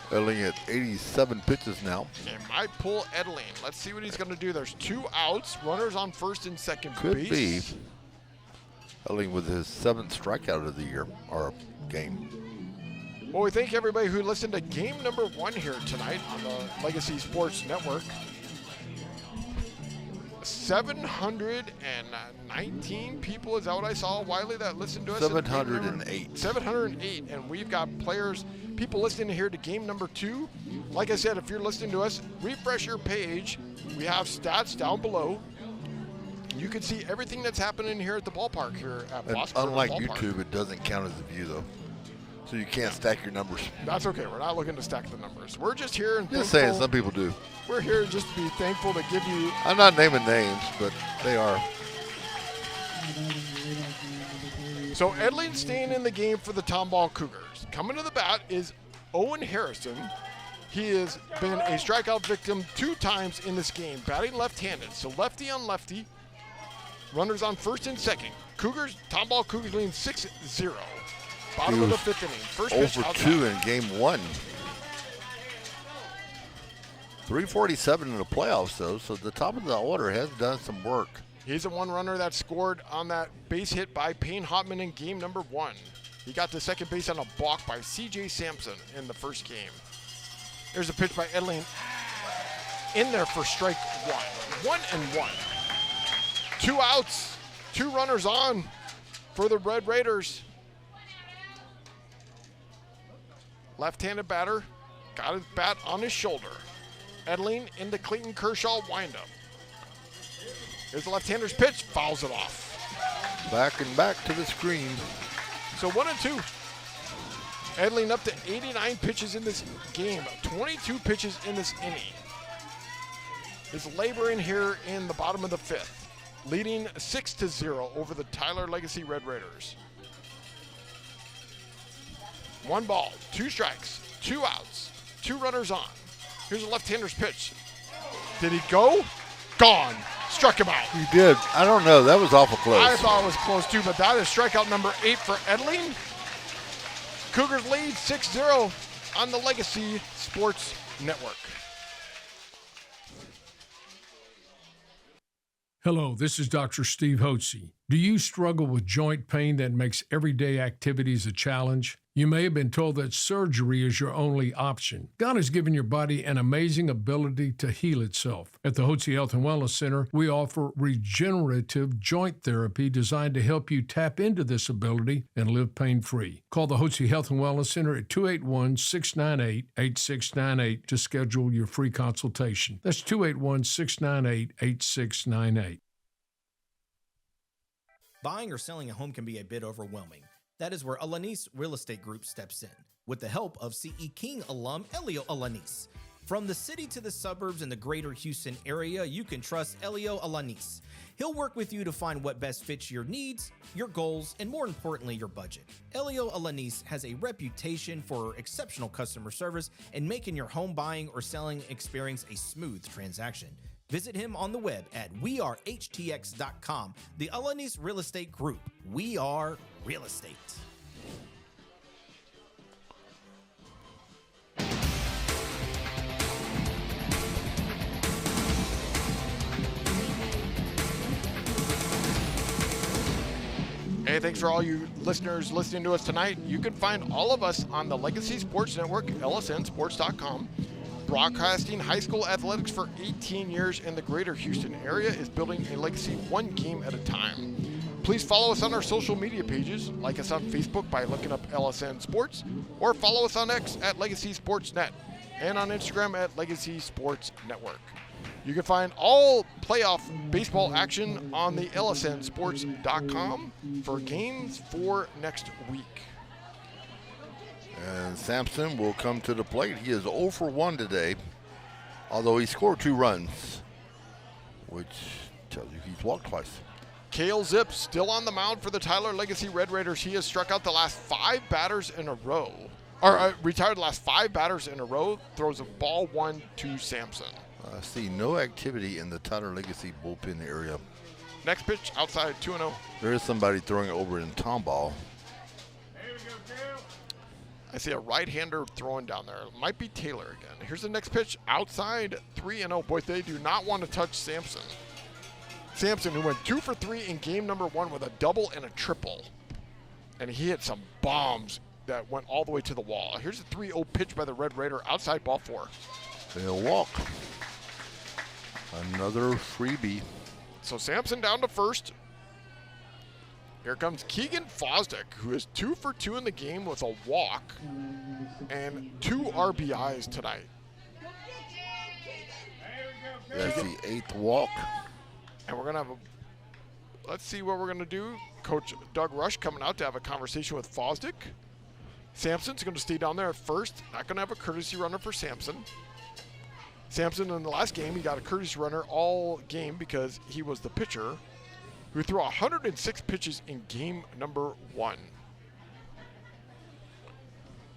Edling at 87 pitches now. It might pull Edling. Let's see what he's going to do. There's 2 outs. Runners on first and second Could base. be. Edling with his 7th strikeout of the year, or game. Well, we thank everybody who listened to game number 1 here tonight on the Legacy Sports Network. 719 people, is that what I saw, Wylie, that listened to us? 708. 708, and we've got people listening here to game number 2. Like I said, if you're listening to us, refresh your page. We have stats down below. You can see everything that's happening here at the ballpark here at Bosque. Unlike YouTube, it doesn't count as a view, though. So you can't stack your numbers. That's okay. We're not looking to stack the numbers. We're just here and just saying, some people do. We're here just to be thankful to give you. I'm not naming names, but they are. So Edling staying in the game for the Tomball Cougars. Coming to the bat is Owen Harrison. He has been a strikeout victim 2 times in this game, batting left-handed. So lefty on lefty. Runners on first and second. Tomball Cougars leading 6-0. Bottom of the 5th inning. First pitch over 2 in game 1. 347 in the playoffs, though, so the top of the order has done some work. He's the one runner that scored on that base hit by Payne Hotman in game number 1. He got to second base on a balk by C.J. Sampson in the first game. There's a pitch by Edling in there for strike 1. 1-1. 2 outs, 2 runners on for the Red Raiders. Left-handed batter, got his bat on his shoulder. Edling into Clayton Kershaw windup. Here's the left-hander's pitch, fouls it off. Back and back to the screen. So 1-2. Edling up to 89 pitches in this game, 22 pitches in this inning. Is laboring here in the bottom of the 5th, leading 6-0 over the Tyler Legacy Red Raiders. 1 ball, 2 strikes, 2 outs, 2 runners on. Here's a left-hander's pitch. Did he go? Gone. Struck him out. He did. I don't know. That was awful close. I thought it was close too, but that is strikeout number 8 for Edling. Cougars lead 6-0 on the Legacy Sports Network. Hello, this is Dr. Steve Hotze. Do you struggle with joint pain that makes everyday activities a challenge? You may have been told that surgery is your only option. God has given your body an amazing ability to heal itself. At the Hotze Health and Wellness Center, we offer regenerative joint therapy designed to help you tap into this ability and live pain-free. Call the Hotze Health and Wellness Center at 281-698-8698 to schedule your free consultation. That's 281-698-8698. Buying or selling a home can be a bit overwhelming. That is where Alanis Real Estate Group steps in, with the help of CE King alum Elio Alanis. From the city to the suburbs and the greater Houston area, you can trust Elio Alanis. He'll work with you to find what best fits your needs, your goals, and more importantly, your budget. Elio Alanis has a reputation for exceptional customer service and making your home buying or selling experience a smooth transaction. Visit him on the web at wearehtx.com. The Alanis Real Estate Group. We are real estate. Hey, thanks for all you listeners listening to us tonight. You can find all of us on the Legacy Sports Network, lsnsports.com. Broadcasting high school athletics for 18 years in the greater Houston area is building a legacy one game at a time. Please follow us on our social media pages, like us on Facebook by looking up LSN Sports, or follow us on X at Legacy Sports Net, and on Instagram at Legacy Sports Network. You can find all playoff baseball action on the lsnsports.com for games for next week. And Sampson will come to the plate. He is 0 for 1 today, although he scored 2 runs, which tells you he's walked twice. Cale Zip still on the mound for the Tyler Legacy Red Raiders. He has struck out the last 5 batters in a row, or retired the last 5 batters in a row, throws a ball 1 to Sampson. I see no activity in the Tyler Legacy bullpen area. Next pitch outside 2-0. There is somebody throwing it over in Tomball. I see a right-hander throwing down there. Might be Taylor again. Here's the next pitch outside 3-0. Boy, they do not want to touch Sampson. Sampson, who went 2 for 3 in game number 1 with a double and a triple. And he hit some bombs that went all the way to the wall. Here's a 3-0 pitch by the Red Raider outside ball 4. They'll walk. Another freebie. So Sampson down to first. Here comes Keegan Fosdick, who is 2 for 2 in the game with a walk and 2 RBIs tonight. That's the 8th walk. And we're going to have let's see what we're going to do. Coach Doug Rush coming out to have a conversation with Fosdick. Sampson's going to stay down there at first. Not going to have a courtesy runner for Sampson. Sampson in the last game, he got a courtesy runner all game because he was the pitcher who threw 106 pitches in game number 1.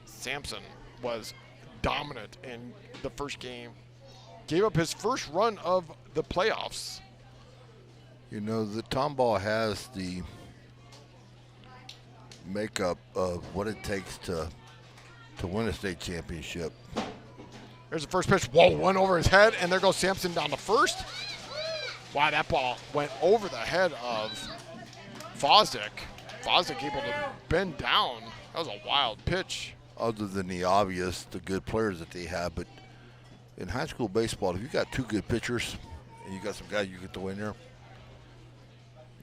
Sampson was dominant in the first game. Gave up his first run of the playoffs. You know, the Tomball has the makeup of what it takes to win a state championship. Here's the first pitch. Whoa, went over his head, and there goes Sampson down to first. Wow, that ball went over the head of Fosdick. Fosdick able to bend down. That was a wild pitch. Other than the obvious, the good players that they have, but in high school baseball, if you got 2 good pitchers and you got some guys you get to win there,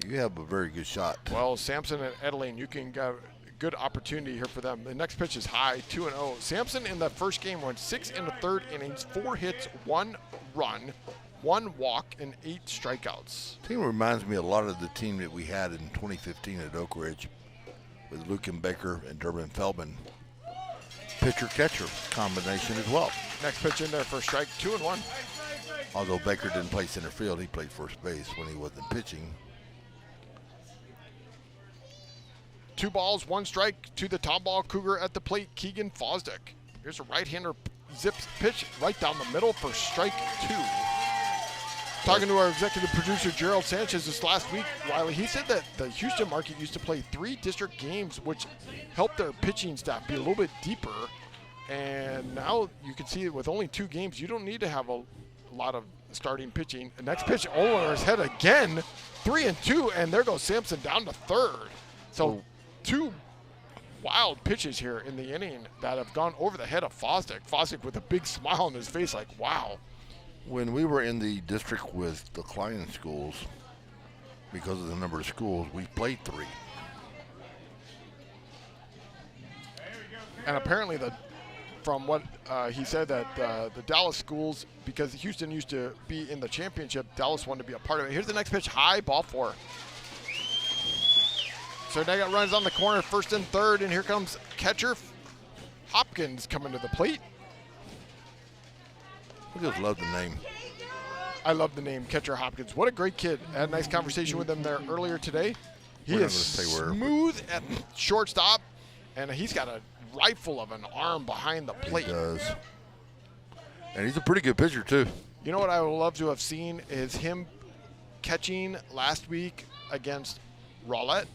you have a very good shot. Well, Sampson and Edeline, you can get a good opportunity here for them. The next pitch is high, 2-0. Sampson in the first game went 6 in the 3rd innings, 4 hits, 1 run, 1 walk, and 8 strikeouts. The team reminds me a lot of the team that we had in 2015 at Oak Ridge with Lucan Baker and Durbin Feldman. Pitcher-catcher combination as well. Next pitch in there for strike, 2-1. Although Baker didn't play center field, he played first base when he wasn't pitching. 2 balls, 1 strike to the Tomball Cougar at the plate, Keegan Fosdick. Here's a right-hander zips pitch right down the middle for strike 2. Talking to our executive producer, Gerald Sanchez, this last week, Wylie, he said that the Houston market used to play 3 district games, which helped their pitching staff be a little bit deeper. And now you can see with only 2 games, you don't need to have a lot of starting pitching. The next pitch over his head again, 3-2, and there goes Sampson down to 3rd. So 2 wild pitches here in the inning that have gone over the head of Fosdick. Fosdick with a big smile on his face like, wow. When we were in the district with the Klein schools, because of the number of schools, we played 3. And apparently from what he said that the Dallas schools, because Houston used to be in the championship, Dallas wanted to be a part of it. Here's the next pitch, high, ball 4. So they got runs on the corner, 1st and 3rd, and here comes catcher Hopkins coming to the plate. I just love the name. I love the name, catcher Hopkins. What a great kid. I had a nice conversation with him there earlier today. He is smooth at shortstop, and he's got a rifle of an arm behind the plate. He does. And he's a pretty good pitcher, too. You know what I would love to have seen is him catching last week against Rowlett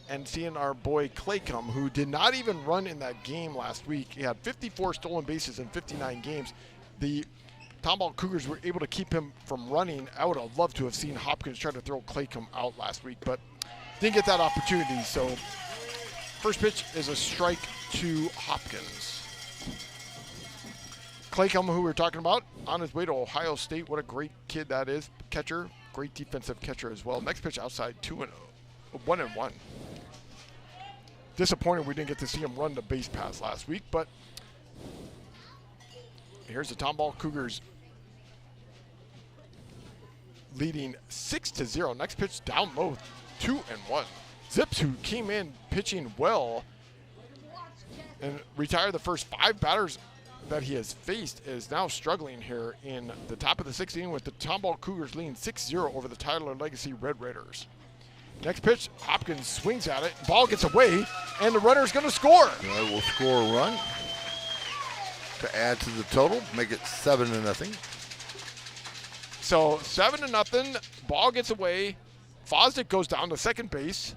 and seeing our boy Claycomb, who did not even run in that game last week. He had 54 stolen bases in 59 games. The Tomball Cougars were able to keep him from running. I would have loved to have seen Hopkins try to throw Claycomb out last week, but didn't get that opportunity. So first pitch is a strike to Hopkins. Claycomb, who we were talking about, on his way to Ohio State. What a great kid that is. Catcher, great defensive catcher as well. Next pitch outside, 1-1. Disappointed we didn't get to see him run the base paths last week, but here's the Tomball Cougars leading 6-0. Next pitch down low, 2-1. Zips, who came in pitching well and retired the first 5 batters that he has faced, is now struggling here in the top of the 6th inning with the Tomball Cougars leading 6-0 over the Tyler Legacy Red Raiders. Next pitch, Hopkins swings at it, ball gets away, and the runner's going to score. Yeah, we'll score a run to add to the total, make it 7-0. So 7-0. Ball gets away. Fosdick goes down to second base.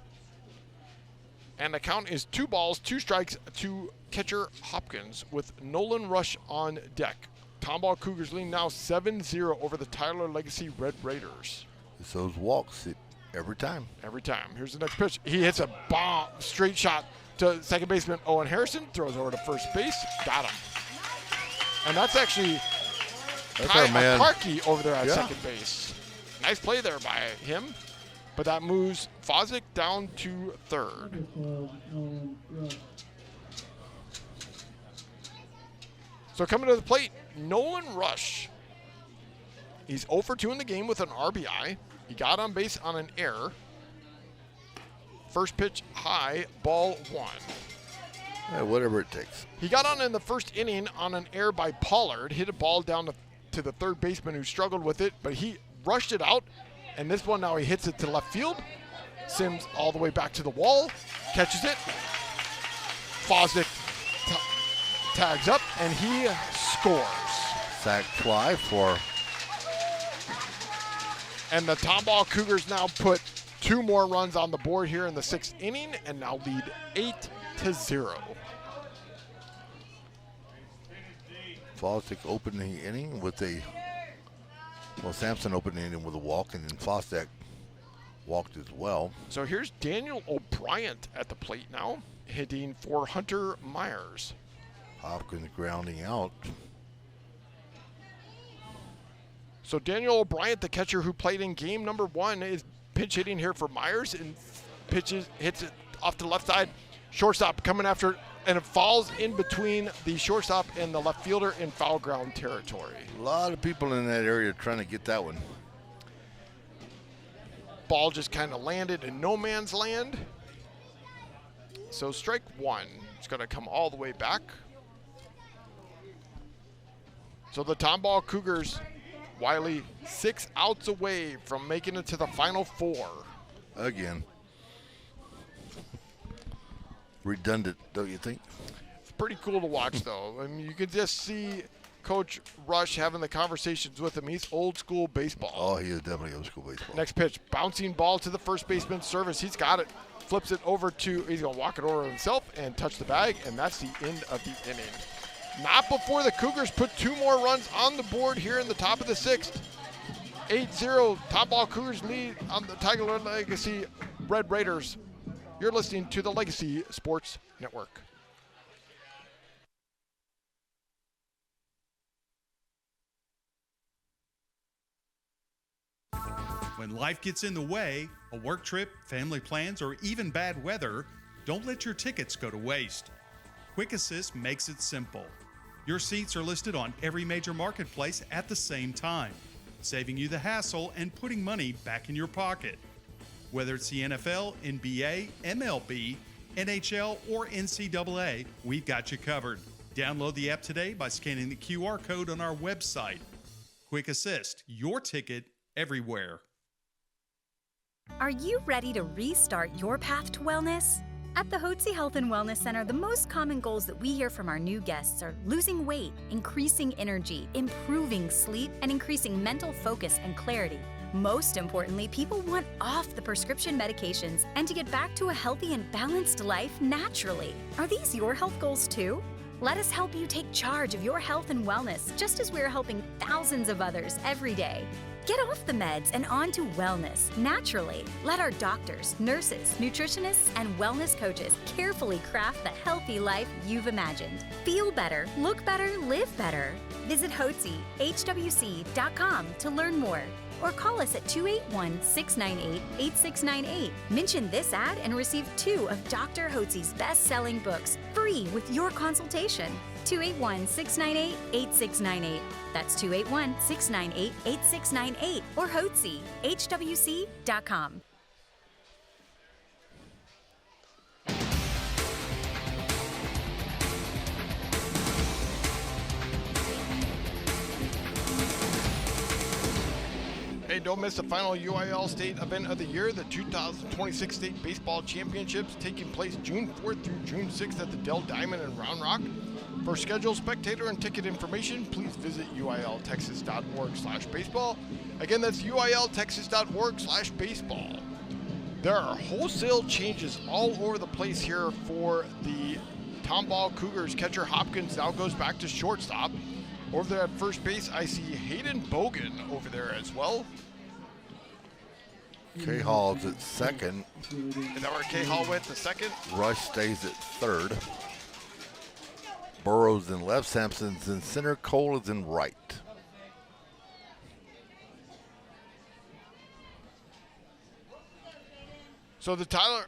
And the count is 2 balls, 2 strikes to catcher Hopkins with Nolan Rush on deck. Tomball Cougars lead now 7-0 over the Tyler Legacy Red Raiders. It's those walks every time. Every time. Here's the next pitch. He hits a bomb, straight shot to second baseman Owen Harrison. Throws over to first base. Got him. And that's actually Kai Akarki over there at second base. Nice play there by him. But that moves Fosdick down to third. So coming to the plate, Nolan Rush. He's 0 for 2 in the game with an RBI. He got on base on an error. First pitch high, ball 1. Yeah, whatever it takes. He got on in the first inning on an error by Pollard, hit a ball down to the third baseman who struggled with it, but he rushed it out. And this one now he hits it to left field. Sims all the way back to the wall, catches it. Fosdick tags up, and he scores. Sack fly for... And the Tomball Cougars now put 2 more runs on the board here in the 6th inning and now lead 8-0. Fosdick opened the inning with a... Well, Sampson opened the inning with a walk, and then Fosdick walked as well. So here's Daniel O'Brien at the plate now, hitting for Hunter Myers. Hopkins grounding out. So Daniel O'Brien, the catcher who played in game number 1, is pinch hitting here for Myers and hits it off to the left side. Shortstop coming after it, and it falls in between the shortstop and the left fielder in foul ground territory. A lot of people in that area trying to get that one. Ball just kind of landed in no man's land. So strike 1. It's going to come all the way back. So the Tomball Cougars, Wylie, 6 outs away from making it to the final 4. Again. Redundant, don't you think? It's pretty cool to watch, though. I mean, you can just see Coach Rush having the conversations with him. He's old school baseball. Oh, he is definitely old school baseball. Next pitch, bouncing ball to the first baseman's service. He's got it. Flips it over to, he's going to walk it over himself and touch the bag, and that's the end of the inning. Not before the Cougars put 2 more runs on the board here in the top of the 6th. 8-0, Tomball Cougars lead on the Tiger Legacy Red Raiders. You're listening to the Legacy Sports Network. When life gets in the way, a work trip, family plans, or even bad weather, don't let your tickets go to waste. Quick Assist makes it simple. Your seats are listed on every major marketplace at the same time, saving you the hassle and putting money back in your pocket. Whether it's the NFL, NBA, MLB, NHL, or NCAA, we've got you covered. Download the app today by scanning the QR code on our website. Quick Assist, your ticket everywhere. Are you ready to restart your path to wellness? At the Hotze Health and Wellness Center, the most common goals that we hear from our new guests are losing weight, increasing energy, improving sleep, and increasing mental focus and clarity. Most importantly, people want off the prescription medications and to get back to a healthy and balanced life naturally. Are these your health goals too? Let us help you take charge of your health and wellness, just as we're helping thousands of others every day. Get off the meds and on to wellness naturally. Let our doctors, nurses, nutritionists, and wellness coaches carefully craft the healthy life you've imagined. Feel better, look better, live better. Visit HWC.com to learn more, or call us at 281-698-8698. Mention this ad and receive 2 of Dr. Hotze's best-selling books free with your consultation. 281-698-8698. That's 281-698-8698 or Hotze, HWC.com. Hey, don't miss the final UIL state event of the year, the 2026 State Baseball Championships, taking place June 4th through June 6th at the Dell Diamond in Round Rock. For schedule, spectator, and ticket information, please visit uiltexas.org/baseball. Again, that's uiltexas.org/baseball. There are wholesale changes all over the place here for the Tomball Cougars. Catcher Hopkins now goes back to shortstop. Over there at first base, I see Hayden Bogan over there as well. K. Hall's at second. Is that where K. Hall went, the second? Rush stays at third. Burrows in left, Sampson's in center, Cole is in right. So the Tyler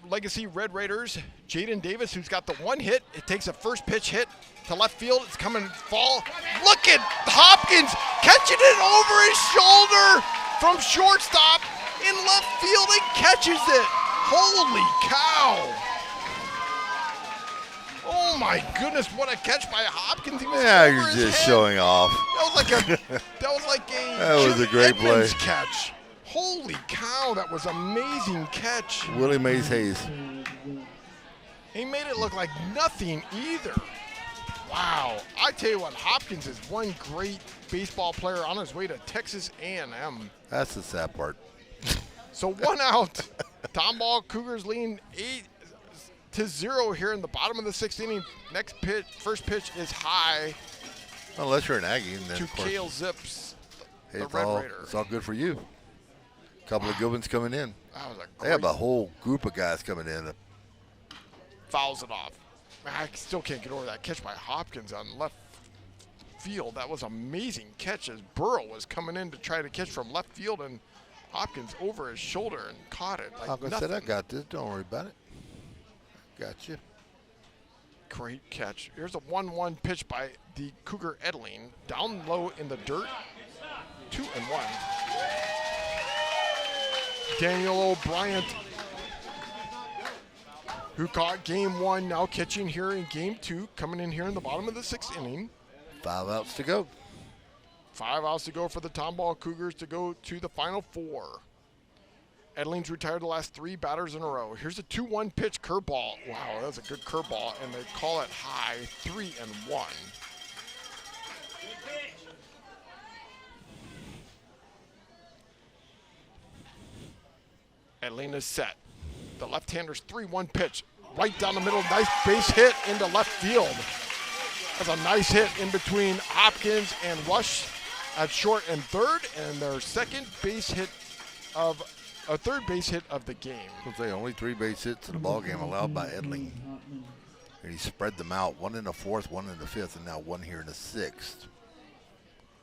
Legacy Red Raiders, Jaden Davis, who's got the one hit. It takes a first pitch hit to left field. It's coming fall. Look at Hopkins catching it over his shoulder from shortstop in left field and catches it. Holy cow. Oh my goodness, what a catch by Hopkins. He was over You're his just head. showing off. That was like a That was a great Edmonds play. catch. Holy cow, that was amazing catch. Willie Mays Hayes. He made it look like nothing either. Wow. I tell you what, Hopkins is one great baseball player on his way to Texas A&M. That's the sad part. So 1 out. Tomball Cougars leading 8-0 here in the bottom of the 6th inning. First pitch is high. Unless you're an Aggie. And then To of course, Cale Zips, hey, the it's Red all, Raider. it's all good for you. Couple of good ones coming in. That was a They have great- a whole group of guys coming in. Fouls it off. I still can't get over that catch by Hopkins on left field. That was an amazing catch as Burrow was coming in to try to catch from left field, and Hopkins over his shoulder and caught it. Like Hopkins nothing. said, I got this. Don't worry about it. Got you. Great catch. Here's a 1-1 pitch by the Cougar Edling. Down low in the dirt. 2-1. Daniel O'Brien, who caught game 1, now catching here in game 2, coming in here in the bottom of the 6th inning. 5 outs to go. 5 outs to go for the Tomball Cougars to go to the final 4. Edling's retired the last 3 batters in a row. Here's a 2-1 pitch curveball. Wow, that was a good curveball, and they call it high, 3-1. Edling is set. The left-hander's 3-1 pitch. Right down the middle, nice base hit into left field. That's a nice hit in between Hopkins and Rush at short and third, and their third base hit of the game. I'll say only 3 base hits in the ball game allowed by Edling. And he spread them out, 1 in the 4th, 1 in the 5th, and now 1 here in the 6th.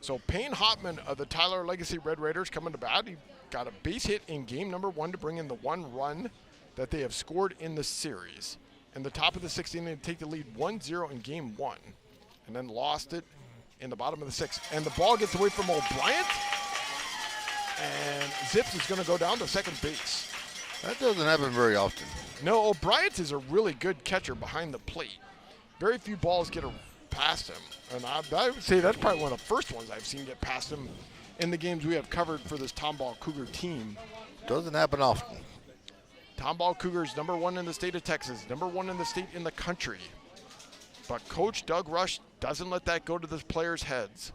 So Payne Hopman of the Tyler Legacy Red Raiders coming to bat. He got a base hit in game number 1 to bring in the 1 run that they have scored in the series. In the top of the 6th inning, they take the lead 1-0 in game 1, and then lost it in the bottom of the 6th. And the ball gets away from O'Brien, and Zips is going to go down to second base. That doesn't happen very often. No, O'Brien is a really good catcher behind the plate. Very few balls get past him, and I would say that's probably one of the first ones I've seen get past him in the games we have covered for this Tomball Cougar team. Doesn't happen often. Tomball Cougars, number 1 in the state of Texas, number 1 in the state in the country. But Coach Doug Rush doesn't let that go to the players' heads.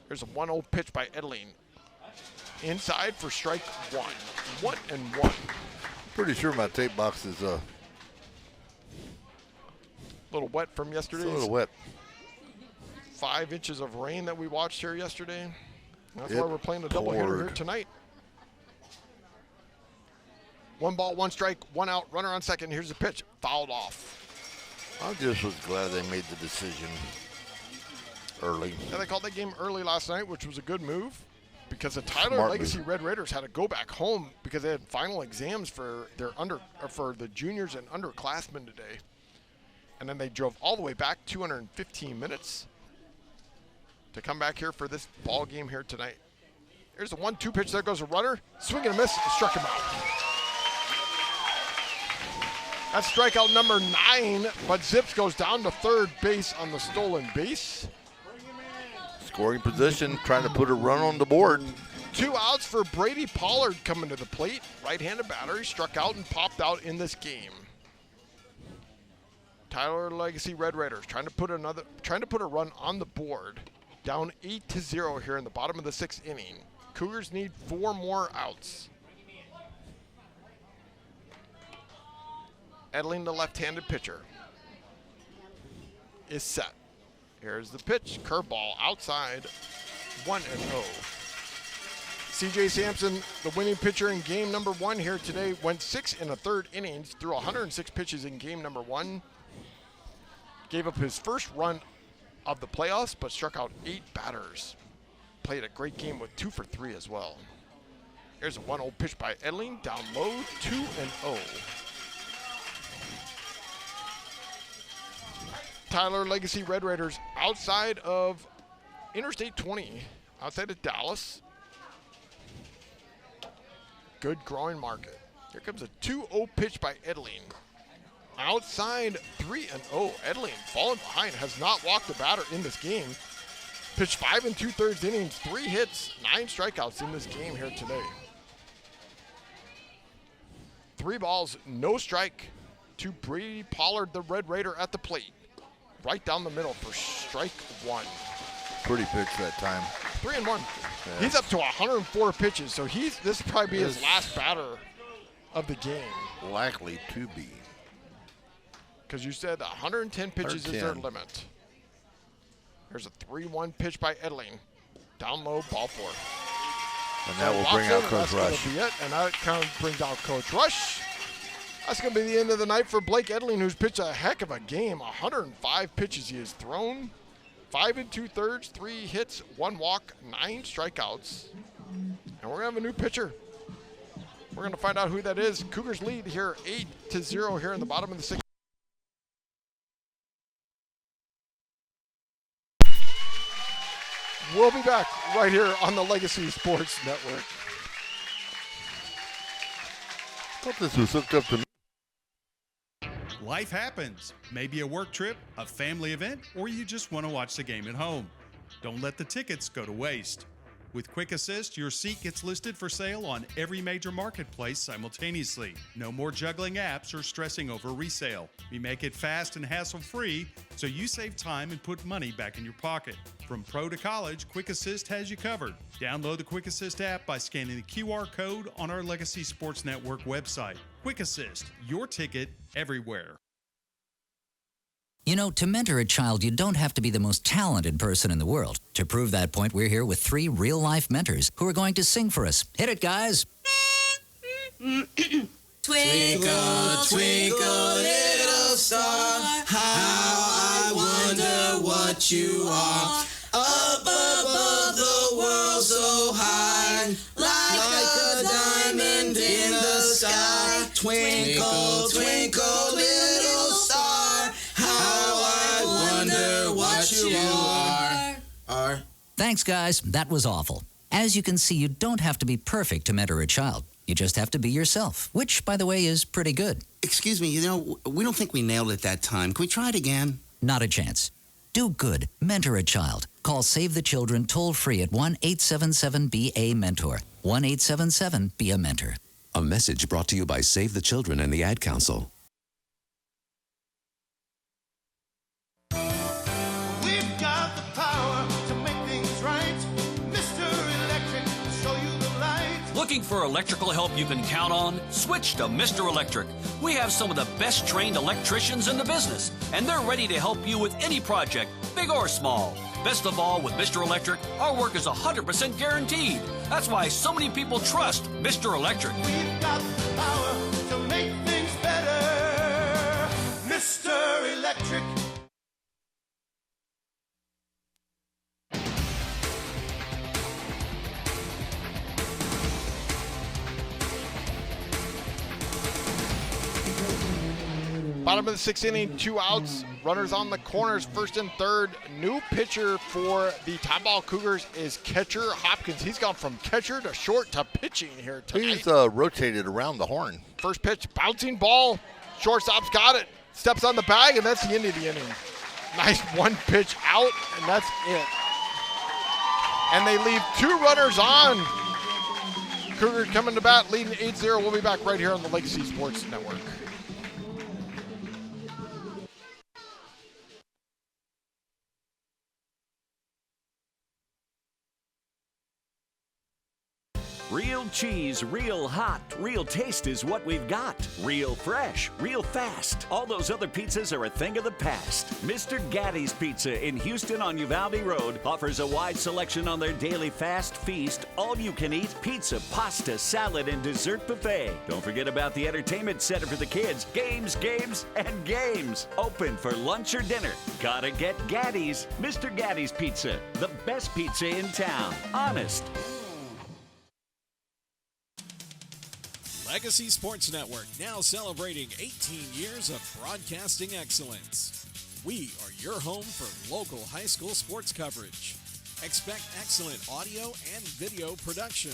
There's a 1-0 pitch by Edling. Inside for strike 1. 1-1. Pretty sure my tape box is A little wet from yesterday. a little wet. 5 inches of rain that we watched here yesterday. That's It why we're playing a doubleheader here poured. tonight. 1 ball, 1 strike, 1 out, runner on second. Here's the pitch, fouled off. I just was glad they made the decision early. Yeah, they called that game early last night, which was a good move because the Tyler Smart Legacy move. Red Raiders had to go back home because they had final exams for their for the juniors and underclassmen today. And then they drove all the way back 215 minutes to come back here for this ball game here tonight. Here's the 1-2 pitch. There goes a runner. Swing and a miss. Struck him out. That's strikeout number 9, but Zips goes down to third base on the stolen base. Scoring position, trying to put a run on the board. 2 outs for Brady Pollard coming to the plate. Right-handed batter. He struck out and popped out in this game. Tyler Legacy Red Raiders trying to put a run on the board. Down 8-0 here in the bottom of the 6th inning. Cougars need 4 more outs. Edling, the left-handed pitcher, is set. Here's the pitch, curveball outside, 1-0. CJ Sampson, the winning pitcher in game number 1 here today, went 6 1/3 innings, threw 106 pitches in game number 1. Gave up his first run of the playoffs, but struck out 8 batters. Played a great game with 2 for 3 as well. Here's a 1-0 pitch by Edling, down low, 2-0. Tyler Legacy Red Raiders outside of Interstate 20, outside of Dallas. Good growing market. Here comes a 2-0 pitch by Edling. Outside 3-0. Edling falling behind, has not walked a batter in this game. Pitched 5 2/3 innings, 3 hits, 9 strikeouts in this game here today. 3 balls, no strike to Brady Pollard, the Red Raider, at the plate. Right down the middle for strike 1. Pretty pitch that time. 3-1. Yeah. He's up to 104 pitches, so this will probably be his last batter of the game. Likely to be. Because you said 110 pitches is their limit. There's a 3-1 pitch by Edling. Down low, ball 4. And that will bring out Coach Rush. That's going to be it, and that kind of brings out Coach Rush. That's going to be the end of the night for Blake Edling, who's pitched a heck of a game. 105 pitches he has thrown. 5 2/3, 3 hits, 1 walk, 9 strikeouts. And we're going to have a new pitcher. We're going to find out who that is. Cougars lead here 8-0 here in the bottom of the 6th. We'll be back right here on the Legacy Sports Network. I thought this was hooked up to me. Life happens. Maybe a work trip, a family event, or you just want to watch the game at home. Don't let the tickets go to waste. With Quick Assist, your seat gets listed for sale on every major marketplace simultaneously. No more juggling apps or stressing over resale. We make it fast and hassle-free, so you save time and put money back in your pocket. From pro to college, Quick Assist has you covered. Download the Quick Assist app by scanning the QR code on our Legacy Sports Network website. Quick Assist, your ticket everywhere. You know, to mentor a child, you don't have to be the most talented person in the world. To prove that point, we're here with 3 real-life mentors who are going to sing for us. Hit it, guys. Twinkle, twinkle, little star, how I wonder what you are. Up above the world so high, like a diamond in the sky. Twinkle, twinkle, little star, how I wonder what you are. Thanks, guys. That was awful. As you can see, you don't have to be perfect to mentor a child. You just have to be yourself, which, by the way, is pretty good. Excuse me, we don't think we nailed it that time. Can we try it again? Not a chance. Do good. Mentor a child. Call Save the Children toll-free at 1-877-BA-MENTOR. 1-877-BE-A-MENTOR. A message brought to you by Save the Children and the Ad Council. We've got the power to make things right. Mr. Electric, show you the light. Looking for electrical help you can count on? Switch to Mr. Electric. We have some of the best trained electricians in the business, and they're ready to help you with any project, big or small. Best of all, with Mr. Electric, our work is 100% guaranteed. That's why so many people trust Mr. Electric. We've got the power to make things better. Mr. Electric. Bottom of the 6th inning, 2 outs, runners on the corners, 1st and 3rd. New pitcher for the Tomball Cougars is catcher Hopkins. He's gone from catcher to short to pitching here tonight. He's rotated around the horn. First pitch, bouncing ball. Shortstop's got it. Steps on the bag, and that's the end of the inning. Nice 1 pitch out, and that's it. And they leave 2 runners on. Cougars coming to bat, leading 8-0. We'll be back right here on the Legacy Sports Network. Real cheese, real hot, real taste is what we've got. Real fresh, real fast. All those other pizzas are a thing of the past. Mr. Gatti's Pizza in Houston on Uvalde Road offers a wide selection on their daily fast feast, all-you-can-eat pizza, pasta, salad, and dessert buffet. Don't forget about the entertainment center for the kids. Games, games, and games. Open for lunch or dinner. Gotta get Gatti's. Mr. Gatti's Pizza, the best pizza in town. Honest. Legacy Sports Network, now celebrating 18 years of broadcasting excellence. We are your home for local high school sports coverage. Expect excellent audio and video production.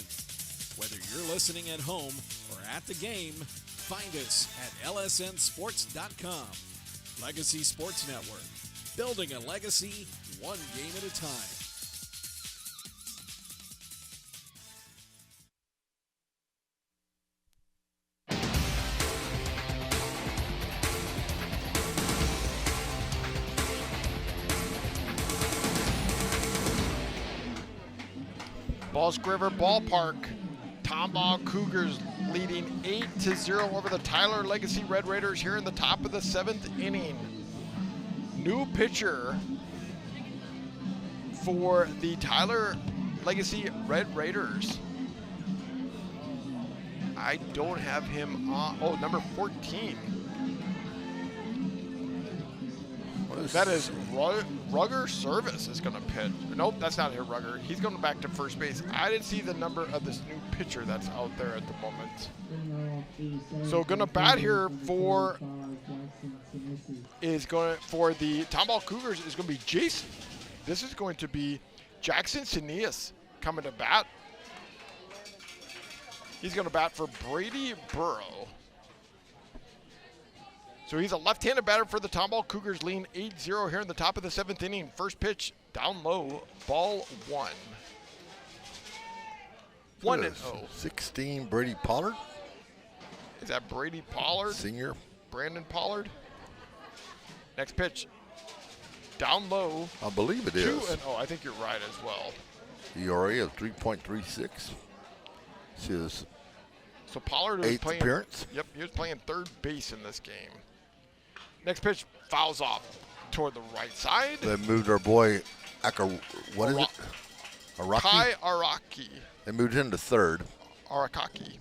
Whether you're listening at home or at the game, find us at lsnsports.com. Legacy Sports Network, building a legacy one game at a time. Bosque River Ballpark. Tomball Cougars leading 8-0 over the Tyler Legacy Red Raiders here in the top of the 7th inning. New pitcher for the Tyler Legacy Red Raiders. I don't have him on. Oh, number 14. That is Rugger Service is going to pitch. Nope, that's not here, Rugger. He's going back to first base. I didn't see the number of this new pitcher that's out there at the moment. So going to bat here for the Tomball Cougars is going to be Jason. This is going to be Jackson Sinias coming to bat. He's going to bat for Brady Burrow. So he's a left-handed batter for the Tomball Cougars, leading 8-0 here in the top of the 7th inning. First pitch, down low, ball 1. 1-0. 16, Brady Pollard. Is that Brady Pollard? Senior. Brandon Pollard. Next pitch, down low. I believe it is. 2-0. I think you're right as well. ERA of 3.36. This is so Pollard was 8th playing. appearance. Yep, he was playing third base in this game. Next pitch fouls off toward the right side. They moved our boy Araki. Kai Araki. They moved him to third. Arakaki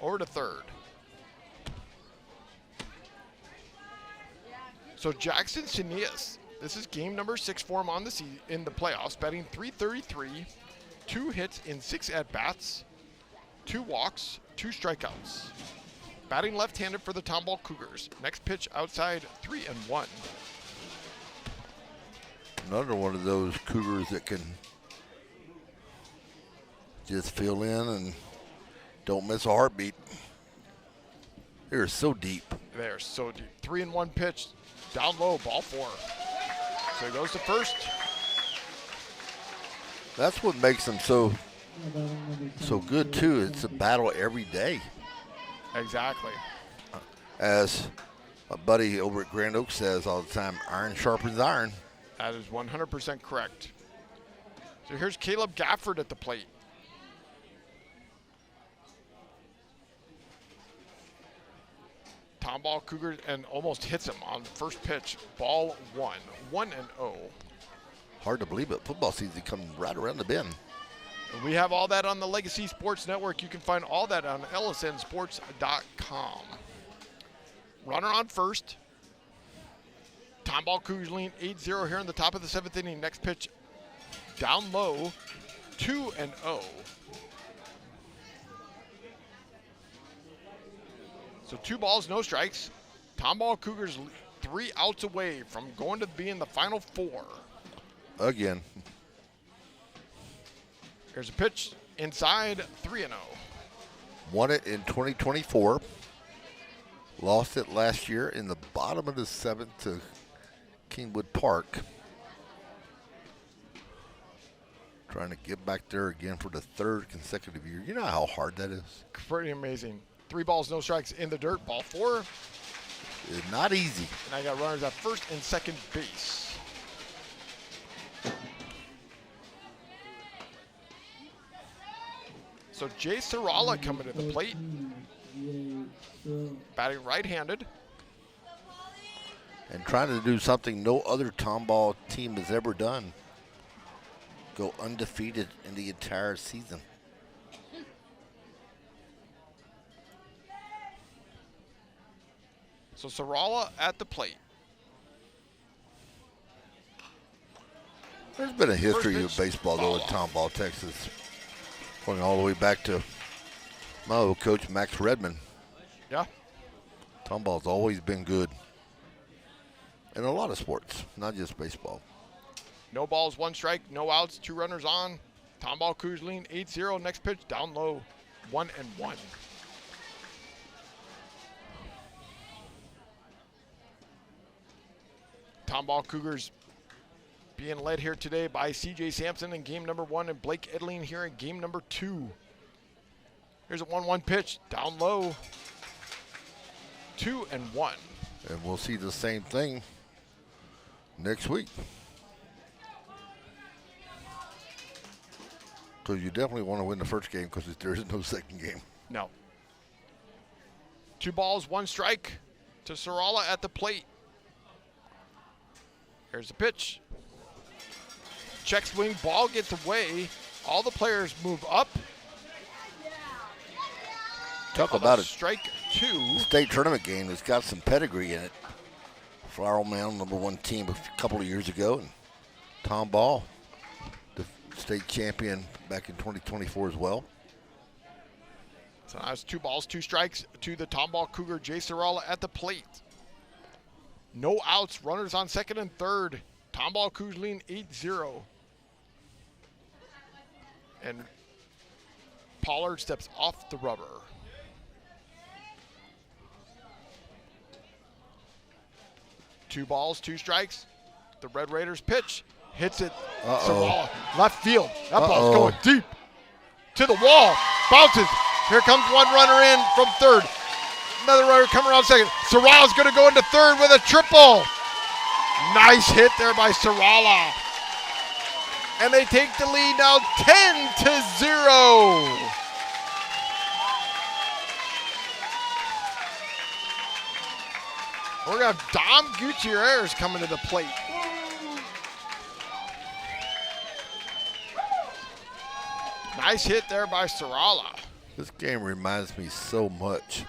over to third. So Jackson Sinias, this is game number 6 for him on the in the playoffs, batting .333, 2 hits in 6 at-bats, 2 walks, 2 strikeouts. Batting left-handed for the Tomball Cougars. Next pitch outside, 3-1. Another one of those Cougars that can just fill in and don't miss a heartbeat. They're so deep. They're so deep. 3-1 pitch, down low, ball 4. So he goes to first. That's what makes them so good too. It's a battle every day. Exactly. As a buddy over at Grand Oaks says all the time, iron sharpens iron. That is 100% correct. So here's Caleb Gafford at the plate. Tomball Cougars and almost hits him on first pitch. Ball 1. 1-0. Hard to believe it. Football season coming right around the bend. We have all that on the Legacy Sports Network. You can find all that on lsnsports.com. Runner on first. Tomball Cougars lean 8-0 here in the top of the 7th inning. Next pitch down low, 2-0. So 2 balls, no strikes. Tomball Cougars 3 outs away from going to being the final 4. Again. Here's a pitch inside, 3-0. Won it in 2024. Lost it last year in the bottom of the 7th to Kingwood Park. Trying to get back there again for the 3rd consecutive year. You know how hard that is? Pretty amazing. 3 balls, no strikes in the dirt. Ball 4. It's not easy. And I got runners at first and second base. So Jay Sarala coming to the plate. Batting right-handed. And trying to do something no other Tomball team has ever done. Go undefeated in the entire season. So Sarala at the plate. There's been a history of baseball, though, in Tomball, Texas. Going all the way back to my old coach, Max Redmond. Yeah. Tomball's always been good. In a lot of sports, not just baseball. No balls, 1 strike, no outs, 2 runners on. Tomball Cougars lean 8-0. Next pitch down low, 1-1. Tomball Cougars being led here today by C.J. Sampson in game number 1 and Blake Edling here in game number 2. Here's a 1-1 pitch, down low, 2-1. And we'll see the same thing next week. Because you definitely want to win the first game because there is no second game. No. 2 balls, 1 strike to Sarala at the plate. Here's the pitch. Check swing, ball gets away. All the players move up. Talk about a strike 2. State tournament game that's got some pedigree in it. Flower Mound, #1 team a couple of years ago, and Tomball, the state champion back in 2024 as well. So now it's 2 balls, 2 strikes to the Tomball Cougar, Jay Sarala at the plate. No outs, runners on second and third. Tomball Cougars lean 8-0. And Pollard steps off the rubber. Two balls, 2 strikes. The Red Raiders pitch. Hits it. Sarala, left field. That ball's going deep. To the wall. Bounces. Here comes 1 runner in from third. Another runner coming around second. Sarala's going to go into third with a triple. Nice hit there by Sarala. And they take the lead now 10-0. We're going to have Dom Gutierrez coming to the plate. Nice hit there by Sarala. This game reminds me so much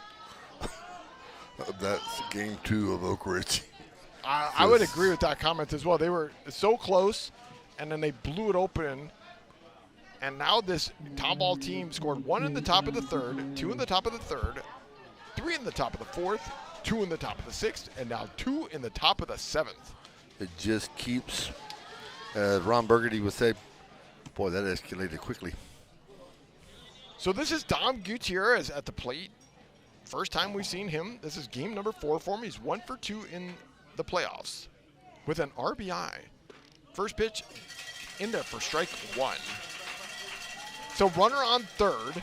of that game 2 of Oak Ridge. I would agree with that comment as well. They were so close, and then they blew it open. And now this Tomball team scored 1 in the top of the third, 2 in the top of the third, 3 in the top of the fourth, 2 in the top of the 6th, and now 2 in the top of the 7th. It just keeps, as Ron Burgundy would say, boy, that escalated quickly. So this is Dom Gutierrez at the plate. First time we've seen him. This is game number 4 for him. He's 1 for 2 in the playoffs with an RBI. First pitch in there for strike 1. So runner on third.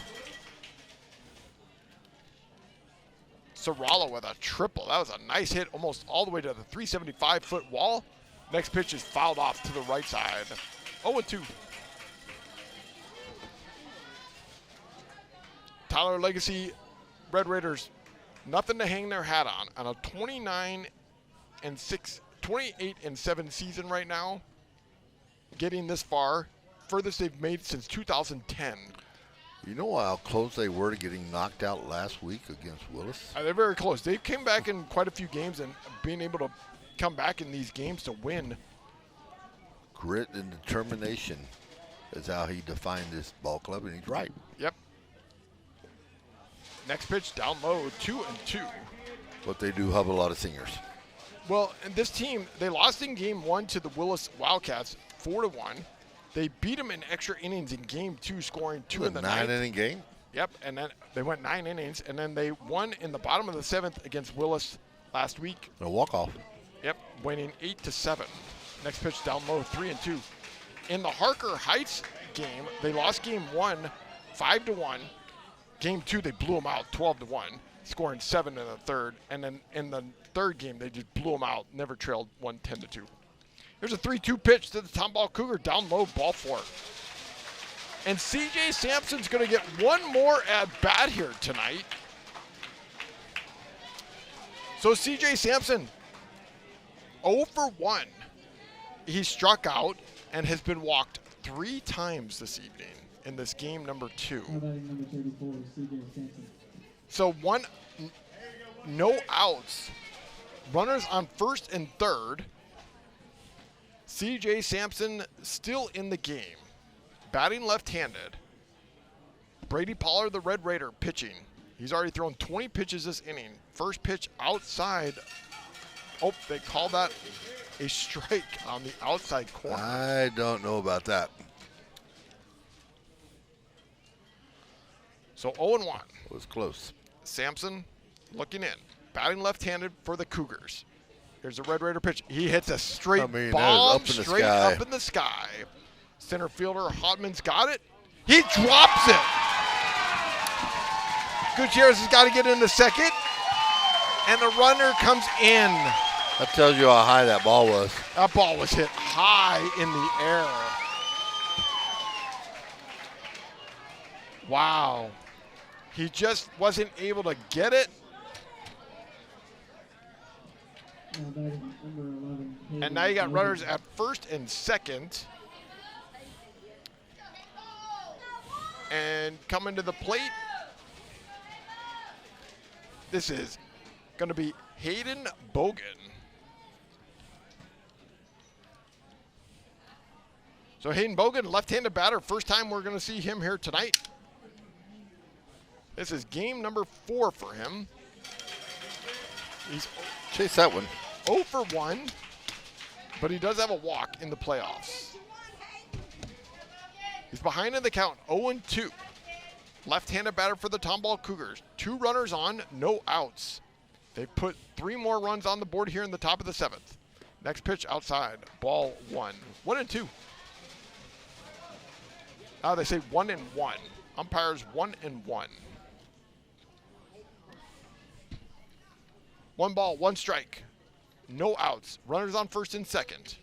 Sarala with a triple. That was a nice hit, almost all the way to the 375-foot wall. Next pitch is fouled off to the right side. 0-2. Tyler Legacy Red Raiders, nothing to hang their hat on a 28-7 season right now. Getting this far, furthest they've made since 2010. You know how close they were to getting knocked out last week against Willis? They're very close. They came back in quite a few games, and being able to come back in these games to win. Grit and determination is how he defined this ball club, and he's right. Yep. Next pitch down low, 2-2. But they do have a lot of seniors. Well, and this team, they lost in game 1 to the Willis Wildcats, 4-1. They beat them in extra innings in game 2, scoring 2 in the 9th. 9-inning game? Yep, and then they went 9 innings, and then they won in the bottom of the 7th against Willis last week. A walk-off. Yep, winning 8-7. Next pitch down low, 3-2. In the Harker Heights game, they lost game 1, 5-1. Game 2, they blew them out 12-1, scoring 7 in the third. And then in the third game, they just blew them out, never trailed 1, 10-2. Here's a 3-2 pitch to the Tomball Cougar, down low, ball 4. And C.J. Sampson's going to get one more at bat here tonight. So C.J. Sampson, 0 for 1. He struck out and has been walked 3 times this evening in this game number 2. So no outs. Runners on first and third. C.J. Sampson still in the game. Batting left-handed. Brady Pollard, the Red Raider, pitching. He's already thrown 20 pitches this inning. First pitch outside. Oh, they call that a strike on the outside corner. I don't know about that. So 0-1. It was close. Sampson looking in. Batting left-handed for the Cougars. Here's a Red Raider pitch. He hits a straight bomb straight up in the sky. Center fielder Hodman's got it. He drops it. Gutierrez has got to get in the second. And the runner comes in. That tells you how high that ball was. That ball was hit high in the air. Wow. He just wasn't able to get it. And now you got runners at first and second. And coming to the plate, this is going to be Hayden Bogan. So Hayden Bogan, left-handed batter, first time we're going to see him here tonight. This is game number 4 for him. He's chase that one. 0 for 1, but he does have a walk in the playoffs. He's behind in the count, 0-2. Left-handed batter for the Tomball Cougars. 2 runners on, no outs. They put 3 more runs on the board here in the top of the 7th. Next pitch outside, ball 1. 1-2. They say 1-1. Umpires 1-1. 1 ball, 1 strike. No outs. Runners on first and second.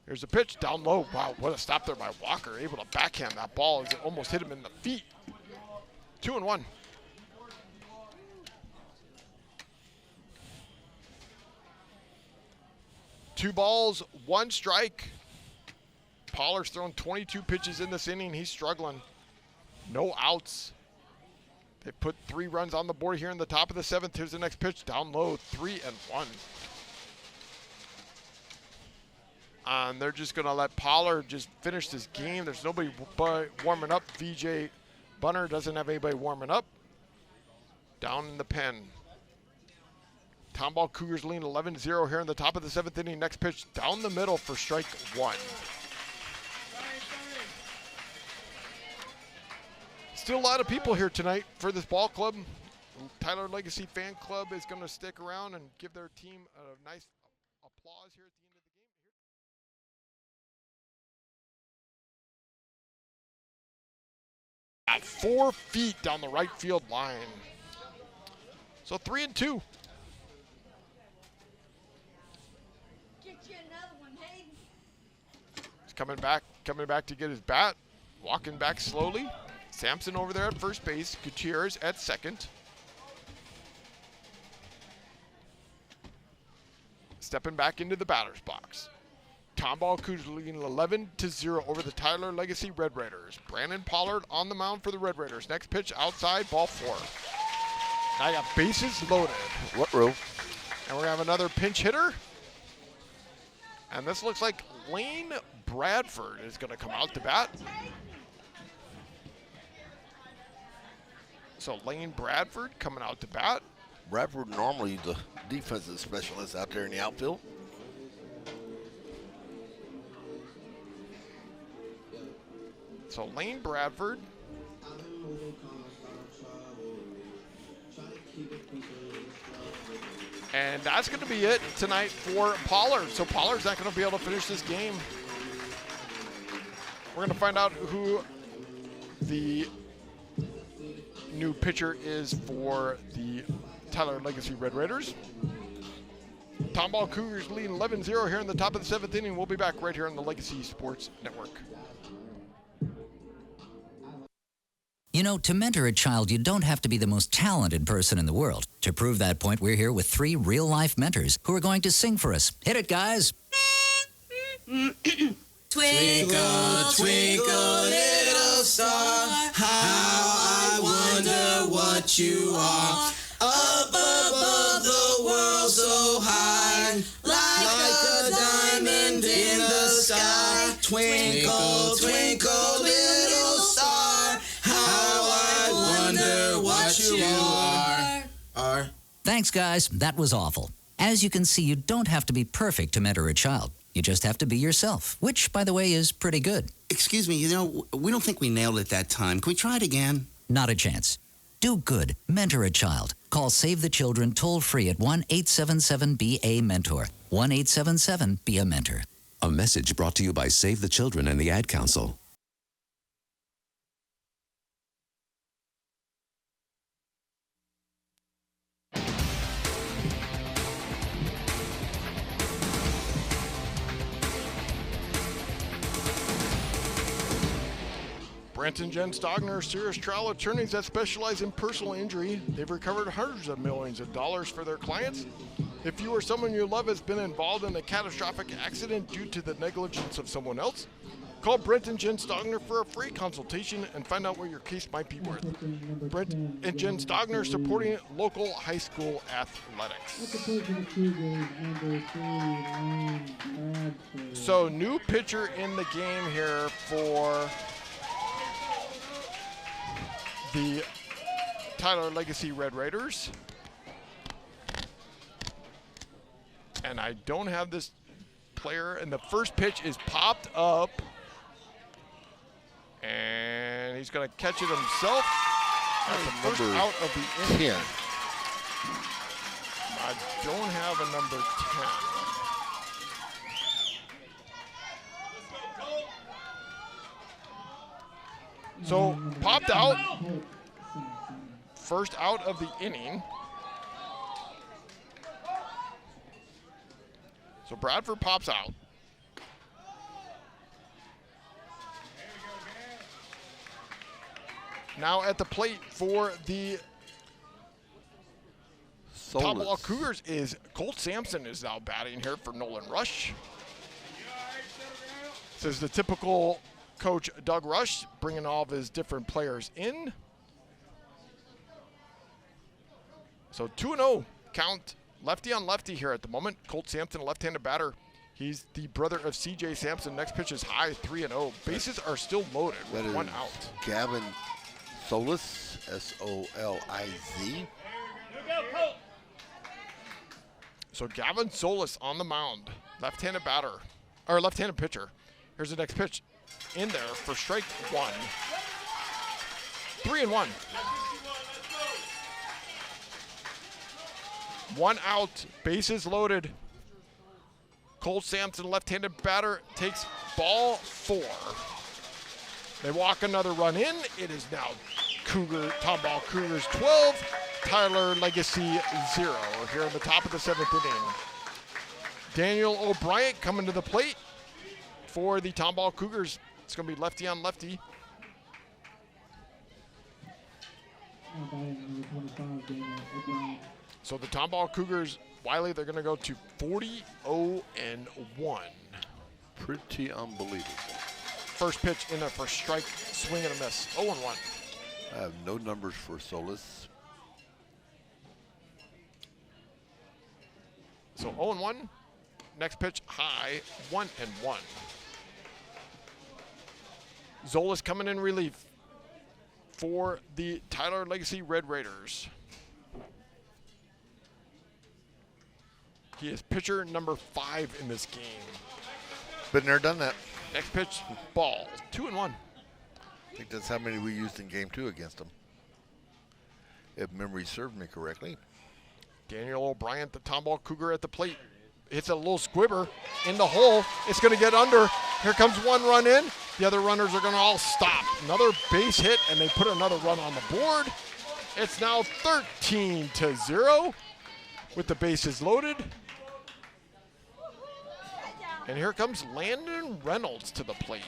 Here's a pitch down low. Wow, what a stop there by Walker. Able to backhand that ball as it almost hit him in the feet. 2-1. Two balls, 1 strike. Pollard's thrown 22 pitches in this inning. He's struggling. No outs. They put 3 runs on the board here in the top of the 7th. Here's the next pitch down low, 3-1. And they're just going to let Pollard just finish this game. There's nobody warming up. VJ Bunner doesn't have anybody warming up. Down in the pen. Tomball Cougars lead 11-0 here in the top of the 7th inning. Next pitch down the middle for strike 1. Still a lot of people here tonight for this ball club. Tyler Legacy Fan Club is going to stick around and give their team a nice applause here at the end of the game. 4 feet down the right field line. So 3-2. Get you another one, Hayden. He's coming back to get his bat. Walking back slowly. Sampson over there at first base. Gutierrez at second. Stepping back into the batter's box. Tomball Cougars leading 11-0 over the Tyler Legacy Red Raiders. Brandon Pollard on the mound for the Red Raiders. Next pitch outside, ball 4. Now you got bases loaded. What row? And we're going to have another pinch hitter. And this looks like Lane Bradford is going to come out to bat. So Lane Bradford coming out to bat. Bradford normally the defensive specialist out there in the outfield. So Lane Bradford. And that's going to be it tonight for Pollard. So Pollard's not going to be able to finish this game. We're going to find out who the new pitcher is for the Tyler Legacy Red Raiders. Tomball Cougars lead 11-0 here in the top of the 7th inning. We'll be back right here on the Legacy Sports Network. You know, to mentor a child, you don't have to be the most talented person in the world. To prove that point, we're here with 3 real-life mentors who are going to sing for us. Hit it, guys. Twinkle, twinkle, little star, how I wonder what you are. Up above the world so high, like a diamond in the sky. Twinkle, twinkle, little star, how I wonder what you are. Thanks, guys. That was awful. As you can see, you don't have to be perfect to mentor a child. You just have to be yourself, which, by the way, is pretty good. Excuse me, we don't think we nailed it that time. Can we try it again? Not a chance. Do good. Mentor a child. Call Save the Children toll-free at 1-877-BA-MENTOR. 1-877-BE-A-MENTOR. A message brought to you by Save the Children and the Ad Council. Brent and Jen Stogner, serious trial attorneys that specialize in personal injury. They've recovered hundreds of millions of dollars for their clients. If you or someone you love has been involved in a catastrophic accident due to the negligence of someone else, call Brent and Jen Stogner for a free consultation and find out what your case might be worth. Brent and Jen Stogner, supporting local high school athletics. So, new pitcher in the game here for the Tyler Legacy Red Raiders. And I don't have this player, and the first pitch is popped up, and he's going to catch it himself. That's the first out of the inning. 10. I don't have a number 10. So, popped out, first out of the inning. So Bradford pops out. Now at the plate for the Tomball Cougars is Colt Sampson is now batting here for Nolan Rush. This is the typical coach Doug Rush, bringing all of his different players in. So 2-0 count, lefty on lefty here at the moment. Colt Sampson, left-handed batter. He's the brother of C.J. Sampson. Next pitch is high, 3-0. Bases are still loaded with That is 1 out. Gavin Solis, S-O-L-I-Z. So Gavin Solis on the mound, left-handed batter, or left-handed pitcher. Here's the next pitch in there for strike 1. 3-1. 1 out, bases loaded. Colt Sampson, left-handed batter, takes ball 4. They walk another run in. It is now Tomball Cougars 12, Tyler Legacy 0 here in the top of the 7th inning. Daniel O'Brien coming to the plate for the Tomball Cougars. It's going to be lefty on lefty. So the Tomball Cougars, Wylie, they're going to go to 40-0-1. Pretty unbelievable. First pitch in there for strike, swing and a miss. 0-1. I have no numbers for Solis. So 0-1. Next pitch high, 1-1. Zolas coming in relief for the Tyler Legacy Red Raiders. He is pitcher number 5 in this game. Been there, done that. Next pitch, ball, 2-1. I think that's how many we used in game 2 against them, if memory served me correctly. Daniel O'Brien, the Tomball Cougar at the plate. Hits a little squibber in the hole. It's going to get under. Here comes 1 run in. The other runners are going to all stop. Another base hit, and they put another run on the board. It's now 13-0 with the bases loaded. And here comes Landon Reynolds to the plate.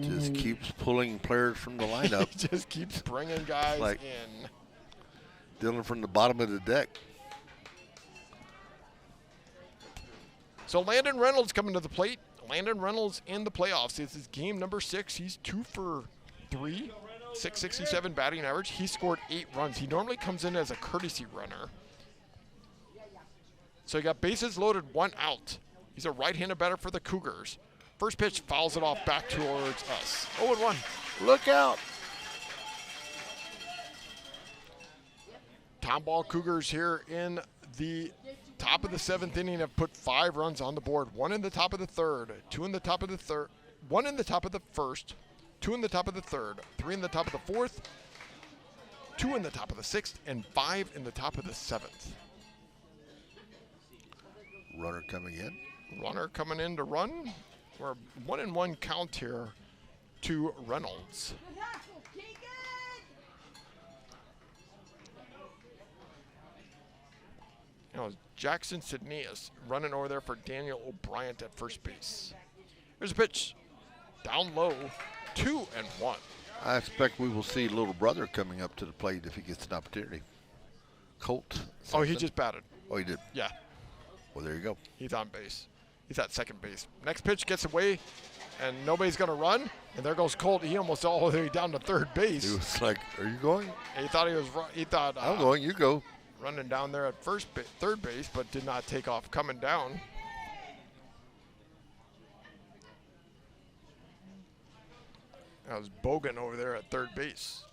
Just keeps pulling players from the lineup. Just keeps bringing guys like in. Dealing from the bottom of the deck. So Landon Reynolds coming to the plate. Landon Reynolds in the playoffs. This is game number 6. He's 2 for 3, 667 batting average. He scored 8 runs. He normally comes in as a courtesy runner. So he got bases loaded, 1 out. He's a right-handed batter for the Cougars. First pitch fouls it off back towards us. 0-1. Look out. Tomball Cougars here in the top of the 7th inning have put 5 runs on the board. 1 in the top of the 3rd, 2 in the top of the 3rd, 1 in the top of the 1st, 2 in the top of the 3rd, 3 in the top of the 4th, 2 in the top of the 6th, and 5 in the top of the 7th. Runner coming in. Runner coming in to run. We're 1-1 count here to Reynolds. Jackson Sidneas running over there for Daniel O'Brien at first base. Here's a pitch. Down low, 2-1. I expect we will see little brother coming up to the plate if he gets an opportunity. Colt. Oh, he just batted. Oh, he did? Yeah. Well, there you go. He's on base. He's at second base. Next pitch gets away, and nobody's going to run. And there goes Colt. He almost all the way down to third base. He was like, are you going? He thought he was. He thought I'm going. You go. Running down there at third base, but did not take off coming down. That was Bogan over there at third base.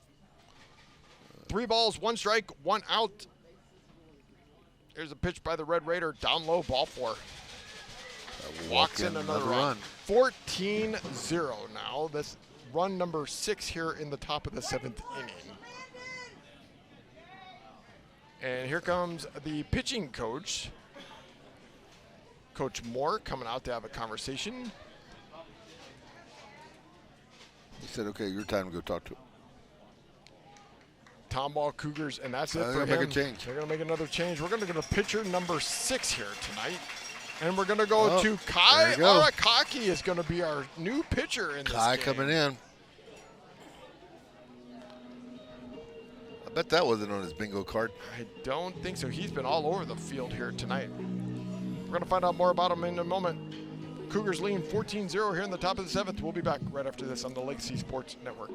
3 balls, 1 strike, 1 out. Here's a pitch by the Red Raider, down low, ball 4. Walks in another run. 14-0 now. That's run number 6 here in the top of the 7th inning. And here comes the pitching coach, Coach Moore, coming out to have a conversation. He said, okay, your time to go talk to him. Tomball Cougars, and that's it for him. They're going to make a change. They're going to make another change. We're going to go to pitcher number 6 here tonight. And we're going to go to Kai Arakaki is going to be our new pitcher in this game. Kai coming in. I bet that wasn't on his bingo card. I don't think so. He's been all over the field here tonight. We're going to find out more about him in a moment. Cougars leading 14-0 here in the top of the 7th. We'll be back right after this on the Legacy Sports Network.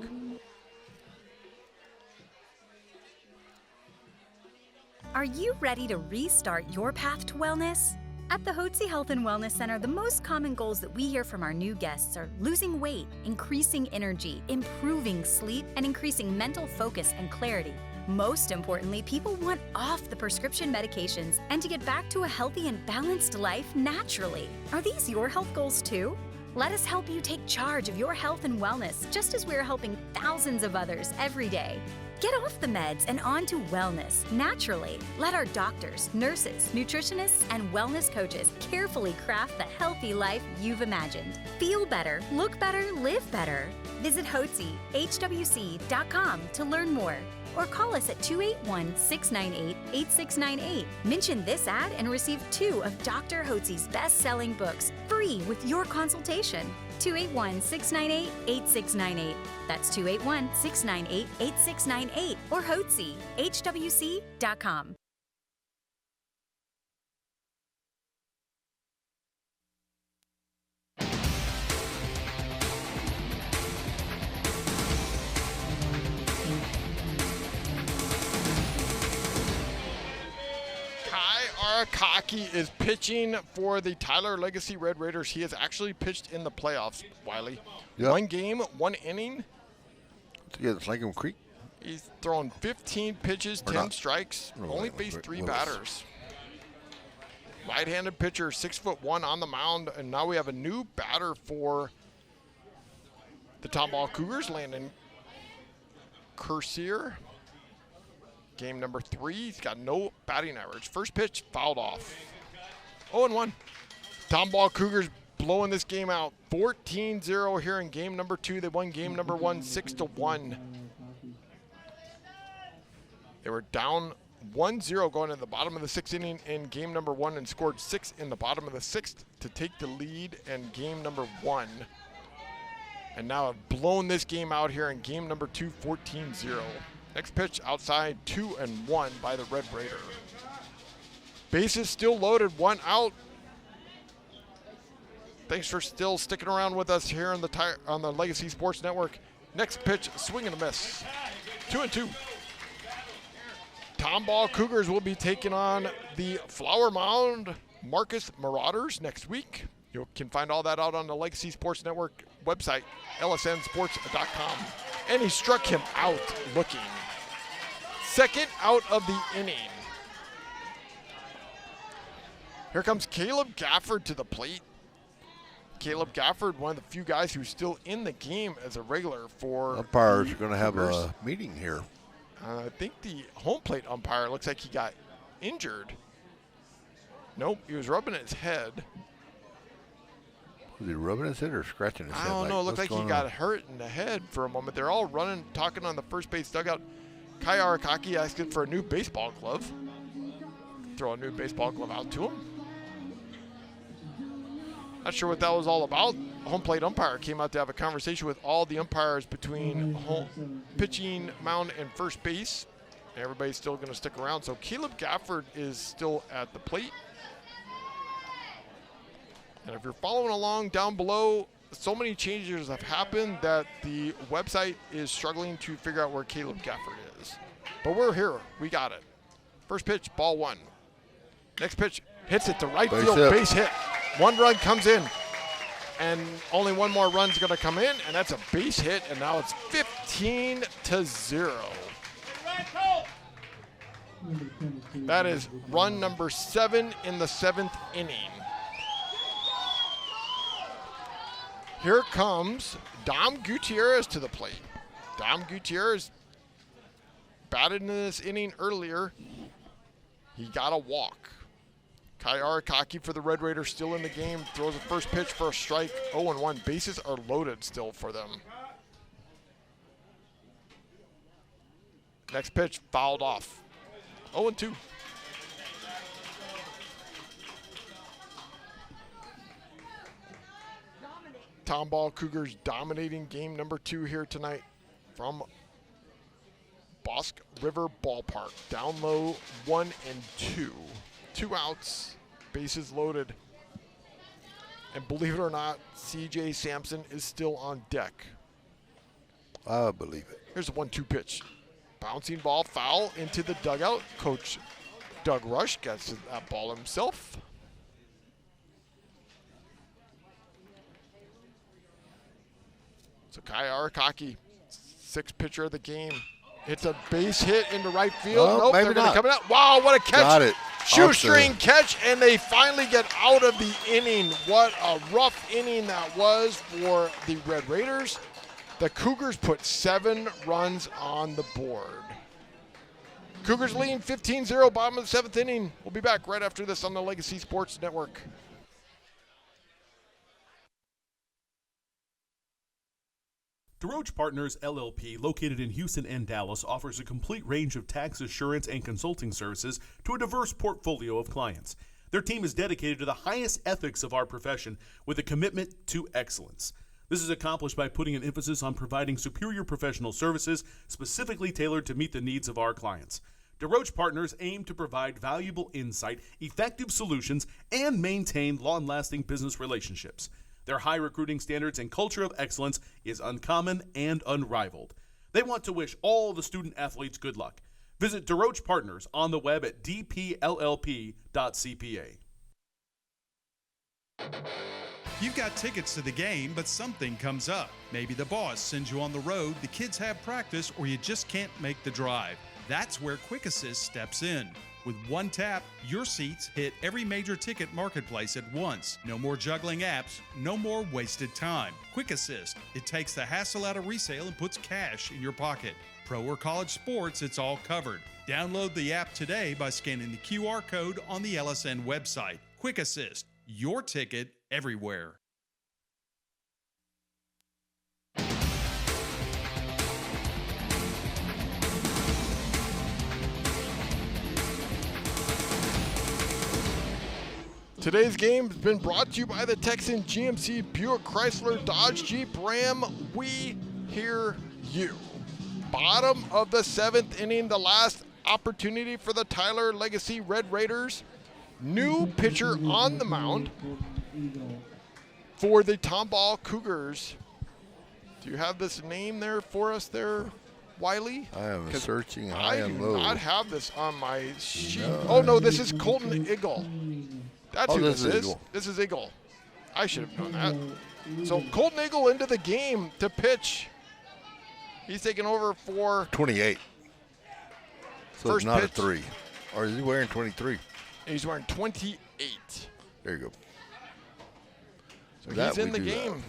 Are you ready to restart your path to wellness? At the Hotze Health and Wellness Center, the most common goals that we hear from our new guests are losing weight, increasing energy, improving sleep, and increasing mental focus and clarity. Most importantly, people want off the prescription medications and to get back to a healthy and balanced life naturally. Are these your health goals too? Let us help you take charge of your health and wellness, just as we're helping thousands of others every day. Get off the meds and on to wellness naturally. Let our doctors, nurses, nutritionists, and wellness coaches carefully craft the healthy life you've imagined. Feel better, look better, live better. Visit HWC.com to learn more, or call us at 281-698-8698. Mention this ad and receive 2 of Dr. Hotze's best-selling books free with your consultation. 281-698-8698. That's 281-698-8698 or Hotze, HWC.com. Arakaki is pitching for the Tyler Legacy Red Raiders. He has actually pitched in the playoffs, Wylie. Yep. 1 game, 1 inning. Against Lincoln Creek. He's thrown 15 pitches, 10 strikes, only faced 3 batters. Right-handed pitcher, 6'1" on the mound, and now we have a new batter for the Tomball Cougars, Landon Cursier. Game number 3, he's got no batting average. First pitch, fouled off. 0-1. Tomball Cougars blowing this game out. 14-0 here in game number 2. They won game number 1, 6-1. They were down 1-0 going in the bottom of the 6th inning in game number 1 and scored 6 in the bottom of the 6th to take the lead in game number 1. And now have blown this game out here in game number 2, 14-0. Next pitch outside, 2-1 by the Red Raider. Bases still loaded, 1 out. Thanks for still sticking around with us here on the Legacy Sports Network. Next pitch, swing and a miss. 2-2. Tomball Cougars will be taking on the Flower Mound Marcus Marauders next week. You can find all that out on the Legacy Sports Network website, lsnsports.com. And he struck him out looking. Second out of the inning. Here comes Caleb Gafford to the plate. Caleb Gafford, one of the few guys who's still in the game as a regular for umpires are going to have a meeting here. I think the home plate umpire looks like he got injured. Nope, he was rubbing his head. Was he rubbing his head or scratching his head? I don't know. It looked like he got hurt in the head for a moment. They're all running, talking on the first base dugout. Kai Arakaki asking for a new baseball glove. Throw a new baseball glove out to him. Not sure what that was all about. Home plate umpire came out to have a conversation with all the umpires between home, pitching, mound, and first base. Everybody's still going to stick around. So Caleb Gafford is still at the plate. And if you're following along down below, so many changes have happened that the website is struggling to figure out where Caleb Gafford is. But we're here. We got it. First pitch, ball 1. Next pitch, hits it to right field, base hit. 1 run comes in, and only 1 more run's going to come in, and that's a base hit, and now it's 15-0. That is run number 7 in the 7th inning. Here comes Dom Gutierrez to the plate. Dom Gutierrez batted in this inning earlier. He got a walk. Kai Arakaki for the Red Raiders still in the game. Throws a first pitch for a strike. 0-1. Bases are loaded still for them. Next pitch fouled off. 0-2. Tomball Cougars dominating game number 2 here tonight from Bosque River Ballpark. Down low, 1-2. 2 outs, bases loaded. And believe it or not, CJ Sampson is still on deck. I believe it. Here's a 1-2 pitch. Bouncing ball, foul into the dugout. Coach Doug Rush gets that ball himself. So Kai Arakaki, 6th pitcher of the game. Hits a base hit into right field. Well, nope, maybe they're going to not. come out. Wow, what a catch. Got it. Shoestring catch, and they finally get out of the inning. What a rough inning that was for the Red Raiders. The Cougars put 7 runs on the board. Cougars leading 15-0, bottom of the 7th inning. We'll be back right after this on the Legacy Sports Network. DeRoche Partners LLP, located in Houston and Dallas, offers a complete range of tax assurance and consulting services to a diverse portfolio of clients. Their team is dedicated to the highest ethics of our profession with a commitment to excellence. This is accomplished by putting an emphasis on providing superior professional services specifically tailored to meet the needs of our clients. DeRoche Partners aim to provide valuable insight, effective solutions, and maintain long-lasting business relationships. Their high recruiting standards and culture of excellence is uncommon and unrivaled. They want to wish all the student athletes good luck. Visit DeRoche Partners on the web at dpllp.cpa. You've got tickets to the game, but something comes up. Maybe the boss sends you on the road, the kids have practice, or you just can't make the drive. That's where Quick Assist steps in. With one tap, your seats hit every major ticket marketplace at once. No more juggling apps, no more wasted time. Quick Assist, it takes the hassle out of resale and puts cash in your pocket. Pro or college sports, it's all covered. Download the app today by scanning the QR code on the LSN website. Quick Assist, your ticket everywhere. Today's game has been brought to you by the Texan GMC Buick Chrysler Dodge Jeep Ram. We hear you. Bottom of the 7th inning, the last opportunity for the Tyler Legacy Red Raiders. New pitcher on the mound for the Tomball Cougars. Do you have this name there for us there, Wylie? I am searching high and low. I do not have this on my sheet. No. Oh, no, this is Colton Eagle. That's who this is. Eagle. This is Eagle. I should have known that. So Colton Eagle into the game to pitch. He's taking over for 28. So first it's not pitch. A 3. Or is he wearing 23? He's wearing 28. There you go. So he's in the game.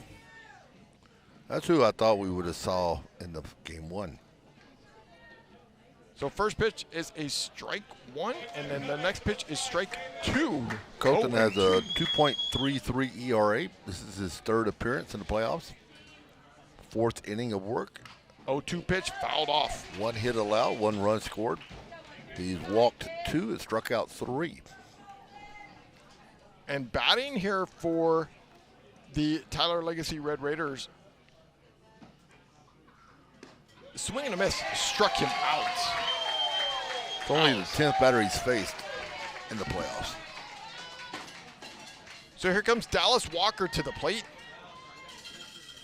That's who I thought we would have saw in the game 1. So first pitch is a strike 1, and then the next pitch is strike 2. Colton has a 2.33 ERA. This is his 3rd appearance in the playoffs. 4th inning of work. 0-2 pitch, fouled off. 1 hit allowed, 1 run scored. He's walked 2 and struck out 3. And batting here for the Tyler Legacy Red Raiders, swing and a miss, struck him out. It's only the 10th batter he's faced in the playoffs. So here comes Dallas Walker to the plate.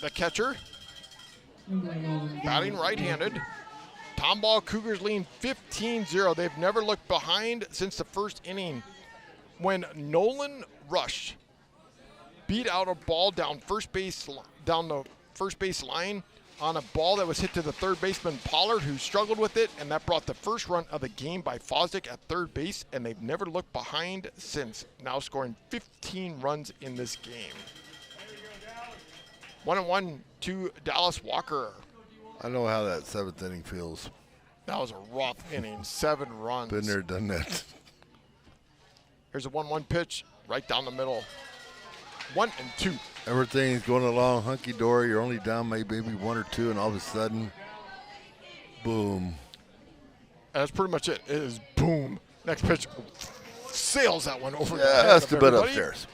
The catcher, batting right-handed. Tomball Cougars lead 15-0. They've never looked behind since the first inning when Nolan Rush beat out a ball down the first base line on a ball that was hit to the third baseman Pollard, who struggled with it, and that brought the first run of the game by Fosdick at third base, and they've never looked behind since, now scoring 15 runs in this game. 1-1 to Dallas Walker. I know how that 7th inning feels. That was a rough inning, 7 runs. Been there, done that. Here's a 1-1 pitch right down the middle. 1-2. Everything's going along hunky-dory. You're only down maybe 1 or 2, and all of a sudden, boom. That's pretty much it. It is boom. Next pitch sails that one over. Just a bit upstairs.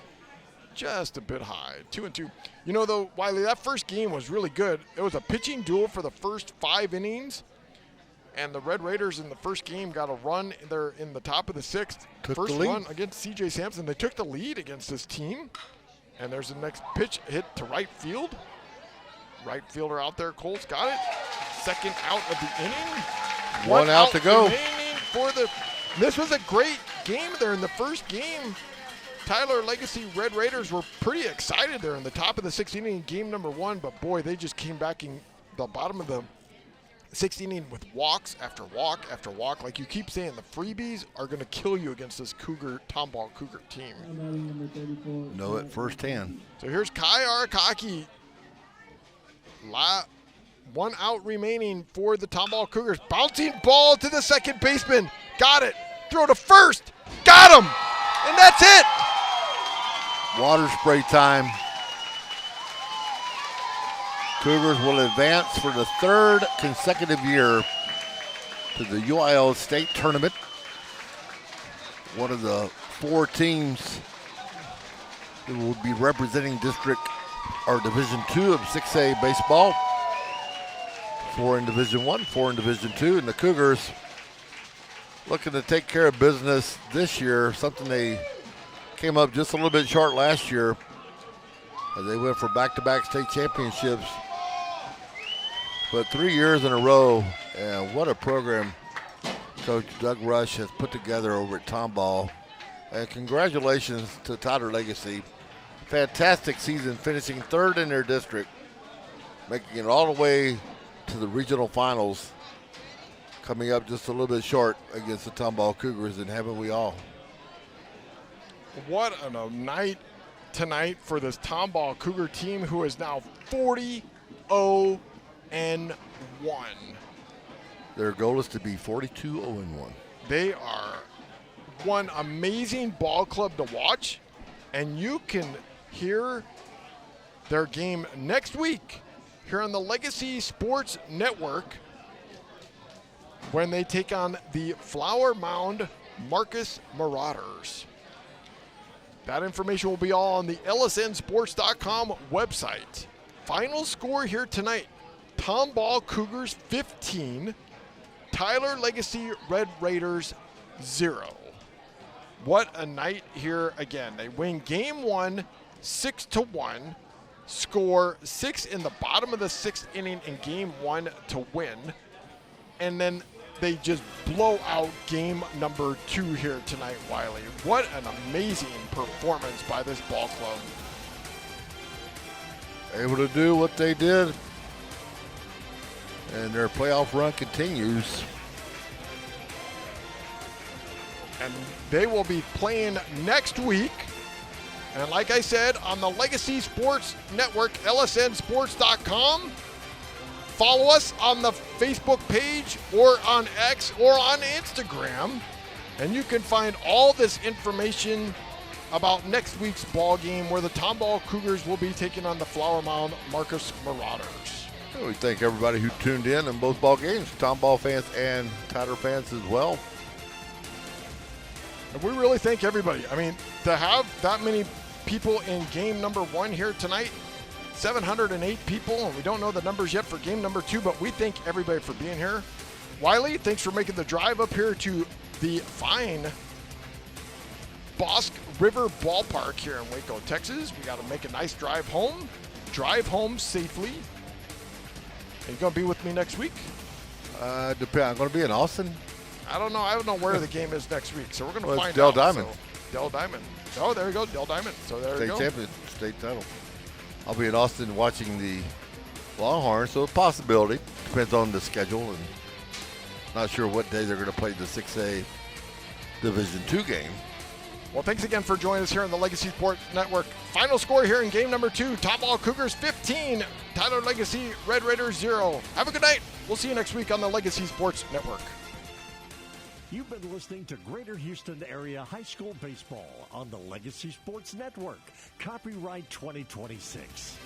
Just a bit high. 2-2. You know, though, Wylie, that first game was really good. It was a pitching duel for the first 5 innings, and the Red Raiders in the first game got a run there in the top of the 6th. First run against C.J. Sampson. They took the lead against this team. And there's the next pitch hit to right field. Right fielder out there. Cole's got it. Second out of the inning. One out to go. This was a great game there in the first game. Tyler Legacy Red Raiders were pretty excited there in the top of the 6th inning, game number 1. But, boy, they just came back in the bottom of the 6th inning with walks after walk after walk. Like you keep saying, the freebies are going to kill you against this Tomball Cougar team. Know it firsthand. So here's Kai Arakaki. 1 out remaining for the Tomball Cougars. Bouncing ball to the second baseman. Got it. Throw to first. Got him. And that's it. Water spray time. Cougars will advance for the 3rd consecutive year to the UIL State Tournament. One of the 4 teams that will be representing District or Division II of 6A baseball. 4 in Division I, 4 in Division II, and the Cougars looking to take care of business this year, something they came up just a little bit short last year as they went for back-to-back state championships. But 3 years in a row, and what a program Coach Doug Rush has put together over at Tomball. And congratulations to Tyler Legacy. Fantastic season, finishing 3rd in their district, making it all the way to the regional finals, coming up just a little bit short against the Tomball Cougars, and haven't we all? What a night tonight for this Tomball Cougar team, who is now 40-0-1. Their goal is to be 42-0-1. They are one amazing ball club to watch, and you can hear their game next week here on the Legacy Sports Network when they take on the Flower Mound Marcus Marauders. That information will be all on the lsnsports.com website. Final score here tonight, Tomball Cougars 15, Tyler Legacy Red Raiders 0. What a night here again. They win game 1, 6-1, score 6 in the bottom of the 6th inning in game 1 to win, and then they just blow out game number 2 here tonight, Wylie. What an amazing performance by this ball club. Able to do what they did, and their playoff run continues. And they will be playing next week. And like I said, on the Legacy Sports Network, lsnsports.com. Follow us on the Facebook page or on X or on Instagram. And you can find all this information about next week's ball game where the Tomball Cougars will be taking on the Flower Mound Marcus Marauders. We thank everybody who tuned in both ball games, Tomball fans and Tyler fans as well. And we really thank everybody. I mean, to have that many people in game number 1 here tonight, 708 people, and we don't know the numbers yet for game number 2, but we thank everybody for being here. Wylie, thanks for making the drive up here to the fine Bosque River Ballpark here in Waco, Texas. We got to make a nice drive home. Drive home safely. Are you going to be with me next week? I'm going to be in Austin. I don't know. I don't know where the game is next week, so we're going to find Dell out. Diamond. So, Dell Diamond. Oh, there you go, Dell Diamond. So there you go. State champion, state title. I'll be in Austin watching the Longhorns, so a possibility. Depends on the schedule, and not sure what day they're going to play the 6A Division II game. Well, thanks again for joining us here on the Legacy Sports Network. Final score here in game number 2, Tomball Cougars 15, Tyler Legacy Red Raiders 0. Have a good night. We'll see you next week on the Legacy Sports Network. You've been listening to Greater Houston Area High School Baseball on the Legacy Sports Network. Copyright 2026.